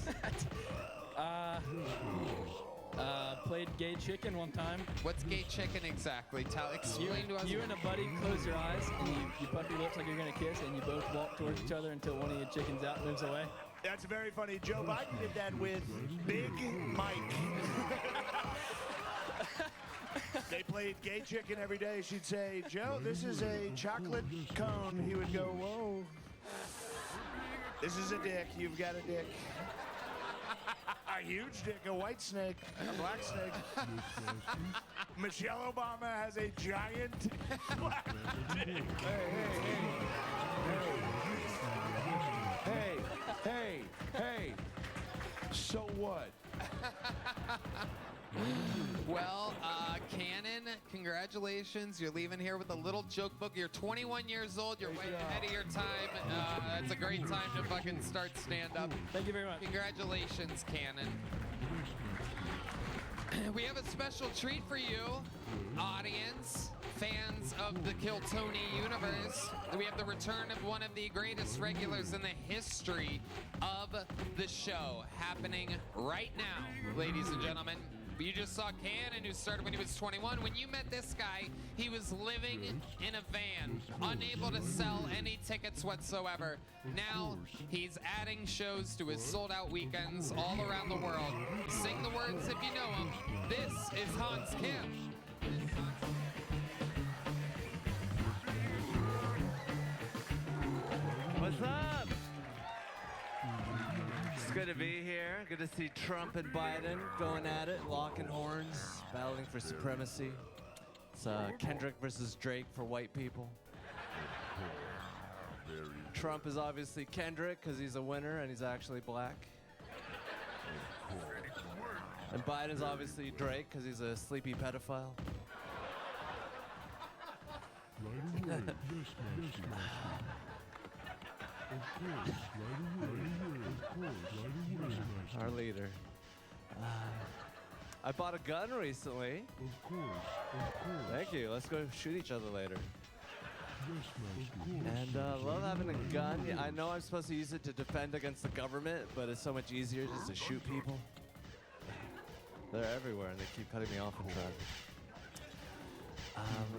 Played gay chicken one time. What's gay chicken exactly? Explain to us. You and a buddy close your eyes and you puff your lips like you're gonna kiss, and you both walk towards each other until one of your chickens out moves away. That's very funny. Joe Biden did that with Big Mike. They played gay chicken every day. She'd say, Joe, this is a chocolate cone. He would go, whoa. This is a dick. You've got a dick. A huge dick, a white snake, a black snake. Michelle Obama has a giant black dick. Hey. So what? Well, Cannon, congratulations. You're leaving here with a little joke book. You're 21 years old. You're way ahead of your time. It's a great time to fucking start stand-up. Thank you very much. Congratulations, Cannon. We have a special treat for you, audience, fans of the Kill Tony universe. We have the return of one of the greatest regulars in the history of the show happening right now, ladies and gentlemen. You just saw Cannon, who started when he was 21. When you met this guy, he was living in a van, unable to sell any tickets whatsoever. Now, he's adding shows to his sold-out weekends all around the world. Sing the words if you know them. This is Hans Kim. What's up? It's good to be here. Good to see Trump and Biden going at it, locking horns, battling for supremacy. It's Kendrick versus Drake for white people. Trump is obviously Kendrick because he's a winner and he's actually black. And Biden's obviously Drake because he's a sleepy pedophile. Our leader. I bought a gun recently. Of course. Thank you. Let's go shoot each other later. And love having a gun. Yeah, I know I'm supposed to use it to defend against the government, but it's so much easier just to shoot people. They're everywhere and they keep cutting me off in traffic.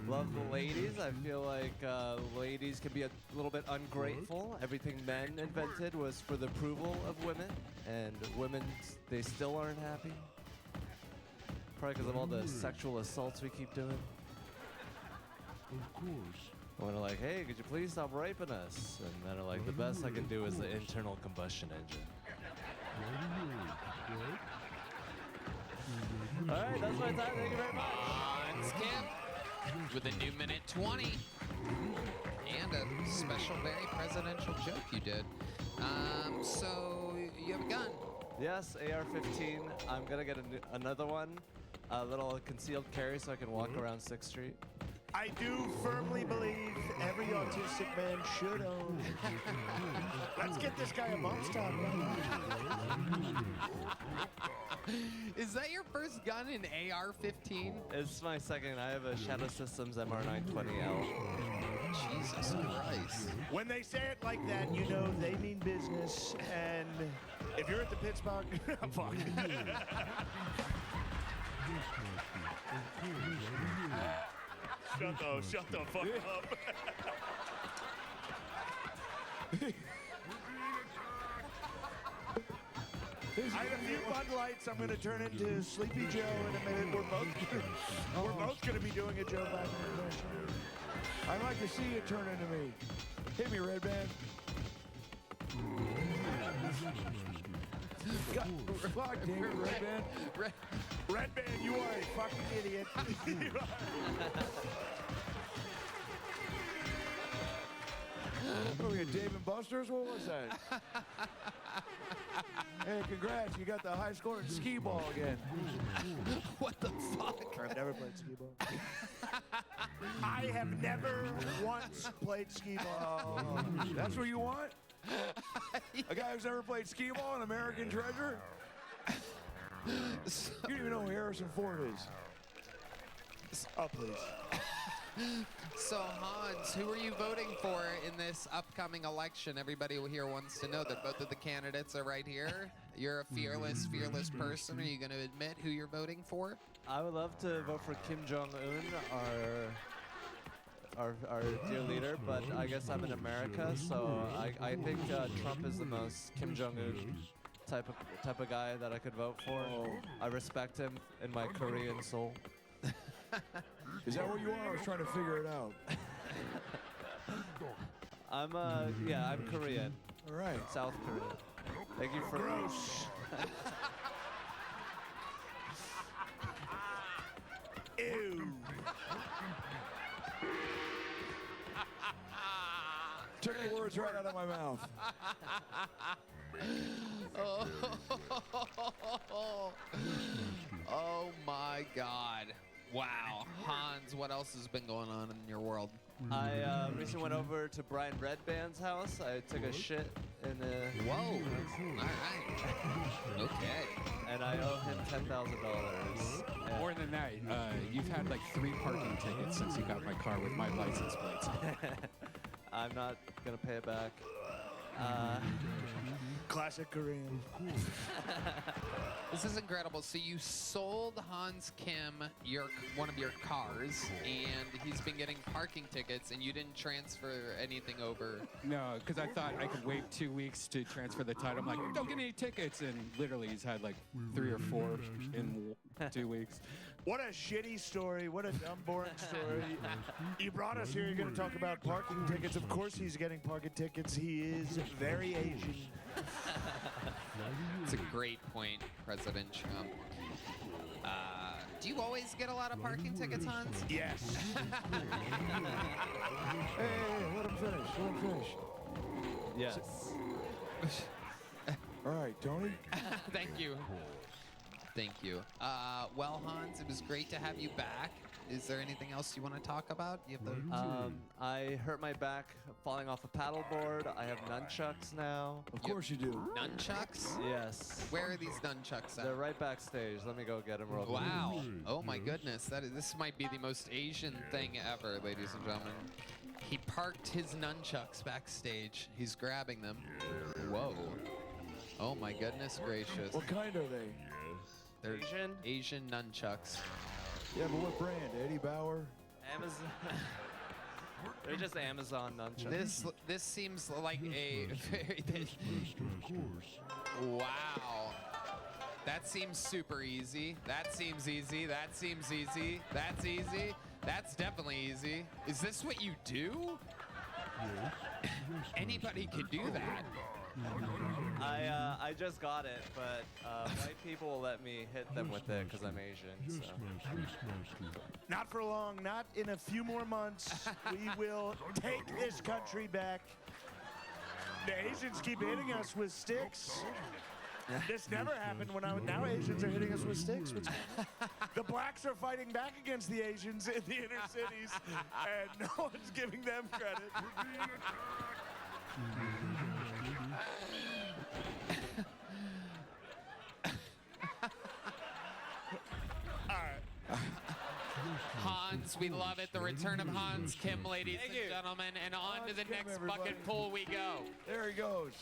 Love the ladies. I feel like ladies can be a little bit ungrateful. Everything men invented was for the approval of women, and women, they still aren't happy. Probably because of all the sexual assaults we keep doing. Of course. When they're like, hey, could you please stop raping us? And then they're like, the best I can do is the internal combustion engine. All right, that's my time. Thank you very much. Hans Kim with a new minute 20 and a special, very presidential joke you did. So you have a gun. Yes, AR-15. I'm gonna get another one, a little concealed carry, so I can walk around 6th Street. I do firmly believe every autistic man should own. Let's get this guy a bump stop. Is that your first gun, an AR-15? It's my second. I have a Shadow Systems MR920L. Jesus Christ. When they say it like that, you know they mean business. And if you're at the Pittsburgh, fuck. Shut the fuck up. I have a few Bud Lights. I'm going to turn into Sleepy Joe in a minute. We're both going to be doing a Joe Biden impression. I'd like to see you turn into me. Hit me, Red Band. God, fuck, damn it, Red Band. Red Band, you are a fucking idiot. You are. What were we at, Dave and Buster's? What was that? Hey, congrats, you got the high score in skee ball again. What the fuck? I've never played skee ball. I have never once played skee ball. That's what you want? A guy who's never played skee ball, an American treasure? You don't even know who Harrison Ford is. Oh, please. So, Hans, who are you voting for in this upcoming election? Everybody here wants to know that both of the candidates are right here. You're a fearless person. Are you going to admit who you're voting for? I would love to vote for Kim Jong-un, our dear leader, but I guess I'm in America, so I think Trump is the most Kim Jong-un type of guy that I could vote for. I respect him in my Korean soul. Is that what you are? I was trying to figure it out. I'm Korean. All right. South Korean. Thank you for gross. Ew. Took the words right out of my mouth. Oh my God. Wow. Hans, what else has been going on in your world? I recently went over to Brian Redband's house. I took a shit in a... Whoa. All right. Okay. And I owe him $10,000. More than that, you've had like 3 parking tickets since you got my car with my license plates. I'm not going to pay it back. Classic Korean. This is incredible. So you sold Hans Kim one of your cars, and he's been getting parking tickets, and you didn't transfer anything over. No, because I thought I could wait 2 weeks to transfer the title. I'm like, don't get any tickets, and literally he's had like 3 or 4 in 2 weeks. What a shitty story. What a dumb, boring story. You brought us here. You're going to talk about parking tickets. Of course he's getting parking tickets. He is very Asian. It's a great point, President Trump. Do you always get a lot of parking tickets, Hans? Yes. Hey, let him finish. Let him finish. Yes. All right, Tony. Thank you. Thank you. Well, Hans, it was great to have you back. Is there anything else you want to talk about? You have the I hurt my back falling off a paddleboard. I have nunchucks now. Of course you do. Nunchucks? Yes. Where are these nunchucks at? They're right backstage. Let me go get them real quick. Wow. Oh my goodness. This might be the most Asian thing ever, ladies and gentlemen. He parked his nunchucks backstage. He's grabbing them. Whoa. Oh my goodness gracious. What kind are they? They're Asian nunchucks. Yeah, but what brand? Eddie Bauer? Amazon. They're just Amazon nunchucks. This seems like a very... Wow. That seems super easy. That seems easy. That seems easy. That's easy. That's definitely easy. Is this what you do? Anybody could do that. I just got it, but white people will let me hit them with it because I'm Asian. So. Not for long, not in a few more months. We will take this country back. The Asians keep hitting us with sticks. This never happened when now Asians are hitting us with sticks. The blacks are fighting back against the Asians in the inner cities, and no one's giving them credit. Hans, we love it. The return of Hans Kim, ladies and gentlemen. And on to the next bucket pool we go. There he goes.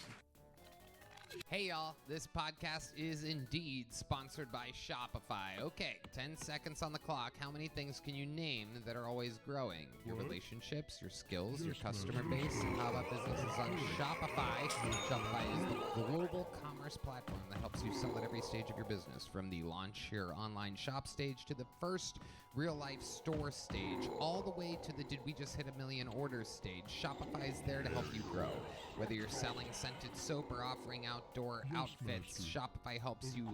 Hey y'all, this podcast is indeed sponsored by Shopify. Okay, 10 seconds on the clock. How many things can you name that are always growing? Your relationships, your skills, your customer base. How about businesses on Shopify? Shopify is the global commerce platform that helps you sell at every stage of your business, from the launch your online shop stage to the first real-life store stage, all the way to the did we just hit a million orders stage. Shopify is there to help you grow. Whether you're selling scented soap or offering outdoor outfits, Shopify helps you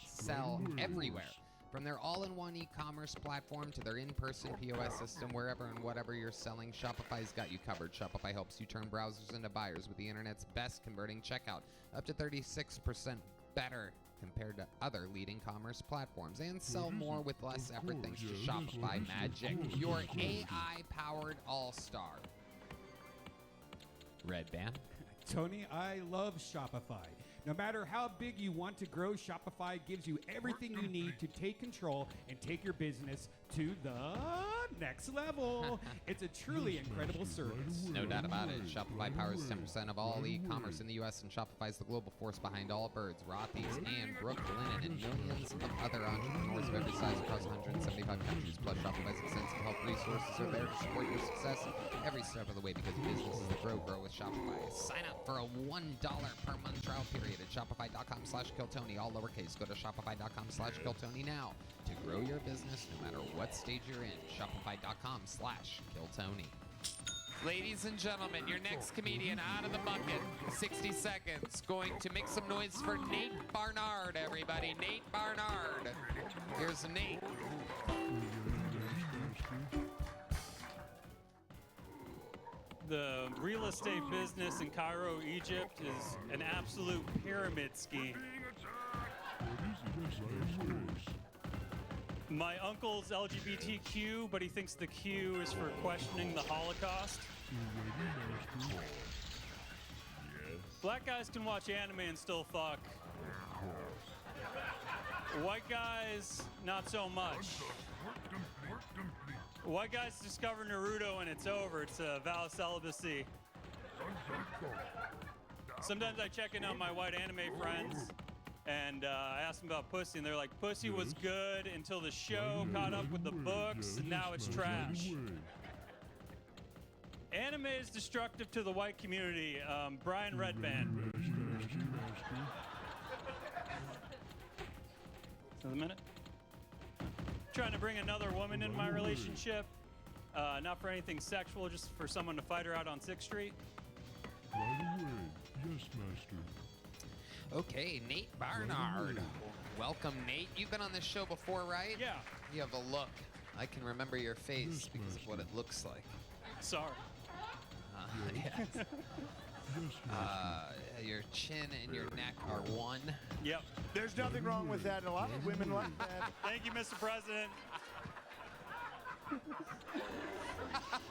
sell everywhere. From their all-in-one e-commerce platform to their in-person POS system, wherever and whatever you're selling, Shopify's got you covered. Shopify helps you turn browsers into buyers with the internet's best converting checkout, up to 36% better compared to other leading commerce platforms, and sell more with less effort thanks to Shopify Magic, your AI-powered all-star. Red Band. Tony, I love Shopify. No matter how big you want to grow, Shopify gives you everything you need to take control and take your business to the next level. It's a truly incredible service. No doubt about it. Shopify powers 10% of all e-commerce in the U.S., and Shopify is the global force behind Allbirds, Rothy's, and Brooklinen, and millions of other entrepreneurs of every size across 175 countries. Plus, Shopify's extensive help resources are there to support your success every step of the way, because businesses that grow with Shopify. Sign up for a $1 per month trial period at shopify.com/KillTony, all lowercase. Go to shopify.com/KillTony now to grow your business no matter what stage you're in. Shopify.com/KillTony. Ladies and gentlemen, your next comedian out of the bucket, 60 seconds, going to make some noise for Nate Barnard, everybody. Nate Barnard. Here's Nate. The real estate business in Cairo, Egypt is an absolute pyramid scheme. My uncle's LGBTQ, but he thinks the Q is for questioning the Holocaust. Black guys can watch anime and still fuck. White guys, not so much. White guys discover Naruto and it's over. It's a vow of celibacy. Sometimes I check in on my white anime friends and I ask them about pussy, and they're like, pussy was good until the show caught up with the books, and now it's trash. Anime is destructive to the white community. Brian Redband. Another minute. Trying to bring another woman in my relationship. Not for anything sexual, just for someone to fight her out on 6th Street. Right away. Yes, master. Okay, Nate Barnard. Welcome, Nate. You've been on this show before, right? Yeah. You have a look. I can remember your face because of what it looks like. Sorry. Yes. Your chin and your neck are one. Yep. There's nothing wrong with that. A lot of women like that. Thank you, Mr. President.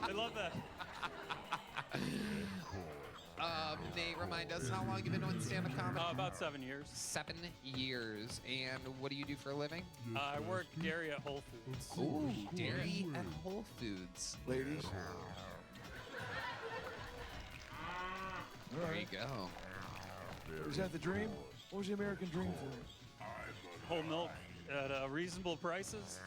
I love that. Nate, remind us, how long you've been doing stand-up comedy? About 7 years. 7 years. And what do you do for a living? I work dairy at Whole Foods. Ooh, dairy at Whole Foods. Ladies. There you go. Is that the dream? What was the American dream for? Whole milk at reasonable prices.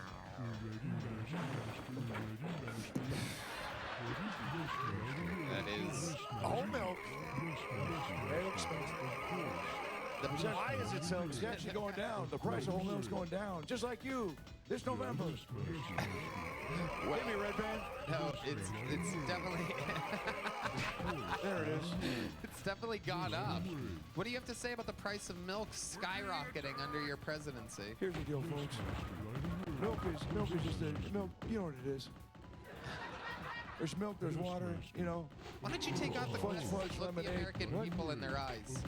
That is whole milk. Very expensive. Why is it so? It's actually going down. The price of whole milk's going down, just like you this November. Give me Red Band. No, It's definitely There it is. it's definitely gone up. What do you have to say about the price of milk skyrocketing under your presidency? Here's the deal, folks. Milk is just a milk. You know what it is. There's milk, there's water, you know. Why don't you take out the Fudge, glasses fudge, and look the lemonade. American What? people in their eyes?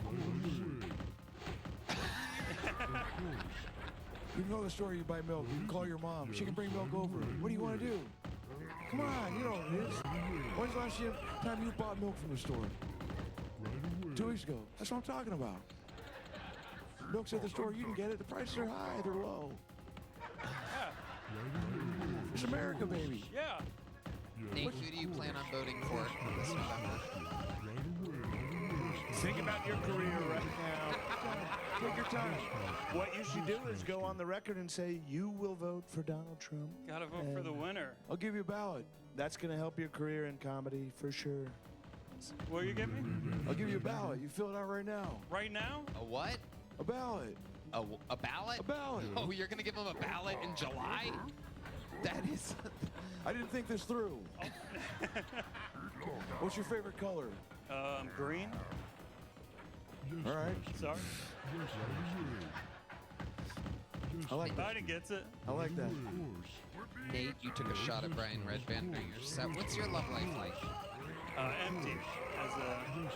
You know the store, you buy milk. You can call your mom. She can bring milk over. What do you want to do? Come on, you know what it is. When's the last time you bought milk from the store? 2 weeks ago. That's what I'm talking about. Milk's at the store, you can get it. The prices are high, they're low. It's America, baby. Yeah. Nate, who do you plan on voting for this November? Think about your career right now. Take your time. What you should do is go on the record and say you will vote for Donald Trump. Gotta vote for the winner. I'll give you a ballot. That's going to help your career in comedy for sure. What you give me? I'll give you a ballot. You fill it out right now. Right now? A what? A ballot. A ballot? A ballot. Oh, you're gonna give him a ballot in July? That is. I didn't think this through. What's your favorite color? Green. All right. Sorry. I like that. Biden gets it. I like that. Nate, you took a shot at Brian Redband during your set. What's your love life like? Empty, as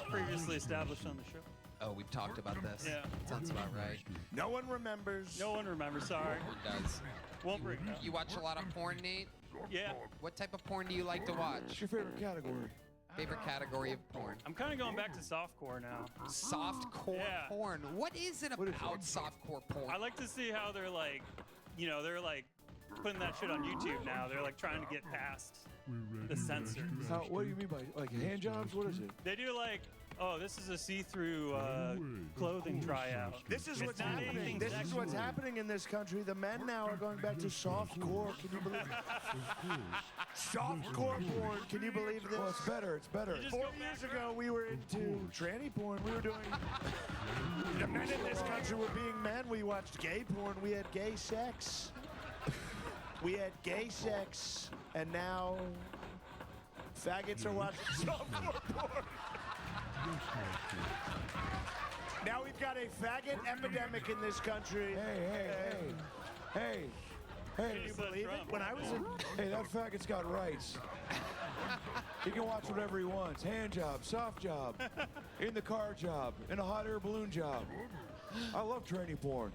previously established on the show. Oh, we've talked about this. Yeah. Sounds about right. No one remembers. No one remembers, sorry. It does. Won't bring it up. You watch a lot of porn, Nate? Yeah. What type of porn do you like to watch? What's your favorite category? Favorite category of porn? I'm kind of going back to softcore now. Softcore porn? What is it about softcore porn? I like to see how they're like, they're like putting that shit on YouTube now. They're like trying to get past the censor. What do you mean by like hand jobs? What is it? They do like, oh, this is a see-through clothing tryout. This is It's what's not happening. anything This is sexual. what's happening in this country. The men now are going back to softcore. Can you believe it? Softcore porn. Can you believe this? Well, it's better. It's better. 4 years ago, we were into tranny porn. We were doing. The men in this country were being men. We watched gay porn. We had gay sex. We had gay sex. And now, faggots are watching softcore porn. Now we've got a faggot epidemic in this country. Hey. Can you believe it? When I was in. Hey, that faggot's got rights. He can watch whatever he wants. Hand job, soft job, in the car job, in a hot air balloon job. I love tranny porn.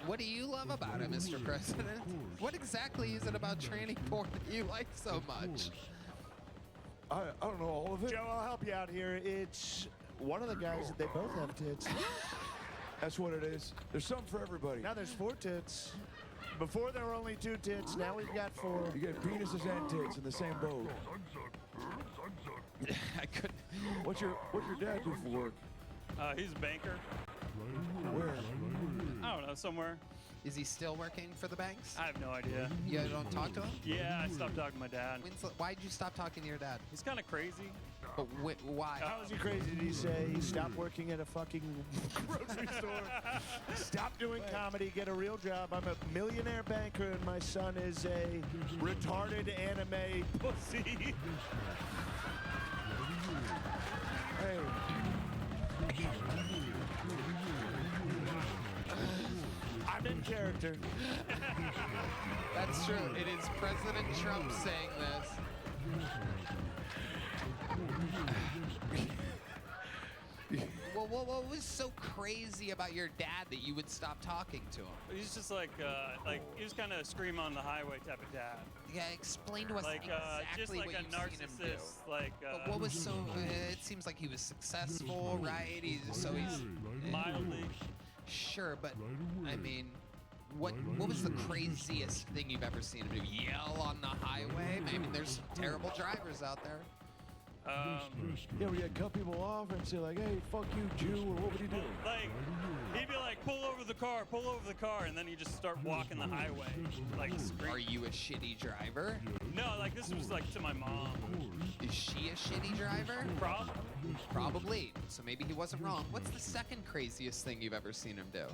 What do you love about it, Mr. President? What exactly is it about tranny porn that you like so much? I don't know all of it. Joe, I'll help you out here. It's one of the guys that they both have tits. That's what it is. There's something for everybody. Now there's 4 tits. Before there were only 2 tits. Now we've got 4. You get penises and tits in the same boat. I couldn't. What's your dad do for work? He's a banker. Where? I don't know, somewhere. Is he still working for the banks? I have no idea. You don't talk to him? Yeah, I stopped talking to my dad. Why did you stop talking to your dad? He's kind of crazy. But why? How is he crazy? Did he say he stopped working at a fucking grocery store? Stop doing comedy, get a real job. I'm a millionaire banker and my son is a retarded anime pussy. Hey. I'm in character. That's true. It is President Trump saying this. Well, what was so crazy about your dad that you would stop talking to him? He's just like he was kind of scream on the highway type of dad. Yeah, explain to us like exactly just like what a you've seen him do. narcissist. Like But what was so? It seems like he was successful, right? He's mildly. Sure, but I mean, what was the craziest thing you've ever seen him do? Yell on the highway? I mean, there's terrible drivers out there. Yeah, we had cut people off and say like, "Hey, fuck you, Jew," or what would he do? Like, he'd be like, pull over the car, and then he'd just start walking the highway. Like, Are you a shitty driver? No, like, this was like to my mom. Is she a shitty driver? Probably. So maybe he wasn't wrong. What's the second craziest thing you've ever seen him do?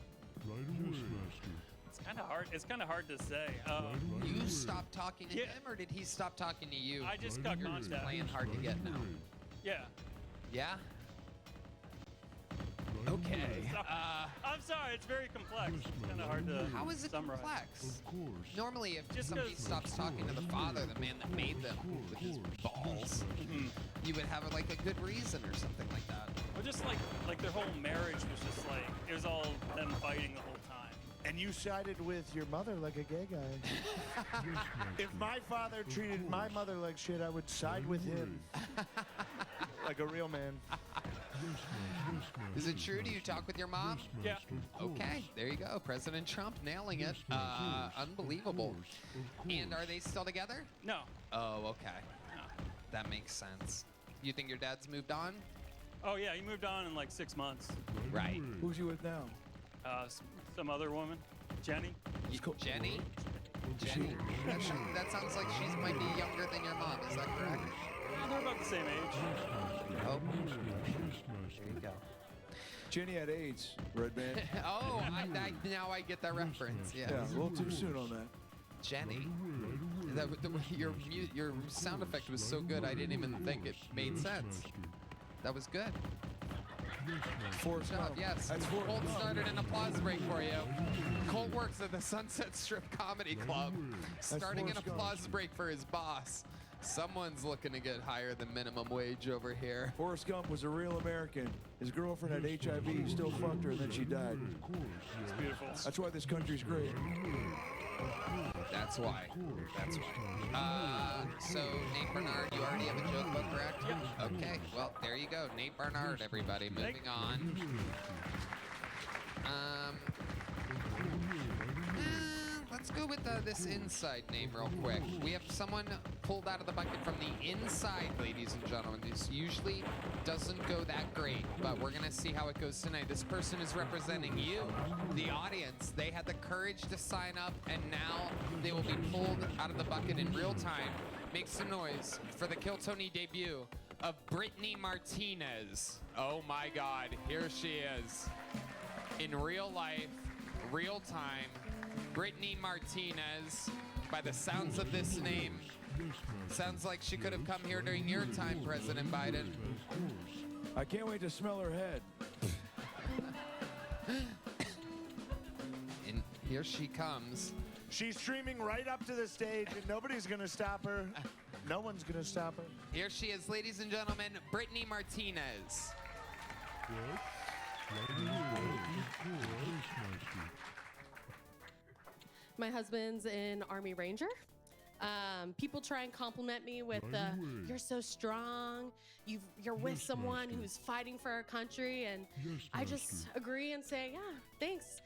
It's kind of hard. It's kind of hard to say. You stopped talking to him, or did he stop talking to you? I just got You're contact. playing hard to get now. Yeah. Yeah? Okay. I'm sorry, it's very complex. It's kind of hard to How is it summarize. complex? Normally, if somebody stops talking to the father, the man that made them with his balls, you would have like a good reason or something like that. Or just like their whole marriage was just like, it was all them fighting the whole time. And you sided with your mother like a gay guy. If my father treated my mother like shit, I would side with him. Like a real man. Is it true? Do you talk with your mom? Yeah. Okay, there you go. President Trump nailing it. Unbelievable. And are they still together? No. Oh, okay. That makes sense. You think your dad's moved on? Oh yeah, he moved on in like 6 months. Right. Who's you with now? Some other woman, Jenny. Jenny? Jenny. That sounds like she might be younger than your mom. Is that correct? They're about the same age. Oh. There you go. Jenny had AIDS, Red Man. Oh, now I get that reference. Yeah. Yeah, a little too soon on that. Jenny. Your sound effect was so good, I didn't even think it made sense. That was good. Good job, yes. Colt started an applause break for you. Colt works at the Sunset Strip Comedy Club, starting an applause break for his boss. Someone's looking to get higher than minimum wage over here. Forrest Gump was a real American. His girlfriend had HIV, he still fucked her, and then she died. It's beautiful. That's why this country's great. That's why. That's why. So, Nate Bernard, you already have a joke book, correct? Yeah. Okay, well, there you go. Nate Bernard, everybody. Moving on. Let's go with this inside name real quick. We have someone pulled out of the bucket from the inside, ladies and gentlemen. This usually doesn't go that great, but we're going to see how it goes tonight. This person is representing you, the audience. They had the courage to sign up, and now they will be pulled out of the bucket in real time. Make some noise for the Kill Tony debut of Brittany Martinez. Oh my God, here she is. In real life, real time, Brittany Martinez, by the sounds of this name. Sounds like she could have come here during your time, President Biden. I can't wait to smell her head. And here she comes. She's streaming right up to the stage, and nobody's going to stop her. No one's going to stop her. Here she is, ladies and gentlemen, Brittany Martinez. My husband's an Army Ranger. People try and compliment me with you're so strong, you're with someone who's fighting for our country, and I just agree and say, yeah, thanks.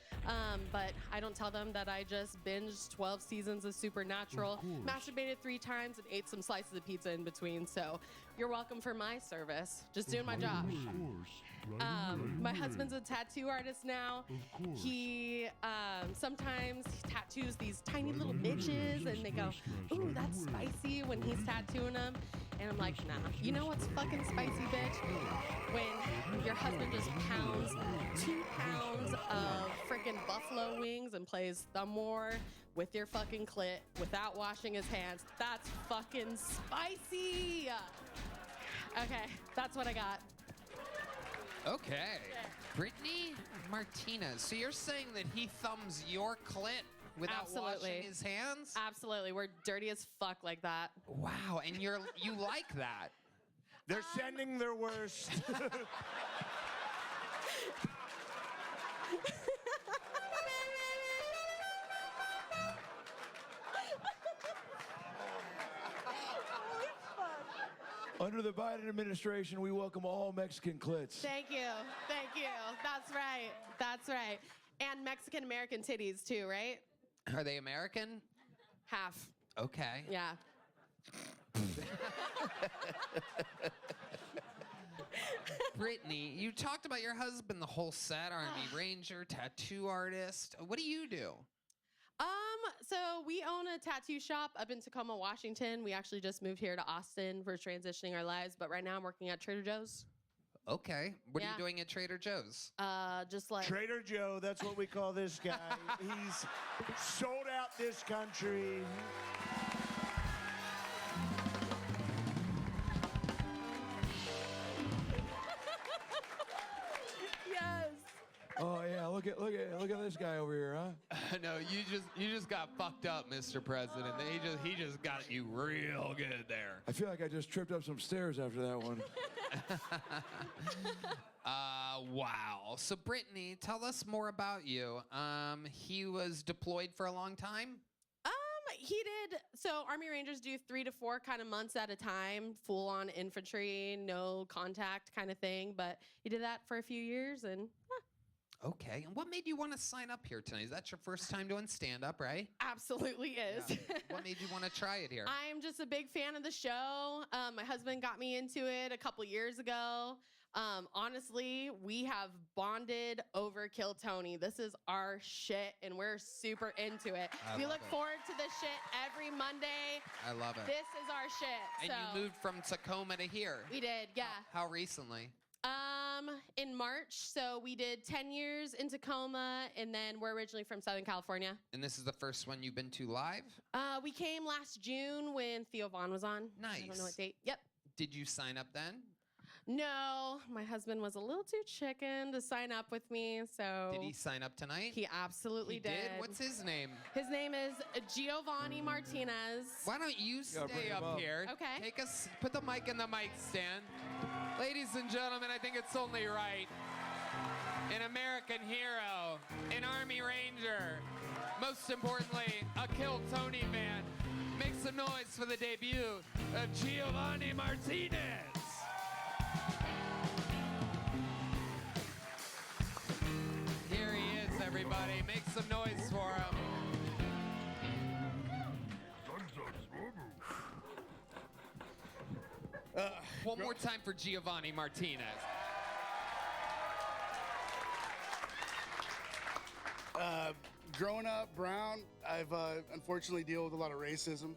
But I don't tell them that I just binged 12 seasons of Supernatural, masturbated 3 times, and ate some slices of pizza in between. So you're welcome for my service. Just doing my job. My husband's a tattoo artist now. He sometimes tattoos these tiny little bitches, and they go, ooh, that's spicy when he's tattooing them. And I'm like, nah. You know what's fucking spicy, bitch? When your husband just pounds 2 pounds of freaking buffalo wings and plays thumb war with your fucking clit without washing his hands. That's fucking spicy. Okay, that's what I got. Okay. Brittany Martinez. So you're saying that he thumbs your clit without washing his hands? Absolutely. We're dirty as fuck like that. Wow, and you like that? They're sending their worst. Under the Biden administration, we welcome all Mexican clits. Thank you. Thank you. That's right. That's right. And Mexican American titties too, right? Are they American? Half. Okay. Yeah. Brittany, you talked about your husband the whole set, R&B Ranger, tattoo artist. What do you do? So we own a tattoo shop up in Tacoma, Washington. We actually just moved here to Austin for transitioning our lives, but right now I'm working at Trader Joe's. Okay. What are you doing at Trader Joe's? Just like Trader Joe, that's what we call this guy. He's sold out this country. this guy over here, huh? No, you just got fucked up, Mr. President. He just got you real good there. I feel like I just tripped up some stairs after that one. Wow. So Brittany, tell us more about you. He was deployed for a long time? He did. So Army Rangers do 3 to 4 kind of months at a time, full on infantry, no contact kind of thing. But he did that for a few years and Okay. And what made you want to sign up here tonight? Is that your first time doing stand-up, right? absolutely is. Yeah. What made you want to try it here? I'm just a big fan of the show. My husband got me into it a couple years ago. Honestly, we have bonded over Kill Tony. This is our shit, and we're super into it. We look forward to this shit every Monday. I love it. This is our shit. And you moved from Tacoma to here. We did, yeah. How recently? In March. So we did 10 years in Tacoma, and then we're originally from Southern California. And this is the first one you've been to live? We came last June when Theo Vaughn was on. Nice. I don't know what date. Yep. Did you sign up then? No, my husband was a little too chicken to sign up with me, so. Did he sign up tonight? He absolutely did. What's his name? His name is Giovanni Martinez. Why don't you stay up here? Okay. Put the mic in the mic stand. Ladies and gentlemen, I think it's only right. An American hero, an Army Ranger, most importantly, a Kill Tony fan. Make some noise for the debut of Giovanni Martinez. Here he is, everybody. Make some noise for him. One more time for Giovanni Martinez. Growing up brown, I've unfortunately dealt with a lot of racism.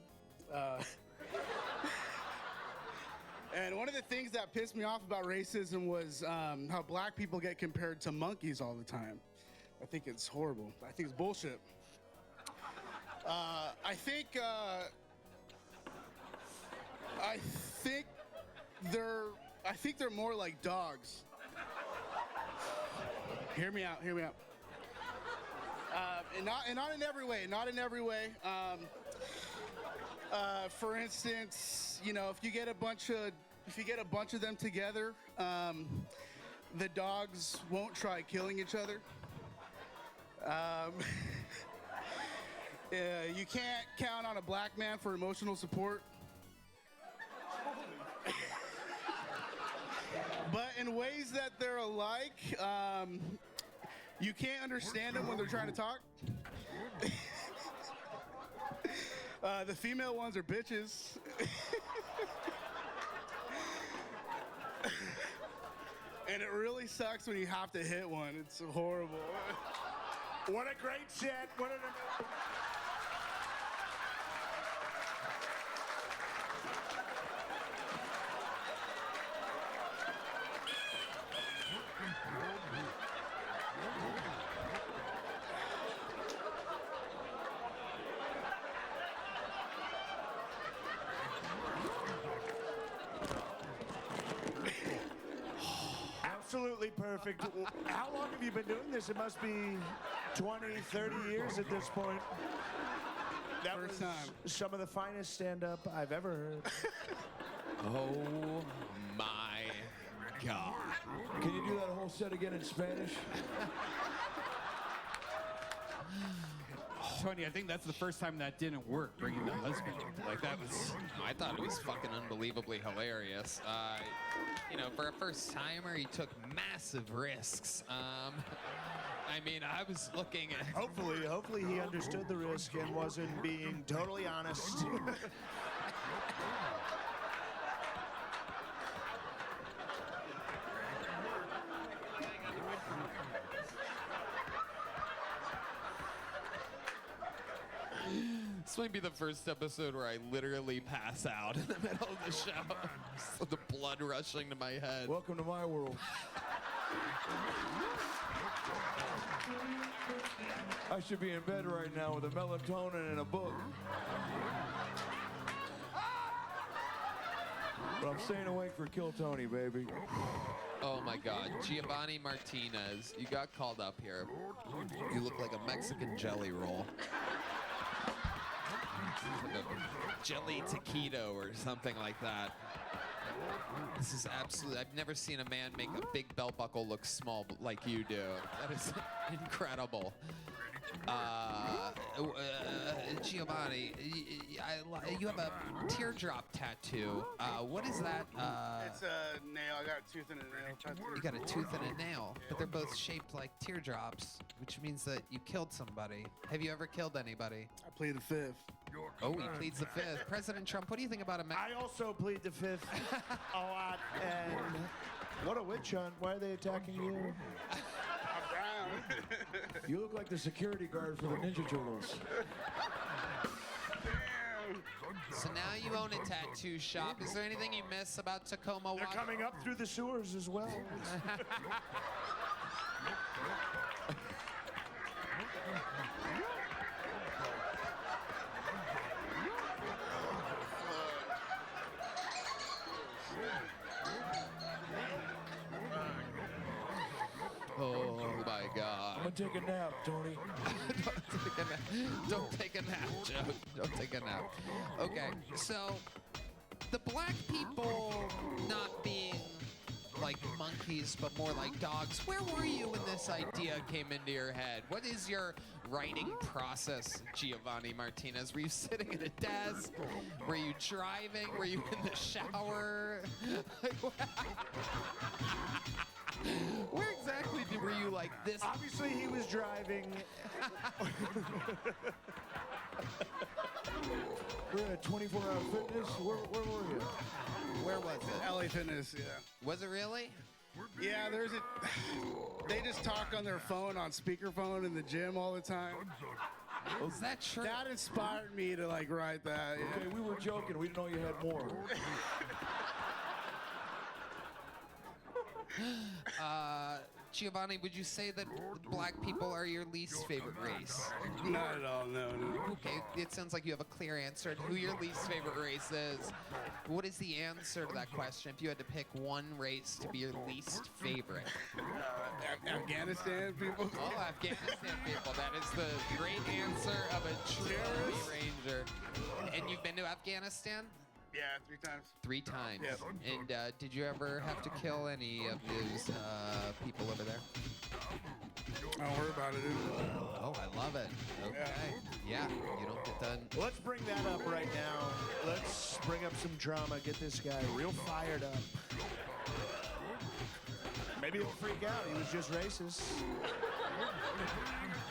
And one of the things that pissed me off about racism was how black people get compared to monkeys all the time. I think it's horrible. I think it's bullshit. I think they're more like dogs. Hear me out. And not in every way. Not in every way. For instance, you know, if you get a bunch of them together, the dogs won't try killing each other. You can't count on a black man for emotional support. But in ways that they're alike, you can't understand them when they're trying to talk. The female ones are bitches. And it really sucks when you have to hit one. It's horrible. What a great set. What an... Absolutely perfect. How long have you been doing this? It must be 20, 30 years at this point. That was some of the finest stand-up I've ever heard. Oh my God. Can you do that whole set again in Spanish? Tony, I think that's the first time that didn't work, bringing the husband. Like, that was... I thought it was fucking unbelievably hilarious. You know, for a first-timer, he took massive risks. I mean, I was looking at... Hopefully he understood the risk and wasn't being totally honest. This might be the first episode where I literally pass out in the middle of the show. So the blood rushing to my head. Welcome to my world. I should be in bed right now with a melatonin and a book. But I'm staying awake for Kill Tony, baby. Oh my God, Giovanni Martinez, you got called up here. You look like a Mexican jelly roll. Like a jelly taquito or something like that. This is absolutely, I've never seen a man make a big belt buckle look small like you do. That is incredible. Giovanni, you have a teardrop tattoo. What is that? It's a nail. I got a tooth and a nail tattoo. You got a tooth and a nail, but they're both shaped like teardrops, which means that you killed somebody. Have you ever killed anybody? I plead the fifth. Oh, he pleads the fifth. President Trump, what do you think about America? I also plead the fifth a lot, and what a witch hunt. Why are they attacking you? I'm brown. You look like the security guard for the Ninja Turtles. So now you own a tattoo shop. Is there anything you miss about Tacoma? They're coming up through the sewers as well. Oh my God. I'm gonna take a nap, Tony. Don't take a nap, Joe. Don't take a nap. Okay, so the black people not being like monkeys, but more like dogs. Where were you when this idea came into your head? What is your writing process, Giovanni Martinez? Were you sitting at a desk? Were you driving? Were you in the shower? Where exactly were you like this? Obviously, he was driving. We're at 24-hour fitness. Where were you? Where was it? LA Fitness, yeah. Was it really? Yeah, they just talk on their phone on speakerphone in the gym all the time. Is that true? That inspired me to like write that. Yeah. Okay, we were joking. We didn't know you had more. Giovanni, would you say that black people are your least favorite race? Not at all, no. Okay, it sounds like you have a clear answer to who your least favorite race is. What is the answer to that question if you had to pick one race to be your least favorite? Afghanistan people. Oh, Afghanistan people. That is the great answer of a true Army Ranger. And you've been to Afghanistan? Yeah, 3 times. 3 times. Yep. And did you ever have to kill any of those people over there? I don't worry about it, dude. Oh, I love it. Okay. Yeah, you don't get done. Let's bring that up right now. Let's bring up some drama. Get this guy real fired up. Maybe he'll freak out. He was just racist.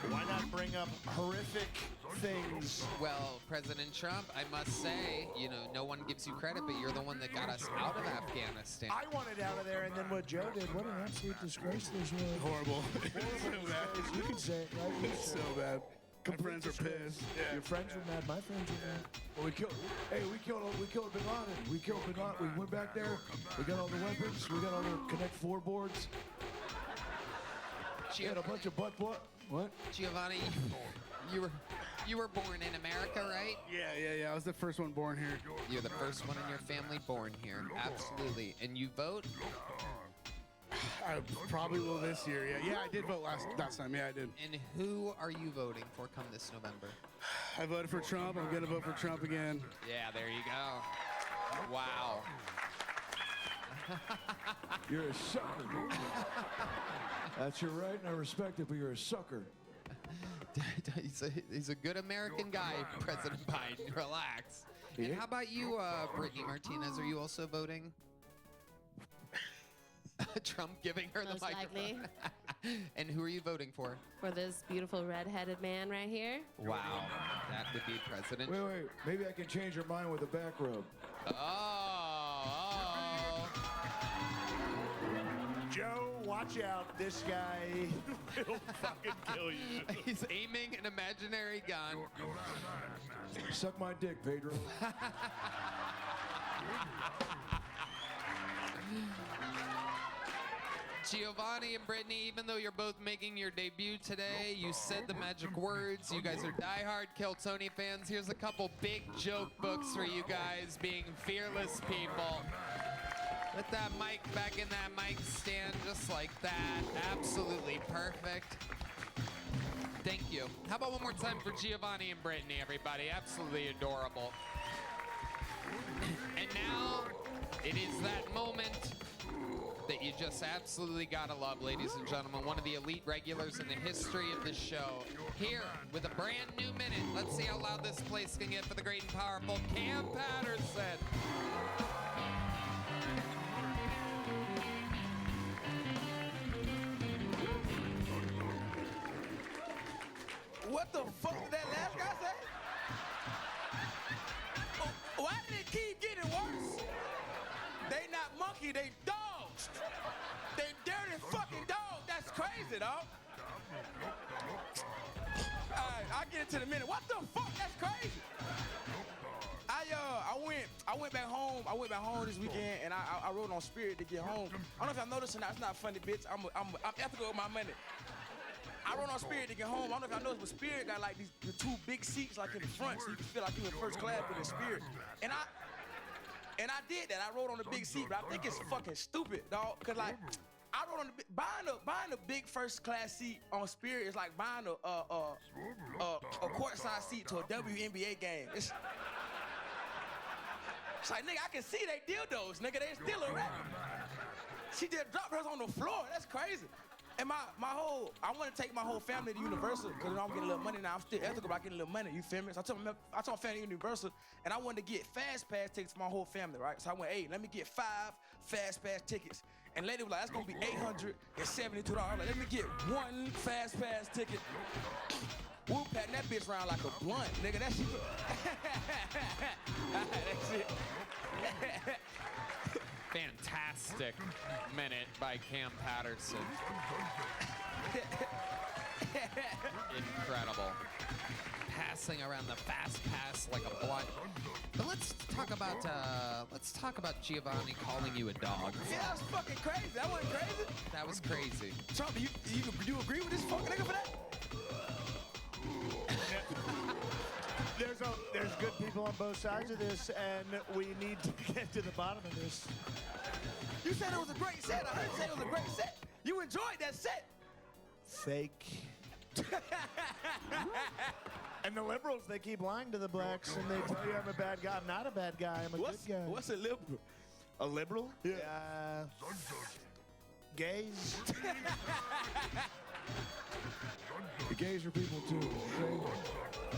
Why not bring up horrific things? Well, President Trump, I must say, you know, no one gives you credit, but you're the one that got us out of Afghanistan. I wanted out of there, and then what Joe did, what an absolute disgrace this was. Horrible. So bad. You can say it, right? You It's say so it. bad. My friends are pissed. Yeah. Your friends were mad. My friends were mad. Well, we killed Bin Laden. We killed Bin Laden. We went back there. We got all the weapons. We got all the Connect 4 boards. We had a bunch of What? Giovanni, you were born in America, right? Yeah. I was the first one born here. You're the first one in your family born here. Absolutely. And you vote? I probably will this year. Yeah, I did vote last time. Yeah, I did. And who are you voting for come this November? I voted for Trump. I'm gonna vote for Trump again. Yeah, there you go. Wow. You're a sucker. That's your right, and I respect it, but you're a sucker. He's a good American guy, President Biden. Relax. And how about you, Brittany Martinez? Are you also voting? Trump giving her Most the microphone. likely. And who are you voting for? For this beautiful red-headed man right here. Wow, that would be President. Wait. Maybe I can change your mind with a back rub. Oh. Joe, watch out. This guy will fucking kill you. He's aiming an imaginary gun. Suck my dick, Pedro. Giovanni and Brittany, even though you're both making your debut today, you said the magic words. You guys are diehard Kill Tony fans. Here's a couple big joke books for you guys being fearless people. Put that mic back in that mic stand just like that. Absolutely perfect. Thank you. How about one more time for Giovanni and Brittany, everybody? Absolutely adorable. And now it is that moment that you just absolutely gotta love, ladies and gentlemen. One of the elite regulars in the history of the show. Here with a brand new minute. Let's see how loud this place can get for the great and powerful Cam Patterson. What the fuck did that last guy say? Oh, why did it keep getting worse? They not monkey, they dogs. They dirty fucking dogs. That's crazy, dog. All right, I'll get into the minute. What the fuck? That's crazy. I went back home. I went back home this weekend, and I rode on Spirit to get home. I don't know if y'all noticed or not. It's not funny, bitch. I'm ethical with my money. I rode on Spirit to get home. I don't know if y'all noticed, but Spirit got like the two big seats like in the front, so you can feel like you in first class with the Spirit. And I did that. I rode on the big seat, but I think it's fucking stupid, dog. Cause like I rode on the buying a big first class seat on Spirit is like buying a courtside seat to a WNBA game. It's like, nigga, I can see they dildos, nigga. They still around. She just dropped hers on the floor. That's crazy. And I want to take my whole family to Universal because I'm getting a little money now. I'm still ethical, but I get a little money. You feel me? So I told my family Universal, and I wanted to get fast pass tickets for my whole family, right? So I went, hey, let me get 5 fast pass tickets. And lady was like, that's gonna be $872. I'm like, let me get 1 fast pass ticket. We'll pack that bitch around like a blunt, nigga. That shit. That's it. Fantastic minute by Cam Patterson. Incredible. Passing around the fast pass like a blunt. But let's talk about Giovanni calling you a dog. Yeah, that was fucking crazy. That wasn't crazy. That was crazy. Trump, you agree with this fucking nigga for that? There's good people on both sides of this, and we need to get to the bottom of this. You said it was a great set. I heard you say it was a great set. You enjoyed that set. Fake. And the liberals, they keep lying to the blacks, and they tell you I'm a bad guy. I'm not a bad guy. I'm a good guy. What's a liberal? A liberal? Yeah. Gays. The gays are people too, okay?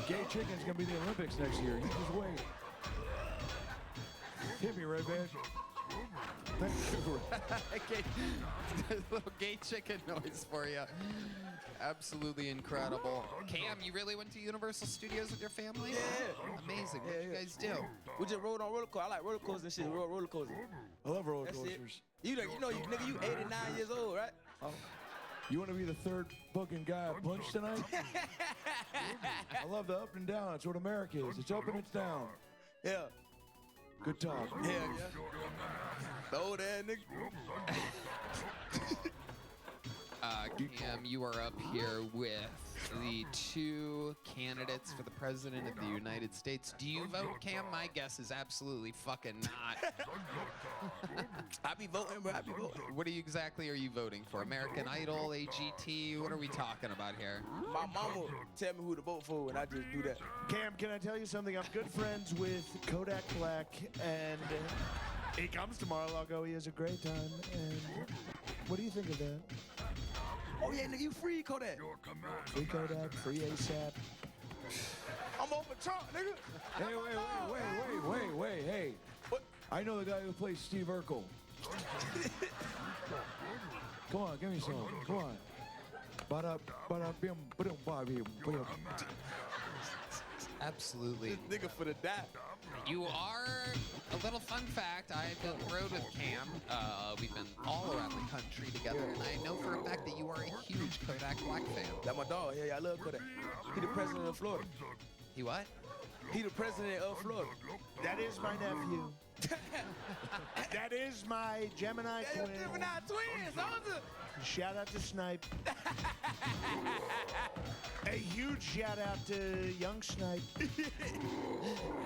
Gay chicken's gonna be the Olympics next year. You just wait. Hit me, Red Band. A little gay chicken noise for you. Absolutely incredible. Cam, you really went to Universal Studios with your family? Yeah. Amazing. What did you guys do? We just rode on roller coasters. I like roller coasters and shit. We rode roller coasters. I love roller That's coasters. It. You know, nigga, you 89 years old, right? You want to be the third fucking guy I punched tonight? I love the up and down. That's what America is. It's up and it's down. Yeah. Good talk. Yeah. The old ass nigga. Cam, you are up here with the 2 candidates for the President of the United States. Do you vote, Cam? My guess is absolutely fucking not. I be voting, bro. I be voting. What exactly are you voting for? American Idol, AGT? What are we talking about here? My mama tell me who to vote for, and I just do that. Cam, can I tell you something? I'm good friends with Kodak Black, and he comes tomorrow. I'll go. He has a great time. And what do you think of that? Oh yeah, nigga, you free Kodak. Free Kodak, free ASAP. I'm over Trump, nigga. Hey, wait, hey. What? I know the guy who plays Steve Urkel. Come on, give me some. Come on. Absolutely. This nigga for the die. You are, a little fun fact, I've been rode with Cam. We've been all around the country together, and I know for a fact that you are a huge Kodak Black fan. That's my dog. Yeah, I love Kodak. He the president of Florida. He what? He the president of Florida. That is my nephew. That is my Gemini Yeah, twin. your Gemini twins, soldier. Shout out to Snipe. A huge shout out to young Snipe.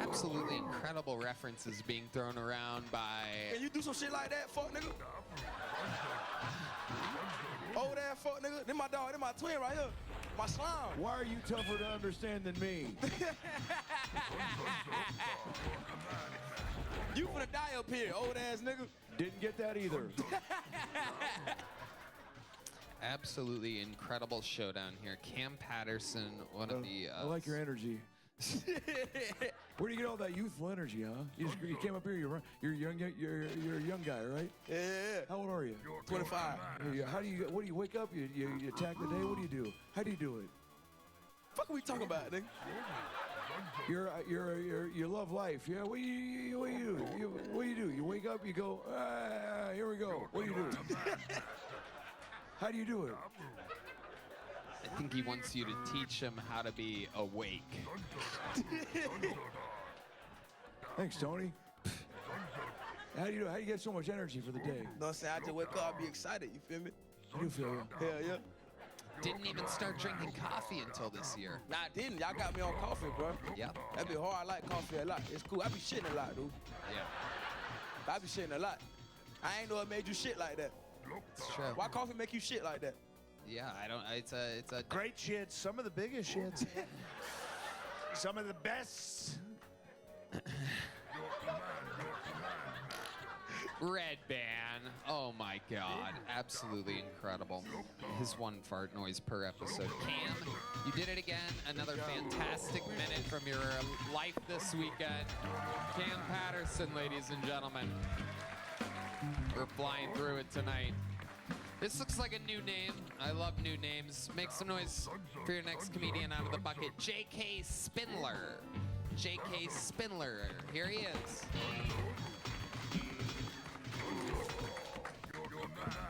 Absolutely incredible references being thrown around by. Can you do some shit like that, fuck nigga? Old ass fuck nigga. Then my dog, then my twin right here. My slime. Why are you tougher to understand than me? You finna die up here, old ass nigga. Didn't get that either. Absolutely incredible showdown here. Cam Patterson, one of the. I like your energy. Where do you get all that youthful energy, huh? You came up here. You're young. You're a young guy, right? Yeah. How old are you? 25. How do you? What do you wake up? You attack the day. What do you do? How do you do it? Fuck are we talking about, nigga? You love life. Yeah. What do you do? What do you do? You wake up. You go. Here we go. What do you do? How do you do it? I think he wants you to teach him how to be awake. Thanks, Tony. How do you get so much energy for the day? You know what I'm saying? I just wake up, I be excited, you feel me? I do feel you. Hell yeah. Didn't even start drinking coffee until this year. Nah, I didn't. Y'all got me on coffee, bro. Yeah. That be hard. I like coffee a lot. It's cool. I be shitting a lot, dude. Yeah. I be shitting a lot. I ain't know it made you shit like that. It's true. Why coffee make you shit like that? Yeah, I don't. It's a great shits. Some of the biggest shits. Some of the best. Red Band. Oh my God, absolutely incredible. His one fart noise per episode. Cam, you did it again. Another fantastic minute from your life this weekend. Cam Patterson, ladies and gentlemen. We're flying through it tonight. This looks like a new name. I love new names. Make some noise for your next comedian out of the bucket. J.K. Spindler. J.K. Spindler. Here he is.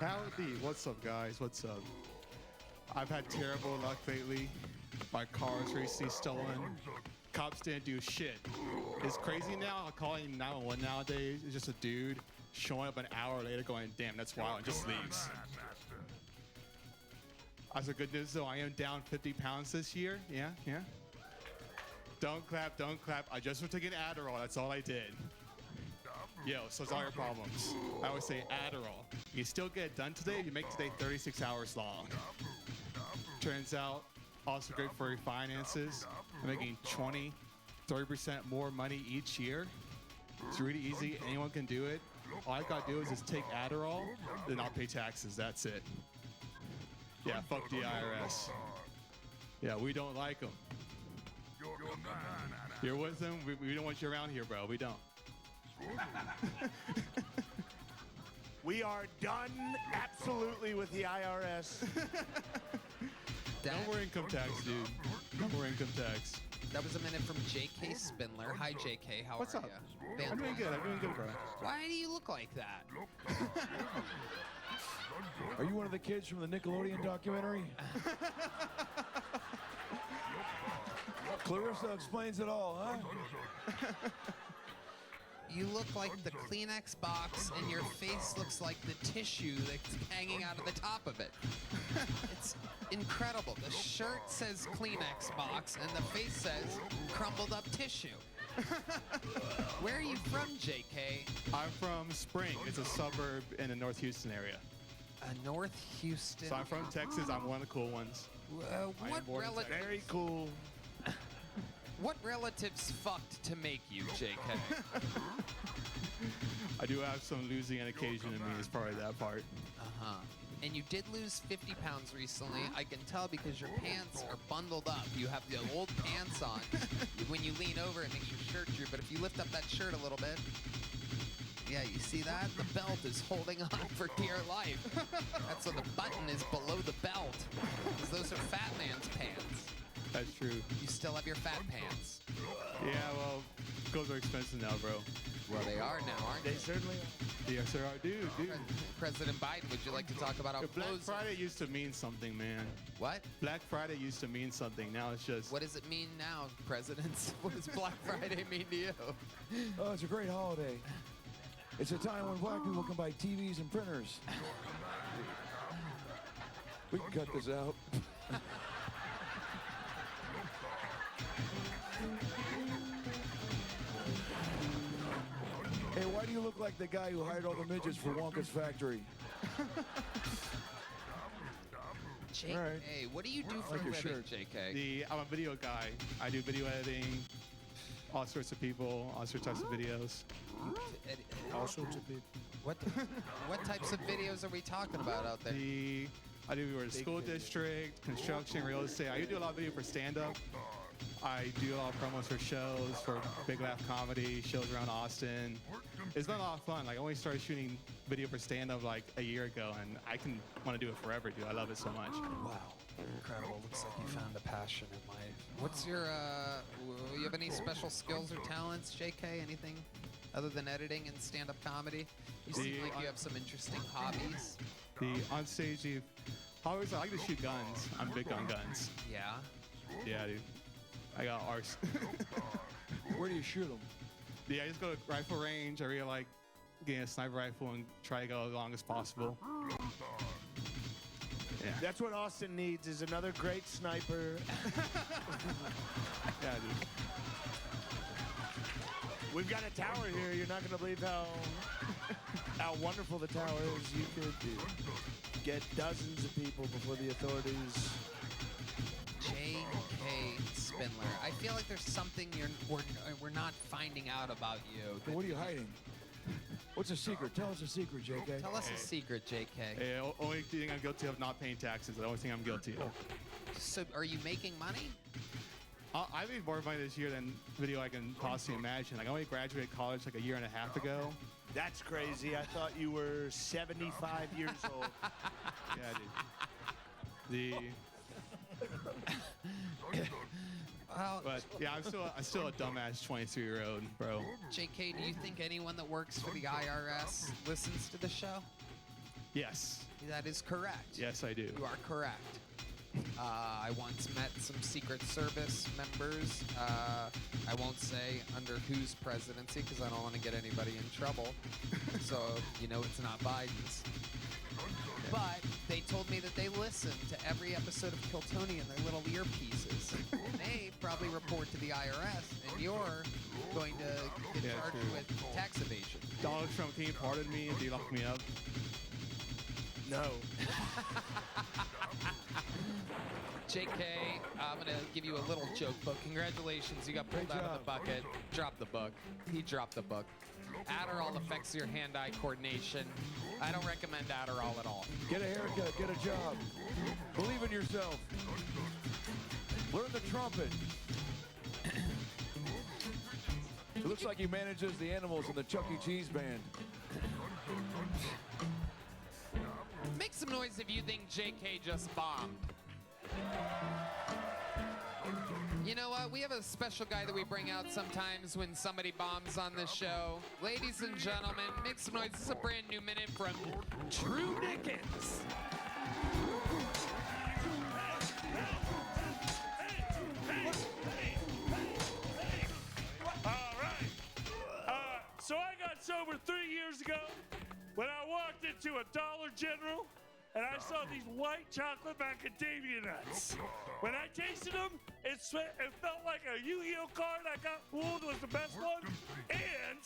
Howdy, what's up guys, what's up? I've had terrible luck lately. My car was recently stolen. Cops didn't do shit. It's crazy now, calling 911 nowadays is just a dude showing up an hour later going, damn, that's wild, and just leaves. As a good news though, I am down 50 pounds this year, yeah. Don't clap, I just was taking Adderall, that's all I did. Yo, so it's all your problems. I always say Adderall. You still get it done today, you make today 36 hours long. Turns out, also great for your finances. I'm making 20, 30% more money each year. It's really easy, anyone can do it. All I gotta do is just take Adderall, then I'll pay taxes, that's it. Yeah, fuck the IRS. Yeah, we don't like them. You're with them, we don't want you around here, bro, we don't. We are done absolutely with the IRS. No more income tax, dude. No more income tax. That was a minute from J.K. Spindler. Hi, J.K. How What's are up? you? I'm doing good, bro. Why do you look like that? Are you one of the kids from the Nickelodeon documentary? Clarissa explains it all, huh? You look like the Kleenex box, and your face looks like the tissue that's hanging out of the top of it. It's incredible. The shirt says Kleenex box, and the face says crumbled up tissue. Where are you from, JK? I'm from Spring. It's a suburb in the North Houston area. North Houston. So I'm from Texas. I'm one of the cool ones. What relatives? Very cool. What relatives fucked to make you, JK? I do have some losing an occasion in me as part of that part. Uh-huh. And you did lose 50 pounds recently. I can tell because your pants are bundled up. You have the old pants on. When you lean over, it makes your shirt droop. But if you lift up that shirt a little bit, yeah, you see that? The belt is holding on for dear life. That's so the button is below the belt. Because those are fat man's pants. That's true. You still have your fat pants. Yeah, well, clothes are expensive now, bro. Well, they are now, aren't they? They certainly are. Yes, sir. Dude. President Biden, would you like to talk about how Black close? Friday used to mean something, man. What? Black Friday used to mean something. Now it's just. What does it mean now, presidents? What does Black Friday mean to you? Oh, it's a great holiday. It's a time when black people can buy TVs and printers. We can cut this out. Hey, why do you look like the guy who hired all the midgets for Wonka's factory? JK, All right. hey, what do you do for Like a your living, shirt. JK? I'm a video guy. I do video editing, all sorts of people, all sorts of types of videos. All sorts of people. What types of videos are we talking about out there? I do for the school district, construction, real estate. I do a lot of video for stand-up. I do a lot of promos for shows, for Big Laugh Comedy, shows around Austin. It's been a lot of fun. Like, I only started shooting video for stand-up like a year ago, and I can want to do it forever, dude. I love it so much. Wow. Incredible. Looks like you found a passion in life. What's your, you have any special skills or talents, JK? Anything other than editing and stand-up comedy? You seem like you have some interesting hobbies. On stage, I like to shoot guns. I'm big on guns. Yeah? Yeah, dude. I got arse. Where do you shoot them? Yeah, I just go to rifle range. I really like getting a sniper rifle and try to go as long as possible. Yeah. That's what Austin needs, is another great sniper. Yeah, dude. We've got a tower here. You're not going to believe how wonderful the tower is. You could get dozens of people before the authorities. JK Spindler, I feel like there's something we're not finding out about you. What are you hiding? What's a secret? Tell us a secret, JK. Tell us a secret, JK. Yeah, only thing I'm guilty of not paying taxes. The only thing I'm guilty of. So, are you making money? I made more money this year than video I can possibly imagine. Like, I only graduated college like a year and a half ago. That's crazy. I thought you were 75 years old. Yeah, dude. But yeah, I'm still a dumbass 22-year-old, bro. JK, do you think anyone that works for the IRS listens to the show? Yes. That is correct. Yes, I do. You are correct. I once met some Secret Service members. I won't say under whose presidency because I don't want to get anybody in trouble. So, it's not Biden's. But they told me that they listen to every episode of Kiltony in their little earpieces. And they probably report to the IRS, and you're going to get charged with tax evasion. Donald Trump, can you pardon me if you lock me up? No. JK, I'm going to give you a little joke book. Congratulations, you got pulled out of the bucket. Drop the book. He dropped the book. Adderall affects your hand-eye coordination. I don't recommend Adderall at all. Get a haircut, get a job. Believe in yourself. Learn the trumpet. It looks like he manages the animals in the Chuck E. Cheese band. Make some noise if you think JK just bombed. You know what? We have a special guy that we bring out sometimes when somebody bombs on this show. Ladies and gentlemen, make some noise. This is a brand new minute from Drew Dickens. All right. So I got sober 3 years ago when I walked into a Dollar General and I saw these white chocolate macadamia nuts. When I tasted them, it felt like a Yu-Gi-Oh card I got pulled was the best one, and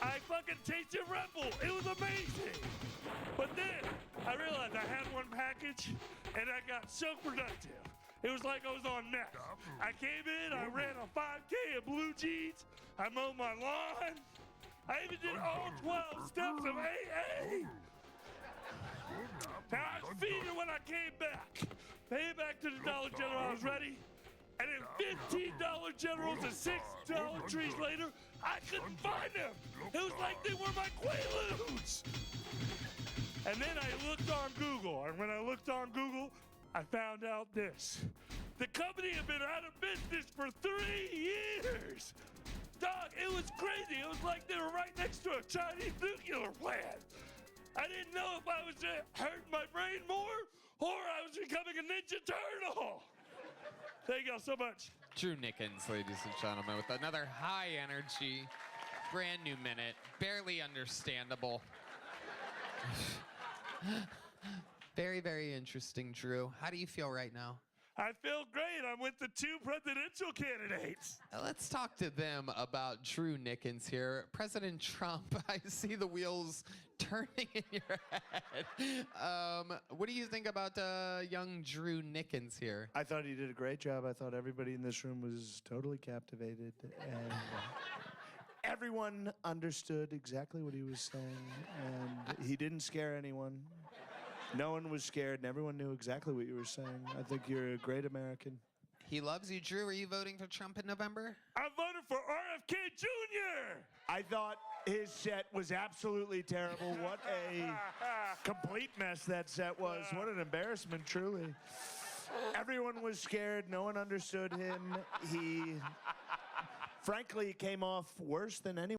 I fucking tasted Red Bull. It was amazing. But then I realized I had one package, and I got so productive. It was like I was on meth. I came in, I ran a 5K in blue jeans, I mowed my lawn, I even did all 12 steps of AA. Now I was feeding when I came back. Came back to the Dollar General, I was ready. And then $15 Generals and $6 trees later, I couldn't find them. It was like they were my Quaaludes. And then I looked on Google, and when I looked on Google, I found out this. The company had been out of business for 3 years. Dog, it was crazy. It was like they were right next to a Chinese nuclear plant. I didn't know if I was hurting my brain more or I was becoming a Ninja Turtle. Thank y'all so much. Drew Nickens, ladies and gentlemen, with another high energy, brand new minute, barely understandable. Very, very interesting, Drew. How do you feel right now? I feel great. I'm with the 2 presidential candidates. Let's talk to them about Drew Nickens here. President Trump, I see the wheels turning in your head. What do you think about young Drew Nickens here? I thought he did a great job. I thought everybody in this room was totally captivated. And everyone understood exactly what he was saying. And he didn't scare anyone. No one was scared, and everyone knew exactly what you were saying. I think you're a great American. He loves you, Drew. Are you voting for Trump in November? I'm voting for RFK Jr. I thought his set was absolutely terrible. What a complete mess that set was. What an embarrassment, truly. Everyone was scared. No one understood him. He, frankly, came off worse than anyone.